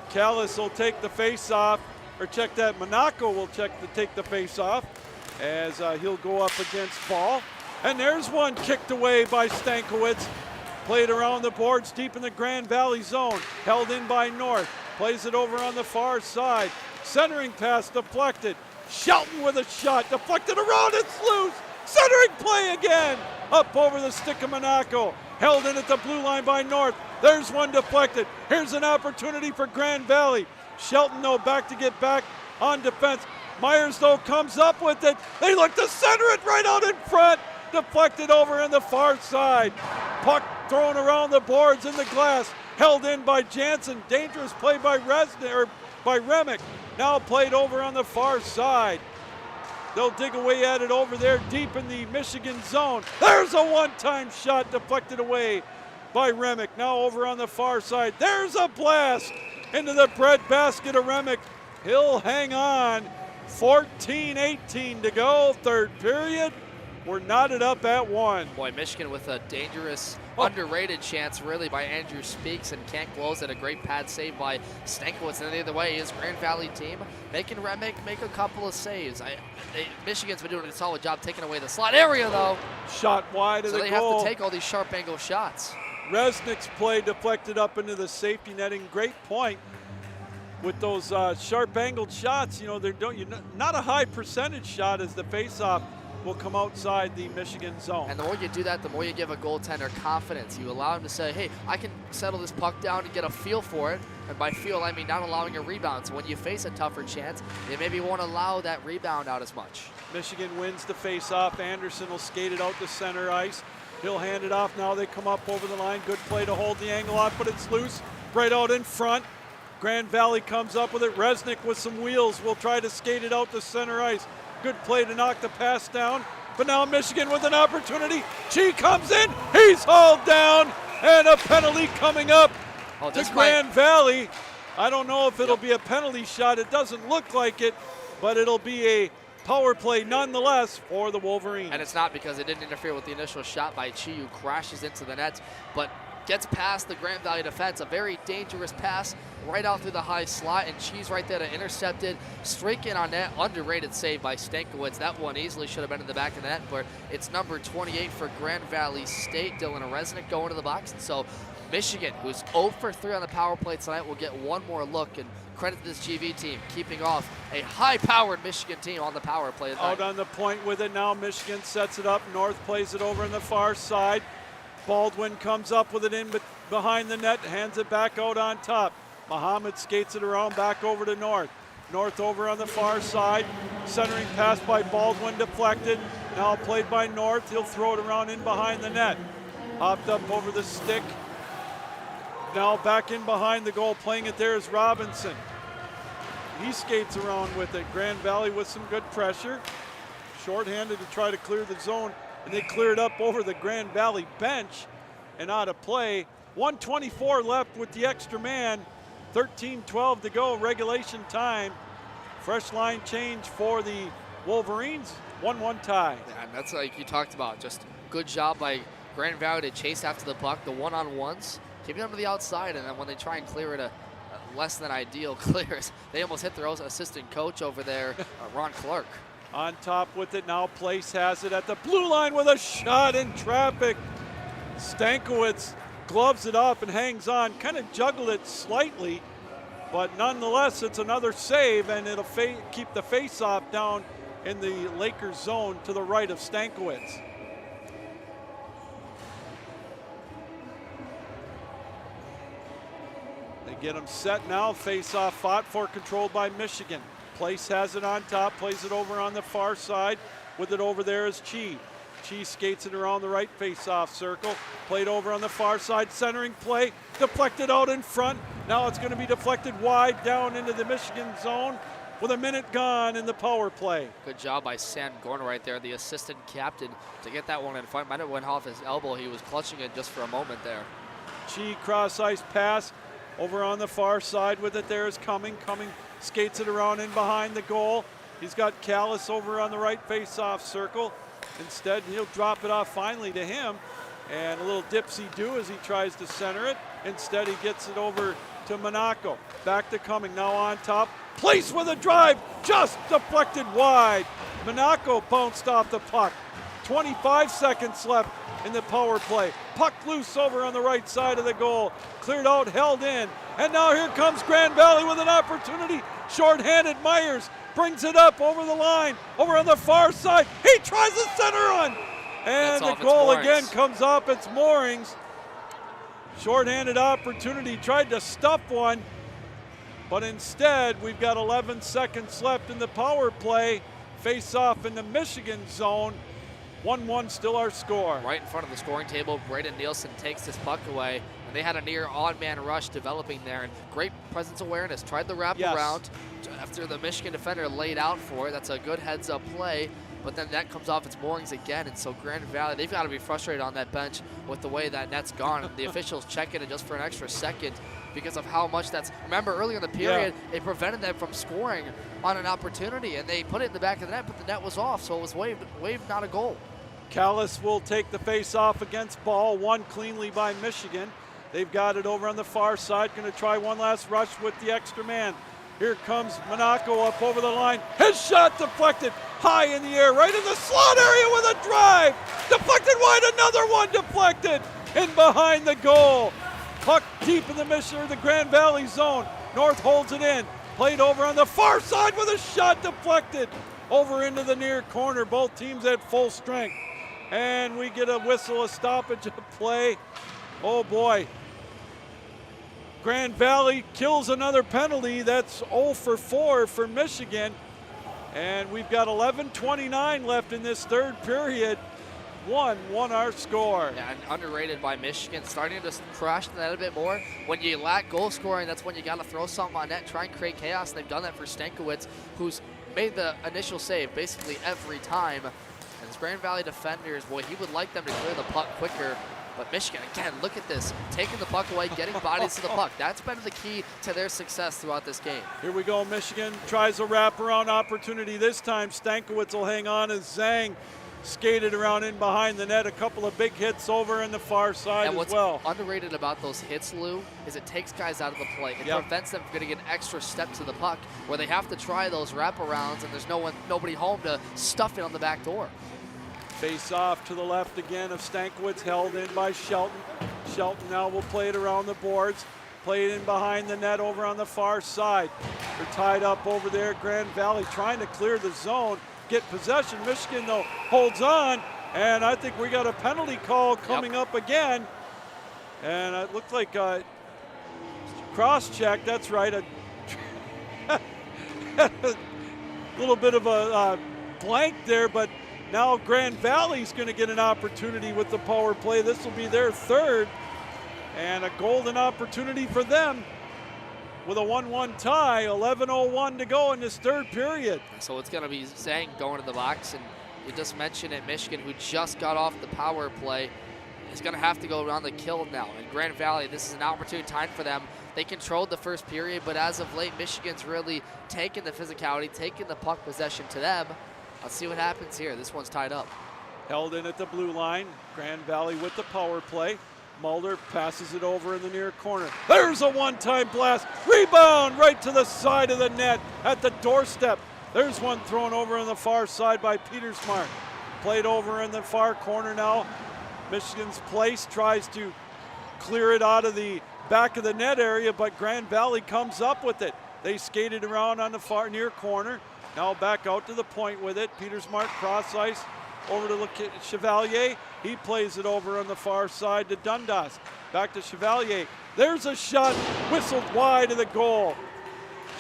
Callis will take the face-off, or check that. Monaco will take the face-off as he'll go up against Ball. And there's one kicked away by Stankiewicz. Played around the boards deep in the Grand Valley zone. Held in by North. Plays it over on the far side. Centering pass deflected. Shelton with a shot. Deflected around. It's loose. Centering play again. Up over the stick of Monaco. Held in at the blue line by North. There's one deflected. Here's an opportunity for Grand Valley. Shelton, though, back to get back on defense. Myers, though, comes up with it. They look to center it right out in front. Deflected over on the far side. Puck thrown around the boards in the glass. Held in by Jansen. Dangerous play by Remick. Now played over on the far side. They'll dig away at it over there deep in the Michigan zone. There's a one-time shot deflected away by Remick. Now over on the far side. There's a blast into the breadbasket of Remick. He'll hang on. 14-18 to go, third period. We're knotted up at 1. Boy, Michigan with a dangerous, underrated chance really by Andrew Speaks, and can't close it. A great pad save by Stankiewicz. And the other way is Grand Valley team making Remick make a couple of saves. Michigan's been doing a solid job taking away the slot area, though. Shot wide of the goal. So they have to take all these sharp angle shots. Resnick's play deflected up into the safety netting. Great point. With those sharp angled shots, you know, not a high percentage shot as the faceoff will come outside the Michigan zone. And the more you do that, the more you give a goaltender confidence. You allow him to say, hey, I can settle this puck down and get a feel for it. And by feel, I mean not allowing a rebound. So when you face a tougher chance, you maybe won't allow that rebound out as much. Michigan wins the faceoff. Anderson will skate it out to center ice. He'll hand it off. Now they come up over the line. Good play to hold the angle off, but it's loose. Right out in front. Grand Valley comes up with it. Resnick with some wheels will try to skate it out to center ice. Good play to knock the pass down. But now Michigan with an opportunity. Chi comes in. He's hauled down. And a penalty coming up to Grand Valley. I don't know if it'll be a penalty shot. It doesn't look like it, but it'll be a power play nonetheless for the Wolverines. And it's not because it didn't interfere with the initial shot by Chi, who crashes into the net, but gets past the Grand Valley defense. A very dangerous pass right out through the high slot, and Chi's right there to intercept it. Streak in on that. Underrated save by Stankiewicz. That one easily should have been in the back of the net, but it's number 28 for Grand Valley State. Dylan Resnick going to the box. And so Michigan, who's 0 for 3 on the power play tonight, will get one more look, and credit to this GV team keeping off a high-powered Michigan team on the power play tonight. Out on the point with it now. Michigan sets it up. North plays it over on the far side. Baldwin comes up with it in behind the net, hands it back out on top. Muhammad skates it around back over to North. North over on the far side. Centering pass by Baldwin deflected. Now played by North. He'll throw it around in behind the net. Hopped up over the stick. Now back in behind the goal. Playing it there is Robinson. He skates around with it. Grand Valley with some good pressure. Shorthanded to try to clear the zone. And they cleared up over the Grand Valley bench and out of play. 1:24 left with the extra man. 13-12 to go, regulation time. Fresh line change for the Wolverines, 1-1 tie. Yeah, and that's like you talked about, just good job by Grand Valley to chase after the puck, the one-on-ones, keeping them to the outside, and then when they try and clear it, a less than ideal clears, they almost hit their own assistant coach over there, Ron Clark. On top with it now, Place has it at the blue line with a shot in traffic. Stankiewicz gloves it up and hangs on, kind of juggled it slightly, but nonetheless it's another save, and it'll keep the face-off down in the Lakers zone to the right of Stankiewicz. They get him set now, face-off fought for, controlled by Michigan. Place has it on top, plays it over on the far side. With it over there is Chi. Chi skates it around the right face-off circle. Played over on the far side, centering play. Deflected out in front. Now it's going to be deflected wide down into the Michigan zone with a minute gone in the power play. Good job by Sam Gorn right there, the assistant captain, to get that one in front. Might have went off his elbow. He was clutching it just for a moment there. Chi cross-ice pass over on the far side with it there is Cumming. Cumming skates it around in behind the goal. He's got Callis over on the right face-off circle. Instead, he'll drop it off finally to him, and a little dipsy-do as he tries to center it. Instead, he gets it over to Monaco. Back to Cumming, now on top. Place with a drive, just deflected wide. Monaco bounced off the puck. 25 seconds left in the power play. Puck loose over on the right side of the goal. Cleared out, held in. And now here comes Grand Valley with an opportunity. Short-handed Myers brings it up over the line, over on the far side. He tries a center run. And the goal again comes up. It's Moorings. Short-handed opportunity, tried to stuff one. But instead, we've got 11 seconds left in the power play. Face off in the Michigan zone. 1-1 still our score. Right in front of the scoring table, Braden Nielsen takes this puck away. And they had a near odd man rush developing there. And great presence awareness. Tried the wrap around after the Michigan defender laid out for it. That's a good heads up play. But then that comes off its Moorings again. And so Grand Valley, they've got to be frustrated on that bench with the way that net's gone. The officials checking it just for an extra second because of how much that's, remember earlier in the period, it prevented them from scoring on an opportunity, and they put it in the back of the net, but the net was off, so it was waved, not a goal. Callis will take the face-off against Ball, won cleanly by Michigan. They've got it over on the far side, going to try one last rush with the extra man. Here comes Monaco up over the line. His shot deflected high in the air, right in the slot area with a drive. Deflected wide, another one deflected in behind the goal. Puck deep in the Grand Valley zone. North holds it in. Played over on the far side with a shot deflected over into the near corner. Both teams at full strength. And we get a whistle, a stoppage of play. Oh boy. Grand Valley kills another penalty. That's 0 for 4 for Michigan. And we've got 11:29 left in this third period. 1-1 our score. Yeah, and underrated by Michigan, starting to crash the net a bit more. When you lack goal scoring, that's when you got to throw something on net and try and create chaos. And they've done that for Stankiewicz, who's made the initial save basically every time. And his Grand Valley defenders, boy, he would like them to clear the puck quicker. But Michigan, again, look at this. Taking the puck away, getting bodies to the puck. That's been the key to their success throughout this game. Here we go. Michigan tries a wraparound opportunity. This time, Stankiewicz will hang on as Zhang skated around in behind the net. A couple of big hits over in the far side and as well. What's underrated about those hits, Lou, is it takes guys out of the play. It prevents them from getting an extra step to the puck where they have to try those wraparounds and there's nobody home to stuff it on the back door. Face off to the left again of Stankiewicz, held in by Shelton. Shelton now will play it around the boards. Play it in behind the net over on the far side. They're tied up over there. Grand Valley trying to clear the zone, get possession. Michigan, though, holds on, And I think we got a penalty call coming up again. And it looked like a cross-check. That's right. A little bit of a blank there, but now Grand Valley's going to get an opportunity with the power play. This will be their third, and a golden opportunity for them with a 1-1 tie. 11:01 to go in this third period. So it's going to be Zhang going to the box, and you just mentioned it, Michigan, who just got off the power play, is going to have to go around the kill now. And Grand Valley, this is an opportune time for them. They controlled the first period, but as of late, Michigan's really taken the physicality, taking the puck possession to them. Let's see what happens here. This one's tied up. Held in at the blue line. Grand Valley with the power play. Mulder passes it over in the near corner. There's a one-time blast. Rebound right to the side of the net at the doorstep. There's one thrown over on the far side by Petersmark. Played over in the far corner now. Michigan's place tries to clear it out of the back of the net area, but Grand Valley comes up with it. They skated around on the far near corner. Now back out to the point with it. Petersmark cross ice over to Chevalier. He plays it over on the far side to Dundas. Back to Chevalier. There's a shot whistled wide of the goal.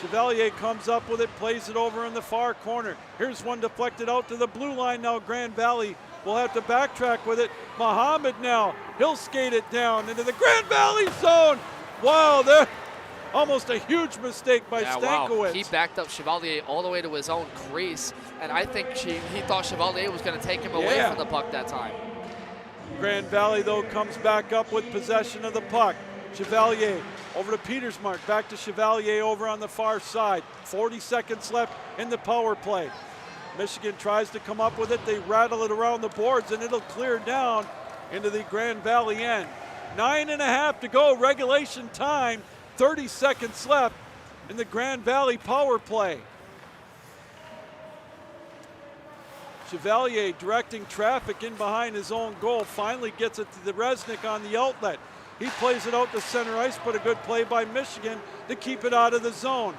Chevalier comes up with it, plays it over in the far corner. Here's one deflected out to the blue line. Now Grand Valley will have to backtrack with it. Muhammad now, he'll skate it down into the Grand Valley zone. Wow, there. Almost a huge mistake by Stankiewicz. Wow. He backed up Chevalier all the way to his own crease, and I think he thought Chevalier was going to take him away from the puck that time. Grand Valley, though, comes back up with possession of the puck. Chevalier over to Petersmark, back to Chevalier over on the far side. 40 seconds left in the power play. Michigan tries to come up with it. They rattle it around the boards, and it'll clear down into the Grand Valley end. 9.5 to go, regulation time. 30 seconds left in the Grand Valley power play. Chevalier directing traffic in behind his own goal, finally gets it to the Resnick on the outlet. He plays it out to center ice, but a good play by Michigan to keep it out of the zone.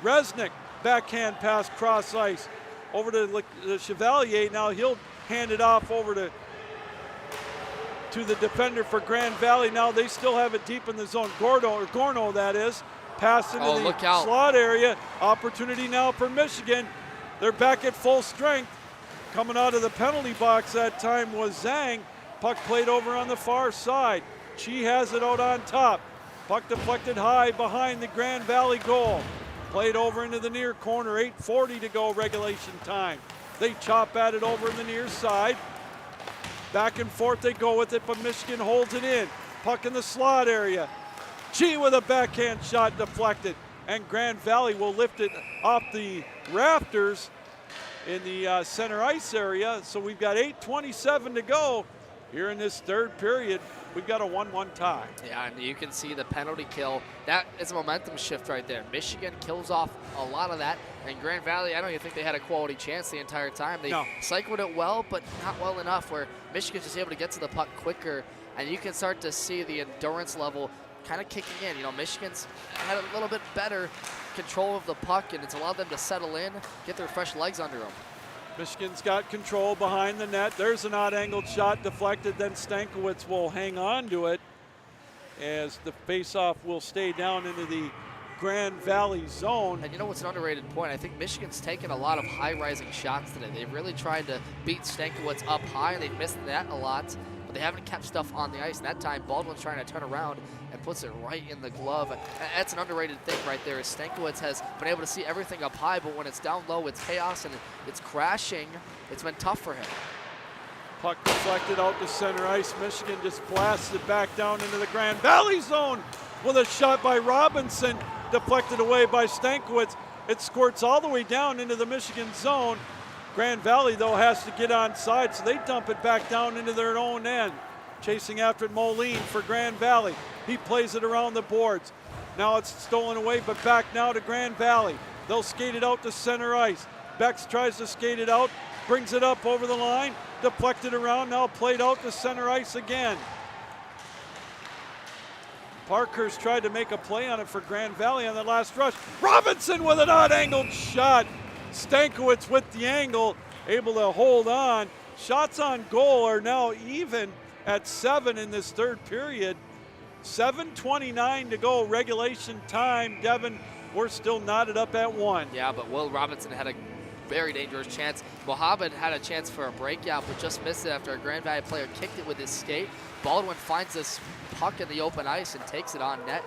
Resnick, backhand pass cross ice over to the Chevalier. Now he'll hand it off over to the defender for Grand Valley. Now they still have it deep in the zone. Gorno, that is. Pass into the slot area. Opportunity now for Michigan. They're back at full strength. Coming out of the penalty box that time was Zhang. Puck played over on the far side. Chi has it out on top. Puck deflected high behind the Grand Valley goal. Played over into the near corner. 8:40 to go regulation time. They chop at it over in the near side. Back and forth they go with it, but Michigan holds it in. Puck in the slot area. Chi with a backhand shot deflected, and Grand Valley will lift it off the rafters in the center ice area. So we've got 8:27 to go here in this third period. We've got a 1-1 tie. Yeah, and you can see the penalty kill. That is a momentum shift right there. Michigan kills off a lot of that. And Grand Valley, I don't even think they had a quality chance the entire time. They cycled it well, but not well enough where Michigan's just able to get to the puck quicker. And you can start to see the endurance level kind of kicking in. You know, Michigan's had a little bit better control of the puck, and it's allowed them to settle in, get their fresh legs under them. Michigan's got control behind the net. There's an odd-angled shot deflected. Then Stankiewicz will hang on to it as the faceoff will stay down into the Grand Valley zone. And you know what's an underrated point? I think Michigan's taken a lot of high-rising shots today. They've really tried to beat Stankiewicz up high, and they've missed that a lot. But they haven't kept stuff on the ice. And that time, Baldwin's trying to turn around and puts it right in the glove. And that's an underrated thing right there. Is Stankiewicz has been able to see everything up high, but when it's down low, it's chaos and it's crashing. It's been tough for him. Puck deflected out to center ice. Michigan just blasts it back down into the Grand Valley zone with a shot by Robinson, deflected away by Stankiewicz. It squirts all the way down into the Michigan zone. Grand Valley, though, has to get on side, so they dump it back down into their own end. Chasing after it, Moline for Grand Valley. He plays it around the boards. Now it's stolen away, but back now to Grand Valley. They'll skate it out to center ice. Bex tries to skate it out, brings it up over the line, deflected around, now played out to center ice again. Parkhurst tried to make a play on it for Grand Valley on the last rush. Robinson with an odd-angled shot. Stankiewicz with the angle, able to hold on. shots on goal are now even at 7 in this third period. 7:29 to go, regulation time. Devin, we're still knotted up at 1. Yeah, but Will Robinson had a very dangerous chance. Mohammed had a chance for a breakout, but just missed it after a Grand Valley player kicked it with his skate. Baldwin finds this puck in the open ice and takes it on net.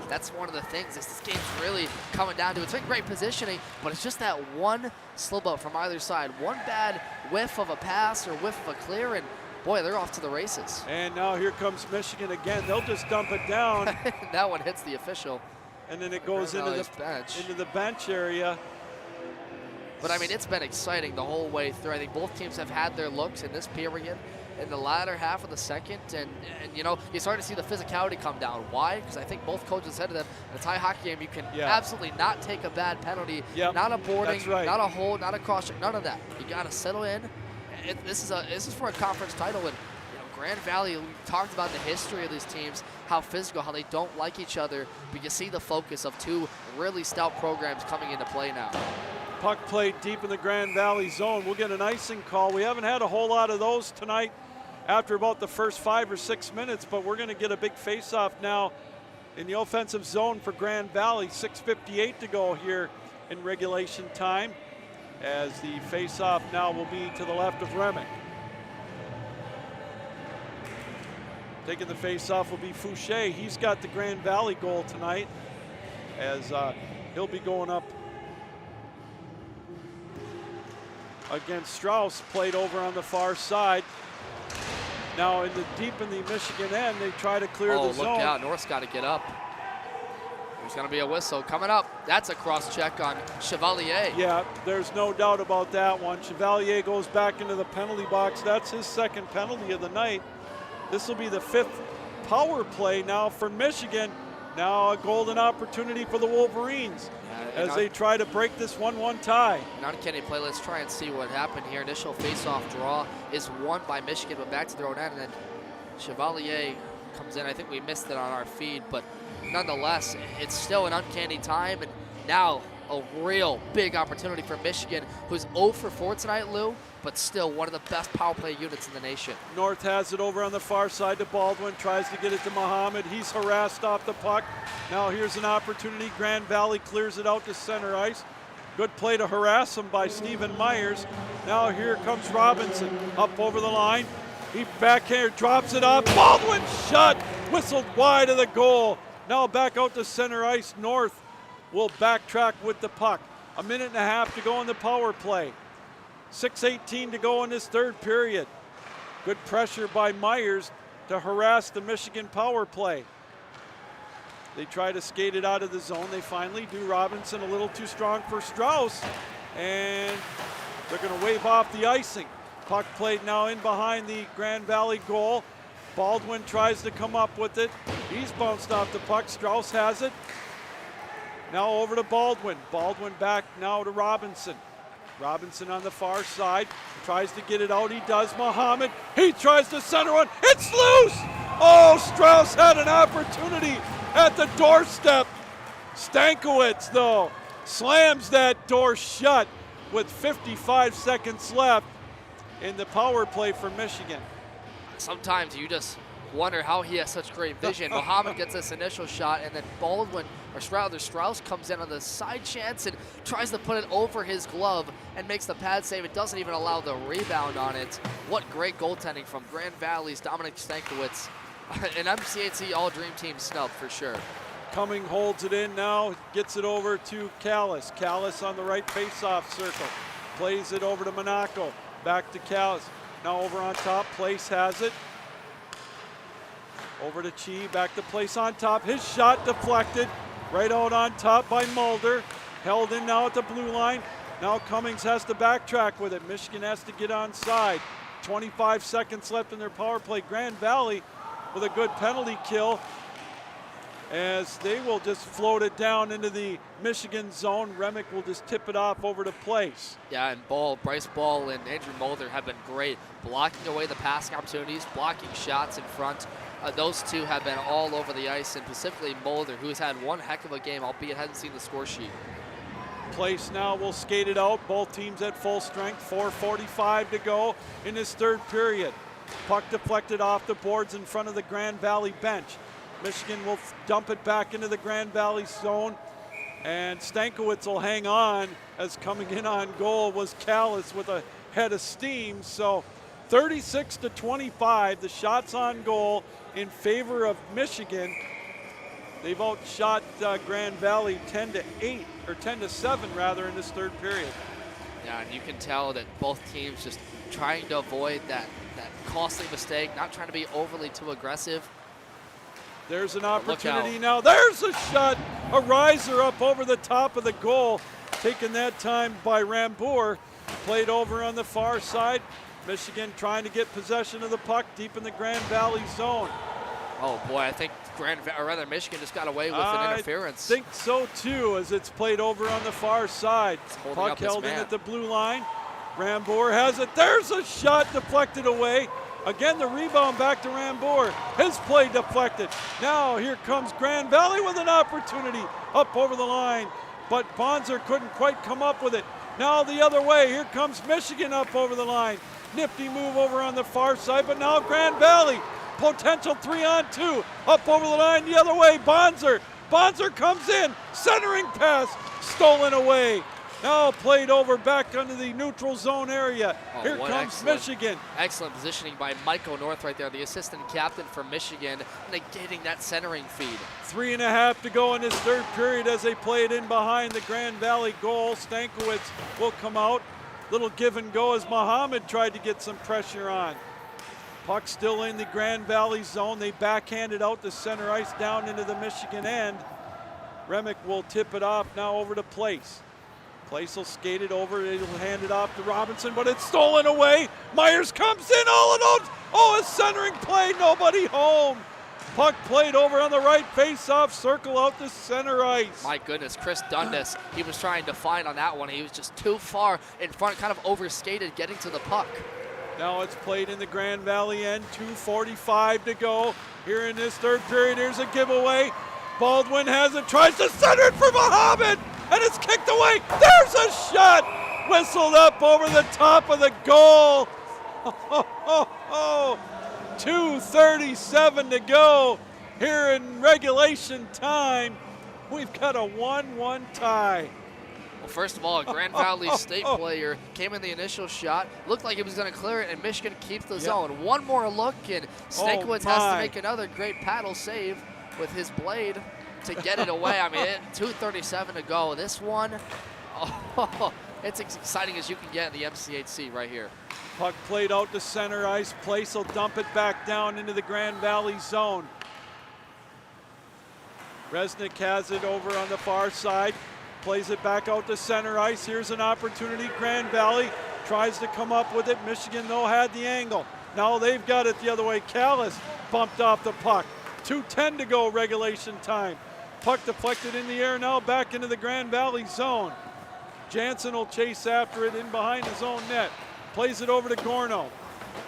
That's one of the things this game's really coming down to. It's been great positioning, but it's just that one slip up from either side. One bad whiff of a pass or whiff of a clear, and boy, they're off to the races. And now here comes Michigan again. They'll just dump it down. That one hits the official. And then it goes into the bench area. But I mean, it's been exciting the whole way through. I think both teams have had their looks in this period, in the latter half of the second, and you know, you start to see the physicality come down. Why? Because I think both coaches said to them, in a tie hockey game, you can absolutely not take a bad penalty, not a boarding, not a hold, not a cross check, none of that. You got to settle in. This is for a conference title, and you know, Grand Valley, we talked about the history of these teams, how physical, how they don't like each other, but you see the focus of two really stout programs coming into play now. Puck played deep in the Grand Valley zone. We'll get an icing call. We haven't had a whole lot of those tonight after about the first 5 or 6 minutes, but we're going to get a big face-off now in the offensive zone for Grand Valley. 6:58 to go here in regulation time, as the face-off now will be to the left of Remick. Taking the face-off will be Fouché. He's got the Grand Valley goal tonight, as he'll be going up against Strauss, played over on the far side. Now deep in the Michigan end, they try to clear the zone. Oh, look out, North's got to get up. There's going to be a whistle coming up. That's a cross check on Chevalier. Yeah, there's no doubt about that one. Chevalier goes back into the penalty box. That's his second penalty of the night. This will be the 5th power play now for Michigan. Now a golden opportunity for the Wolverines as they try to break this 1-1 tie. An uncanny play. Let's try and see what happened here. Initial face-off draw is won by Michigan, but back to their own end, and then Chevalier comes in. I think we missed it on our feed, but nonetheless, it's still an uncanny time, and now a real big opportunity for Michigan, who's 0 for 4 tonight, Lou, but still one of the best power play units in the nation. North has it over on the far side to Baldwin, tries to get it to Muhammad. He's harassed off the puck. Now here's an opportunity. Grand Valley clears it out to center ice. Good play to harass him by Stephen Myers. Now here comes Robinson up over the line. He backhand drops it up. Baldwin shot, whistled wide of the goal. Now back out to center ice. North will backtrack with the puck. 1.5 minutes to go in the power play. 6:18 to go in this third period. Good pressure by Myers to harass the Michigan power play. They try to skate it out of the zone. They finally do. Robinson a little too strong for Strauss, and they're going to wave off the icing. Puck played now in behind the Grand Valley goal. Baldwin tries to come up with it. He's bounced off the puck. Strauss has it. Now over to Baldwin. Baldwin back now to Robinson. Robinson on the far side, tries to get it out. He does. Muhammad, he tries to center one. It's loose! Oh, Strauss had an opportunity at the doorstep. Stankiewicz, though, slams that door shut with 55 seconds left in the power play for Michigan. Sometimes you just wonder how he has such great vision. Muhammad gets this initial shot, and then Baldwin, or Strauss comes in on the side chance and tries to put it over his glove and makes the pad save. It doesn't even allow the rebound on it. What great goaltending from Grand Valley's Dominic Stankiewicz. An MCHC all-dream team snub for sure. Cumming holds it in now, gets it over to Callis. Callis on the right face-off circle. Plays it over to Monaco. Back to Callis. Now over on top, Place has it. Over to Chi, back to Place on top. His shot deflected. Right out on top by Mulder. Held in now at the blue line. Now Cummings has to backtrack with it. Michigan has to get onside. 25 seconds left in their power play. Grand Valley with a good penalty kill, as they will just float it down into the Michigan zone. Remick will just tip it off over to Place. Yeah, and Bryce Ball and Andrew Mulder have been great, blocking away the passing opportunities, blocking shots in front. Those two have been all over the ice, and specifically Mulder, who has had one heck of a game, albeit hasn't seen the score sheet. Place now will skate it out. Both teams at full strength. 4:45 to go in this third period. Puck deflected off the boards in front of the Grand Valley bench. Michigan will dump it back into the Grand Valley zone. And Stankiewicz will hang on, as coming in on goal was Callis with a head of steam. So 36-25, the shots on goal in favor of Michigan. They've outshot Grand Valley 10-8, or 10-7 rather, in this third period. Yeah, and you can tell that both teams just trying to avoid that costly mistake, not trying to be overly too aggressive. There's an opportunity now. There's a shot, a riser up over the top of the goal, taken that time by Rambour. Played over on the far side. Michigan trying to get possession of the puck deep in the Grand Valley zone. Oh boy, I think Michigan just got away with an interference. I think so too, as it's played over on the far side. Puck held in at the blue line. Rambour has it. There's a shot deflected away. Again, the rebound back to Rambour. His play deflected. Now here comes Grand Valley with an opportunity up over the line, but Bonser couldn't quite come up with it. Now the other way, here comes Michigan up over the line. Nifty move over on the far side, but now Grand Valley, potential 3-on-2, up over the line the other way, Bonser. Bonser comes in, centering pass, stolen away. Now played over back under the neutral zone area. Here comes Michigan. Excellent positioning by Michael North right there, the assistant captain for Michigan, negating that centering feed. 3.5 to go in this third period as they play it in behind the Grand Valley goal. Stankiewicz will come out. Little give and go as Muhammad tried to get some pressure on. Puck still in the Grand Valley zone. They backhand it out to center ice down into the Michigan end. Remick will tip it off now over to Place. Place will skate it over. He'll hand it off to Robinson, but it's stolen away. Myers comes in all alone. Oh, a centering play, nobody home. Puck played over on the right face-off circle out to center ice. My goodness, Chris Dundas, he was trying to find on that one. He was just too far in front, kind of overskated getting to the puck. Now it's played in the Grand Valley end, 2:45 to go. Here in this third period, here's a giveaway. Baldwin has it, tries to center it for Muhammad, and it's kicked away. There's a shot, whistled up over the top of the goal. 2:37 to go here in regulation time. We've got a 1-1 tie. Well, first of all, a Grand Valley State player came in the initial shot, looked like he was going to clear it, and Michigan keeps the zone. One more look, and Stankiewicz has to make another great paddle save with his blade to get it away. I mean, 2:37 to go. This one, it's as exciting as you can get in the MCHC right here. Puck played out to center ice. Place will dump it back down into the Grand Valley zone. Resnick has it over on the far side. Plays it back out to center ice. Here's an opportunity. Grand Valley tries to come up with it. Michigan, though, had the angle. Now they've got it the other way. Callis bumped off the puck. 2:10 to go regulation time. Puck deflected in the air now back into the Grand Valley zone. Jansen will chase after it in behind his own net. Plays it over to Gorno.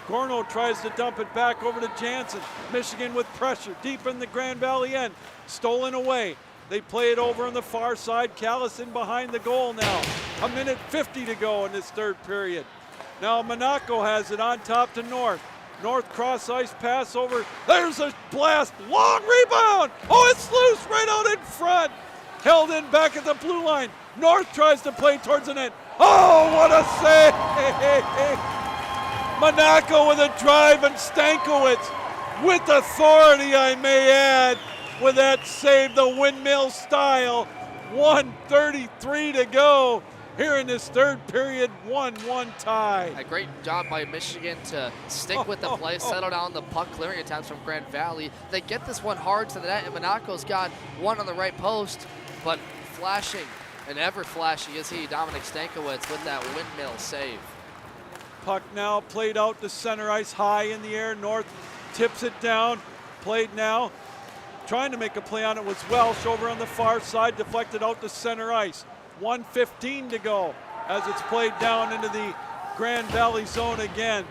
Gorno tries to dump it back over to Jansen. Michigan with pressure deep in the Grand Valley end. Stolen away. They play it over on the far side. Callis in behind the goal now. 1:50 to go in this third period. Now Monaco has it on top to North. North cross ice pass over. There's a blast. Long rebound. Oh, it's loose right out in front. Held in back at the blue line. North tries to play towards the net. Oh, what a save. Monaco with a drive, and Stankiewicz with authority, I may add, with that save, the windmill style. 1:33 to go here in this third period, 1-1 tie. A great job by Michigan to stick with the play, settle down the puck clearing attempts from Grand Valley. They get this one hard to the net, and Monaco's got one on the right post, but flashing, and ever flashing is he, Dominic Stankiewicz, with that windmill save. Puck now played out to center ice, high in the air. North tips it down, played now. Trying to make a play on it was Welsh over on the far side, deflected out to center ice. 1:15 to go as it's played down into the Grand Valley zone again.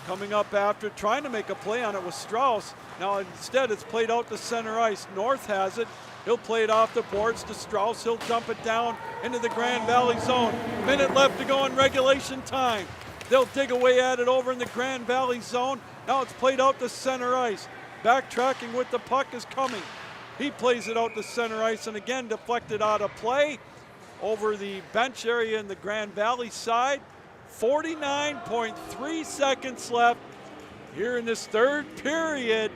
Coming up after, trying to make a play on it was Strauss. Now instead it's played out to center ice. North has it. He'll play it off the boards to Strauss. He'll dump it down into the Grand Valley zone. Minute left to go in regulation time. They'll dig away at it over in the Grand Valley zone. Now it's played out to center ice. Backtracking with the puck is coming. He plays it out to center ice and again deflected out of play over the bench area in the Grand Valley side. 49.3 seconds left here in this third period.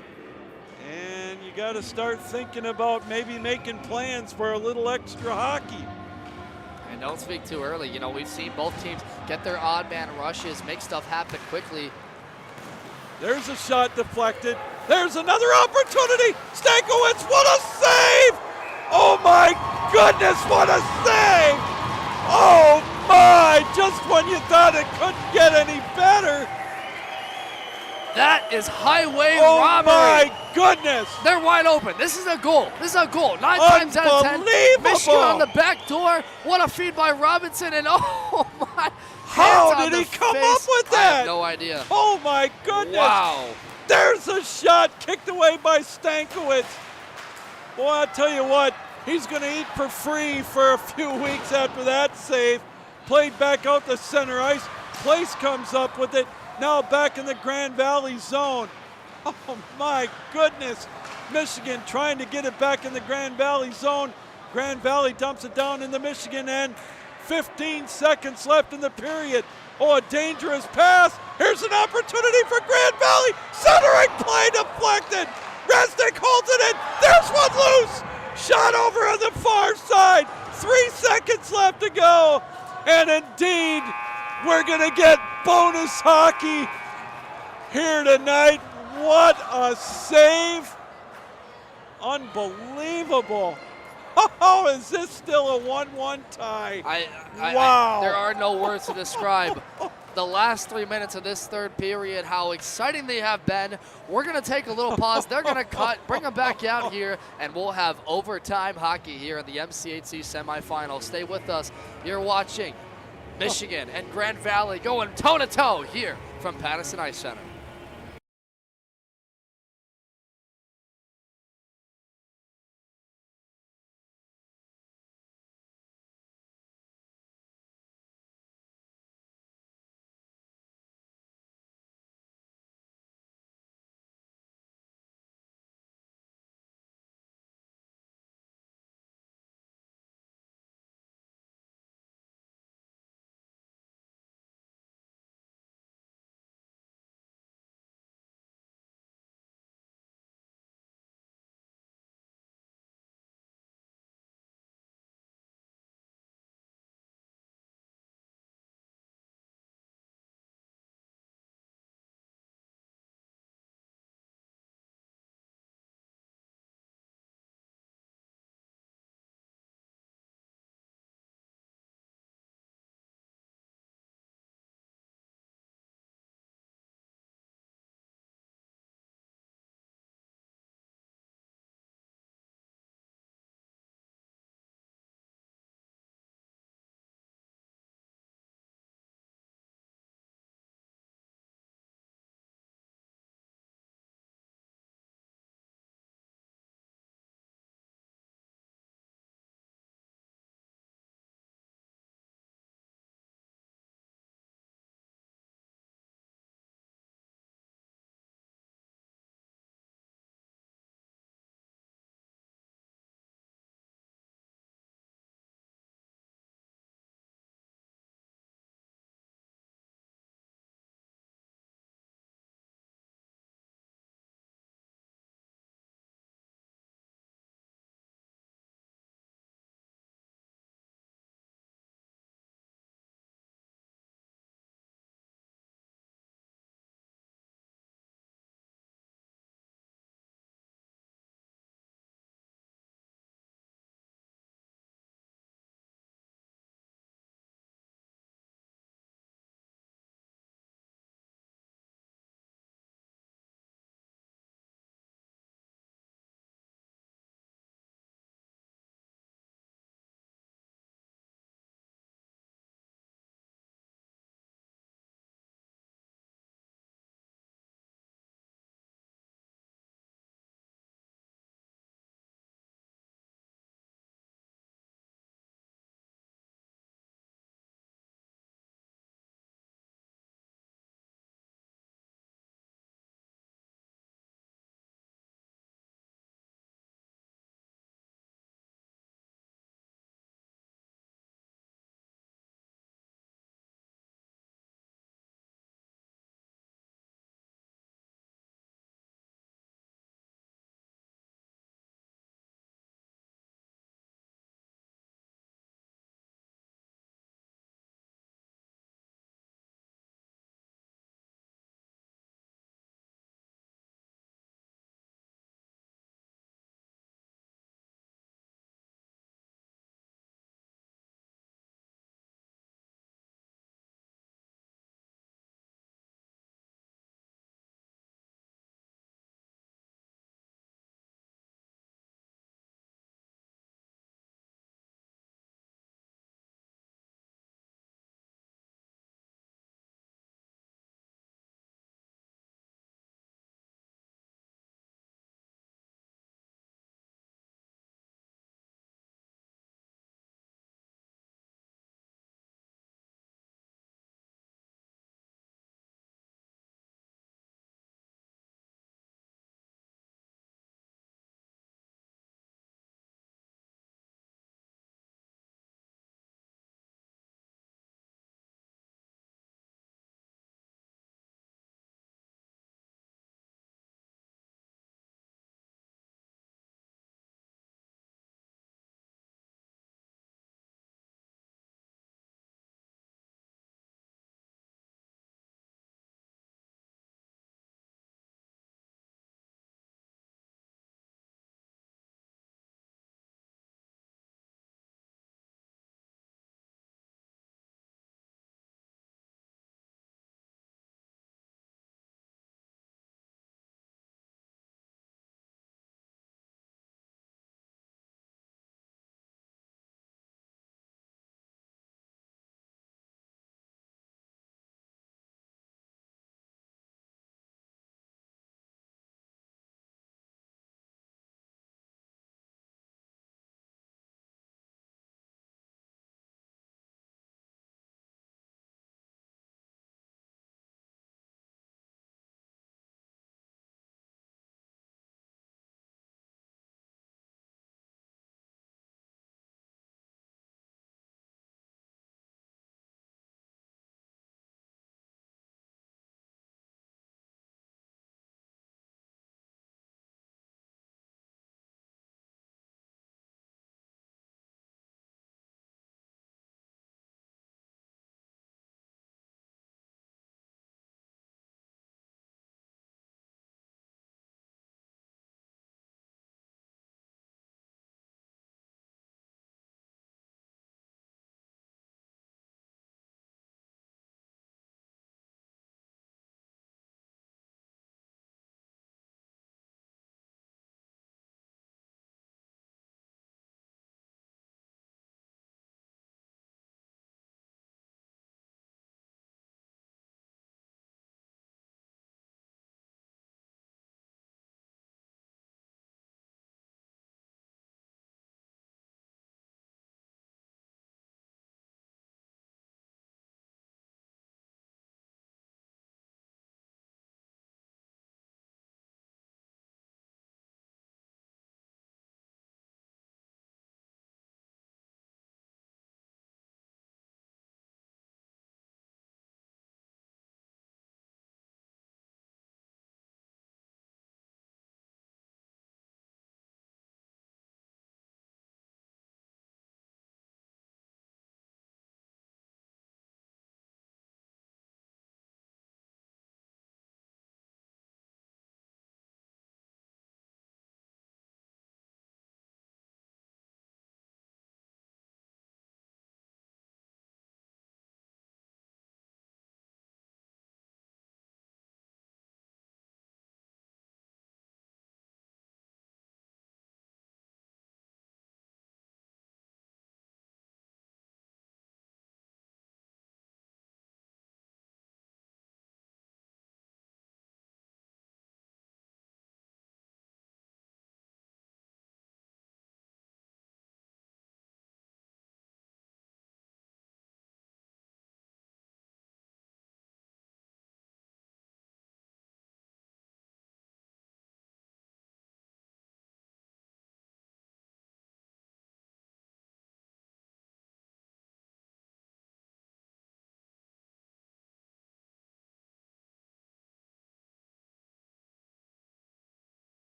And you got to start thinking about maybe making plans for a little extra hockey. And don't speak too early. You know, we've seen both teams get their odd man rushes, make stuff happen quickly. There's a shot deflected. There's another opportunity. Stankiewicz, what a save! Oh my goodness, what a save! Oh my, just when you thought it couldn't get any better. That is highway Oh robbery. my goodness! They're wide open. This is a goal. This is a goal. 9 times out of 10. Michigan on the back door. What a feed by Robinson. And oh my. How did he come up with that? I have no idea. Oh my goodness. Wow. There's a shot kicked away by Stankiewicz. Boy, I'll tell you what, he's going to eat for free for a few weeks after that save. Played back out to center ice. Place comes up with it. Now back in the Grand Valley zone. Oh my goodness. Michigan trying to get it back in the Grand Valley zone. Grand Valley dumps it down in the Michigan end. 15 seconds left in the period. Oh, a dangerous pass. Here's an opportunity for Grand Valley. Centering play deflected. Resnick holds it in. There's one loose. Shot over on the far side. 3 seconds left to go. And indeed, we're going to get bonus hockey here tonight. What a save. Unbelievable. Oh, is this still a 1-1 tie? Wow. There are no words to describe the last 3 minutes of this third period, how exciting they have been. We're going to take a little pause. They're going to cut, bring them back out here, and we'll have overtime hockey here in the MCHC semifinal. Stay with us. You're watching Michigan and Grand Valley going toe-to-toe here from Patterson Ice Center.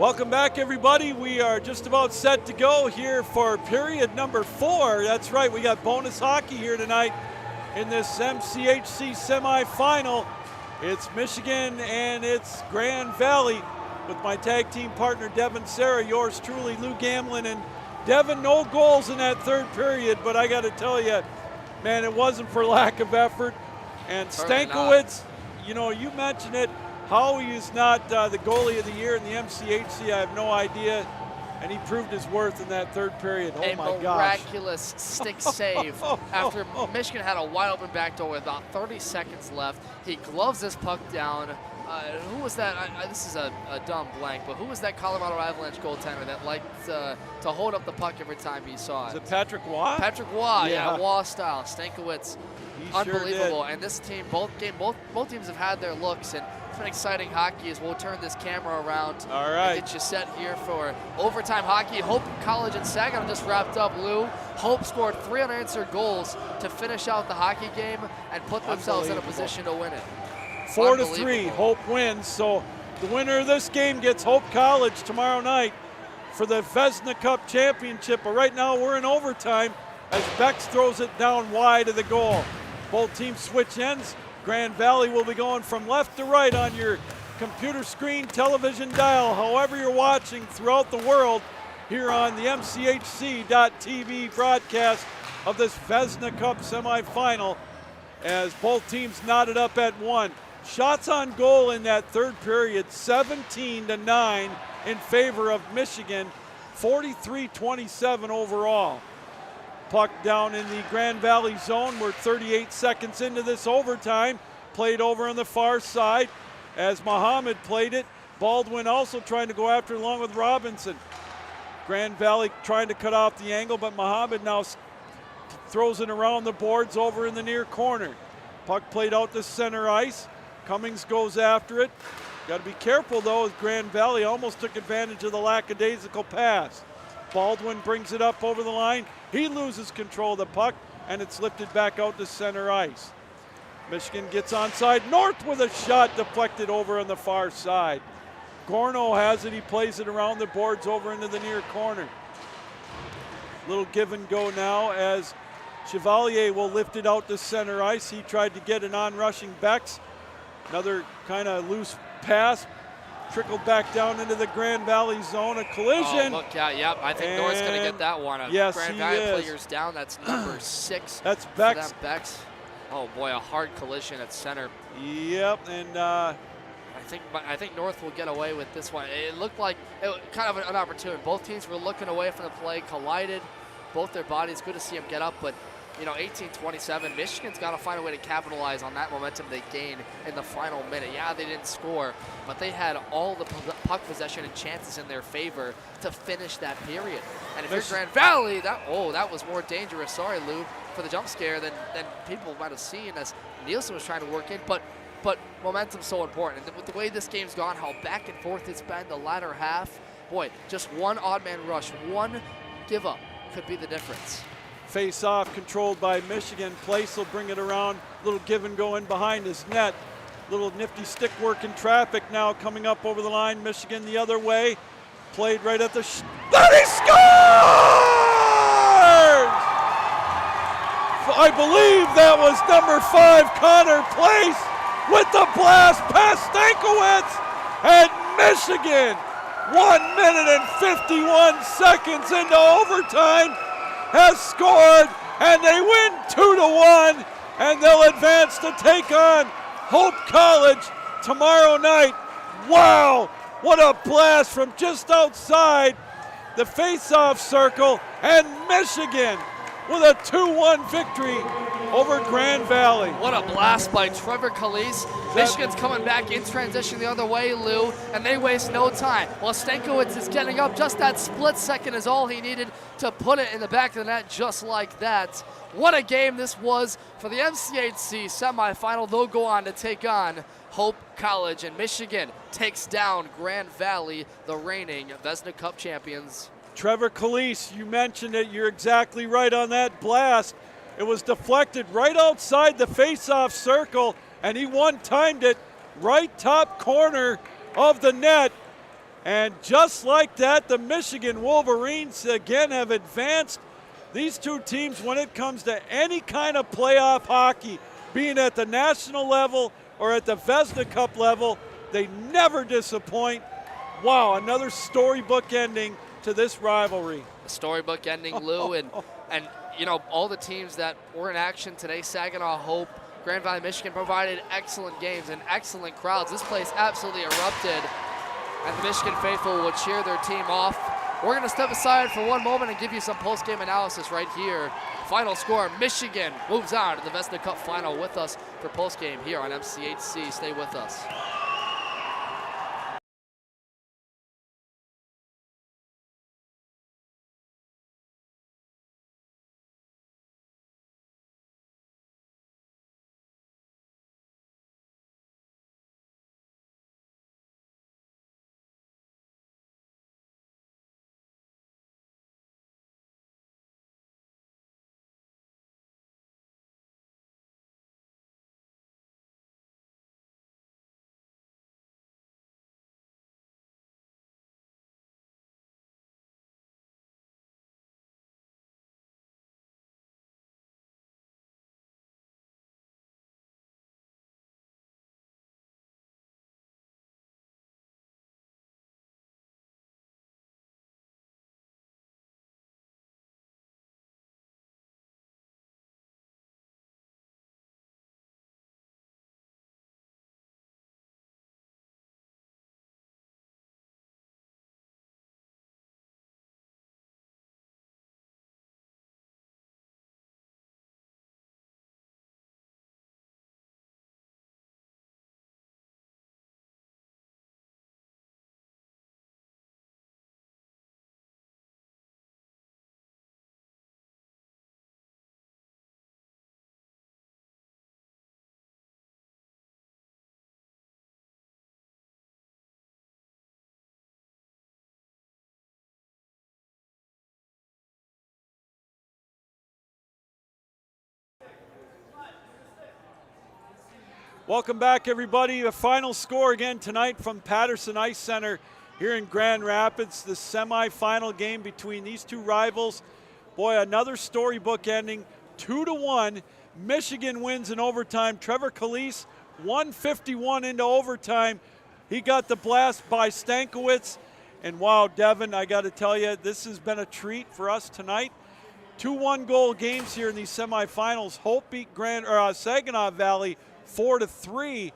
Welcome back, everybody. We are just about set to go here for period number 4. That's right, we got bonus hockey here tonight in this MCHC semifinal. It's Michigan and it's Grand Valley with my tag team partner, Devin Sarah, yours truly, Lou Gamlin. And Devin, no goals in that third period, but I got to tell you, man, it wasn't for lack of effort. And Stankiewicz, you know, you mentioned it, how he is not the goalie of the year in the MCHC, I have no idea. And he proved his worth in that third period. Oh, my gosh. A miraculous stick save after Michigan had a wide open back door with about 30 seconds left. He gloves this puck down. Who was that? This is a dumb blank, but who was that Colorado Avalanche goaltender that liked to hold up the puck every time he saw it? Is it Patrick Waugh? Patrick Waugh, yeah, Waugh style. Stankiewicz, unbelievable. Sure, and this team, both teams have had their looks, and it's been exciting hockey as we'll turn this camera around. All right. And get you set here for overtime hockey. Hope College and Saginaw just wrapped up, Lou. Hope scored 3 unanswered goals to finish out the hockey game and put themselves in a position to win it. 4-3, Hope wins. So the winner of this game gets Hope College tomorrow night for the Vezina Cup championship. But right now we're in overtime as Bex throws it down wide of the goal. Both teams switch ends. Grand Valley will be going from left to right on your computer screen, television dial, however you're watching throughout the world here on the MCHC.TV broadcast of this Vezina Cup semifinal as both teams knotted up at 1. Shots on goal in that third period, 17-9 in favor of Michigan, 43-27 overall. Puck down in the Grand Valley zone. We're 38 seconds into this overtime. Played over on the far side as Muhammad played it. Baldwin also trying to go after it along with Robinson. Grand Valley trying to cut off the angle, but Muhammad now throws it around the boards over in the near corner. Puck played out to center ice. Cummings goes after it. Got to be careful, though, as Grand Valley almost took advantage of the lackadaisical pass. Baldwin brings it up over the line. He loses control of the puck, and it's lifted back out to center ice. Michigan gets onside. North with a shot deflected over on the far side. Gorno has it. He plays it around the boards over into the near corner. Little give and go now as Chevalier will lift it out to center ice. He tried to get an on-rushing Bex. Another kind of loose pass. Trickled back down into the Grand Valley zone. A collision. Oh, look out. Yep. I think North's going to get that one. Yes, Grand Valley players down. That's number 6. That's Bex. Bex. Oh, boy, a hard collision at center. Yep, and I think North will get away with this one. It looked like kind of an opportunity. Both teams were looking away from the play, collided. Both their bodies. Good to see them get up, but 18-27. Michigan's got to find a way to capitalize on that momentum they gained in the final minute. Yeah, they didn't score, but they had all the puck possession and chances in their favor to finish that period. And if you're Grand Valley, that was more dangerous. Sorry, Lou, for the jump scare than people might have seen as Nielsen was trying to work in. But momentum's so important. And with the way this game's gone, how back and forth it's been the latter half, boy, just one odd man rush, one give up could be the difference. Face off controlled by Michigan. Place will bring it around. Little give and go in behind his net. Little nifty stick work in traffic now coming up over the line. Michigan the other way. Played right at the that he scores! I believe that was number 5, Connor Place, with the blast past Stankiewicz, and Michigan 1 minute and 51 seconds into overtime has scored, and they win 2-1, and they'll advance to take on Hope College tomorrow night. Wow, what a blast from just outside the face-off circle, and Michigan with a 2-1 victory over Grand Valley. What a blast by Trevor Calise. Michigan's coming back in transition the other way, Lou, and they waste no time. While Stankiewicz is getting up, just that split second is all he needed to put it in the back of the net just like that. What a game this was for the MCHC semifinal. They'll go on to take on Hope College, and Michigan takes down Grand Valley, the reigning Vezina Cup champions. Trevor Calise, you mentioned it. You're exactly right on that blast. It was deflected right outside the face-off circle, and he one-timed it right top corner of the net. And just like that, the Michigan Wolverines again have advanced. These two teams, when it comes to any kind of playoff hockey, being at the national level or at the Vezina Cup level, they never disappoint. Wow, another storybook ending to this rivalry. A storybook ending, Lou, and you know, all the teams that were in action today, Saginaw, Hope, Grand Valley, Michigan, provided excellent games and excellent crowds. This place absolutely erupted, and the Michigan faithful would cheer their team off. We're going to step aside for one moment and give you some post-game analysis right here. Final score, Michigan moves on to the Vezina Cup final. With us for post-game here on MCHC. Stay with us. Welcome back, everybody. The final score again tonight from Patterson Ice Center here in Grand Rapids. The semifinal game between these two rivals. Boy, another storybook ending, 2-1. Michigan wins in overtime. Trevor Calise, 151 into overtime. He got the blast by Stankiewicz. And wow, Devin, I got to tell you, this has been a treat for us tonight. 2 1-goal games here in these semifinals. Hope beat Saginaw Valley 4-3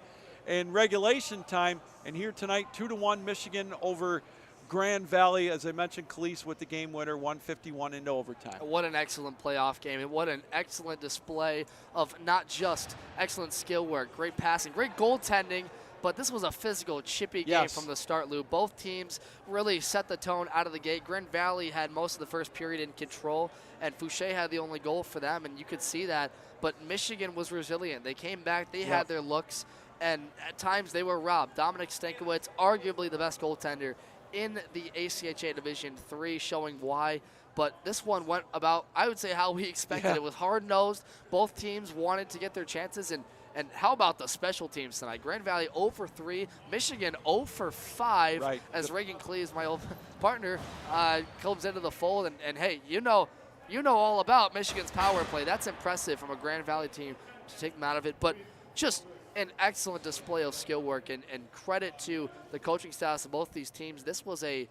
in regulation time, and here tonight 2-1 Michigan over Grand Valley. As I mentioned, Calise with the game winner, 151 into overtime. What an excellent playoff game, and what an excellent display of not just excellent skill work, great passing, great goaltending, but this was a physical, chippy game from the start, Lou. Both teams really set the tone out of the gate. Grand Valley had most of the first period in control, and Fouché had the only goal for them, and you could see that. But Michigan was resilient. They came back. They had their looks, and at times they were robbed. Dominic Stankiewicz, arguably the best goaltender in the ACHA Division III, showing why. But this one went about, I would say, how we expected. It was hard-nosed. Both teams wanted to get their chances, and how about the special teams tonight? Grand Valley 0 for 3, Michigan 0 for 5, as Reagan Cleves, my old partner, comes into the fold. And hey, you know all about Michigan's power play. That's impressive from a Grand Valley team to take them out of it. But just an excellent display of skill work, and credit to the coaching staffs of both these teams. This was a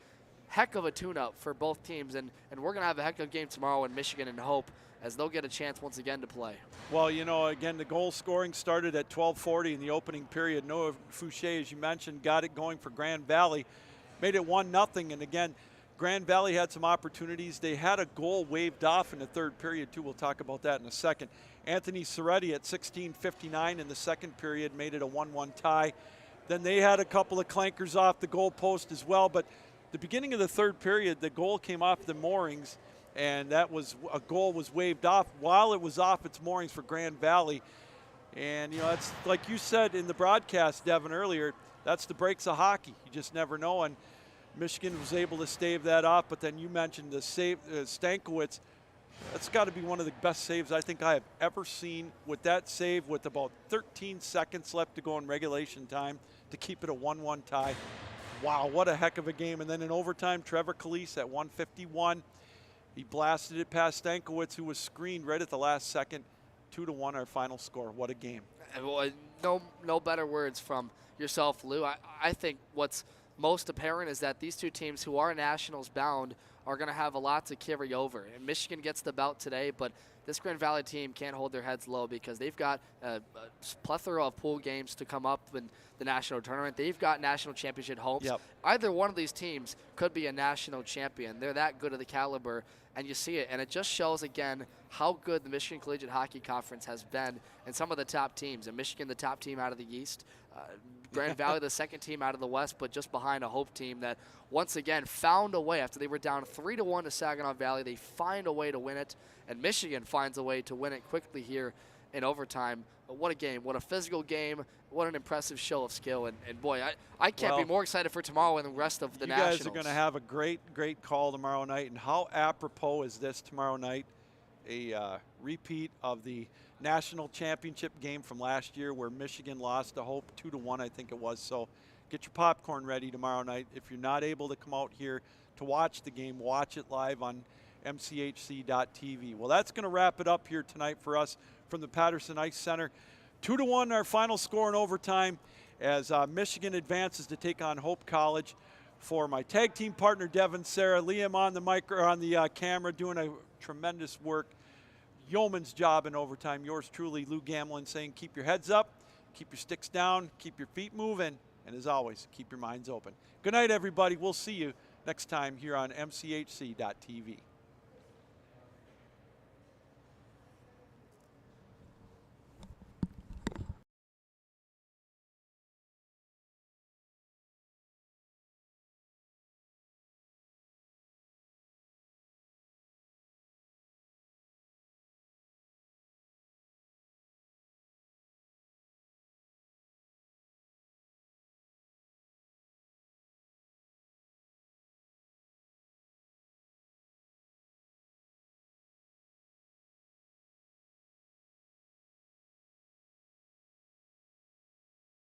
heck of a tune-up for both teams, and we're going to have a heck of a game tomorrow in Michigan and Hope, as they'll get a chance once again to play. Well, you know, again, the goal scoring started at 12:40 in the opening period. Noah Fouché, as you mentioned, got it going for Grand Valley, made it 1-0, and again, Grand Valley had some opportunities. They had a goal waved off in the third period, too. We'll talk about that in a second. Anthony Soretti at 16:59 in the second period made it a 1-1 tie. Then they had a couple of clankers off the goal post as well, but the beginning of the third period, the goal came off the moorings, and that was a goal was waved off while it was off its moorings for Grand Valley. And, you know, that's like you said in the broadcast, Devin, earlier, that's the breaks of hockey. You just never know, and Michigan was able to stave that off. But then you mentioned the save, Stankiewicz. That's got to be one of the best saves I think I have ever seen, with that save with about 13 seconds left to go in regulation time to keep it a 1-1 tie. Wow, what a heck of a game. And then in overtime, Trevor Calise at 151. He blasted it past Stankiewicz, who was screened right at the last second. 2-1 our final score. What a game. Well, no better words from yourself, Lou. I think what's most apparent is that these two teams who are nationals bound are going to have a lot to carry over. And Michigan gets the belt today, but this Grand Valley team can't hold their heads low because they've got a plethora of pool games to come up in the national tournament. They've got national championship hopes. Yep. Either one of these teams could be a national champion. They're that good of the caliber, and you see it. And it just shows, again, how good the Michigan Collegiate Hockey Conference has been and some of the top teams. And Michigan, the top team out of the East. Grand Valley, the second team out of the West, but just behind a Hope team that once again found a way. After they were down 3-1 to Saginaw Valley, they find a way to win it, and Michigan finds a way to win it quickly here in overtime. But what a game, what a physical game, what an impressive show of skill, and boy, I can't be more excited for tomorrow and the rest of the Nationals. You guys are going to have a great call tomorrow night, and how apropos is this tomorrow night? A repeat of the national championship game from last year where Michigan lost to Hope 2-1, I think it was. So get your popcorn ready tomorrow night. If you're not able to come out here to watch the game, watch it live on MCHC.tv. Well, that's going to wrap it up here tonight for us from the Patterson Ice Center. 2-1 our final score in overtime as Michigan advances to take on Hope College. For my tag team partner Devin, Sarah, Liam on the mic or on the camera doing a tremendous work. Yeoman's job in overtime. Yours truly, Lou Gamlin, saying keep your heads up, keep your sticks down, keep your feet moving, and as always, keep your minds open. Good night, everybody. We'll see you next time here on MCHC.tv.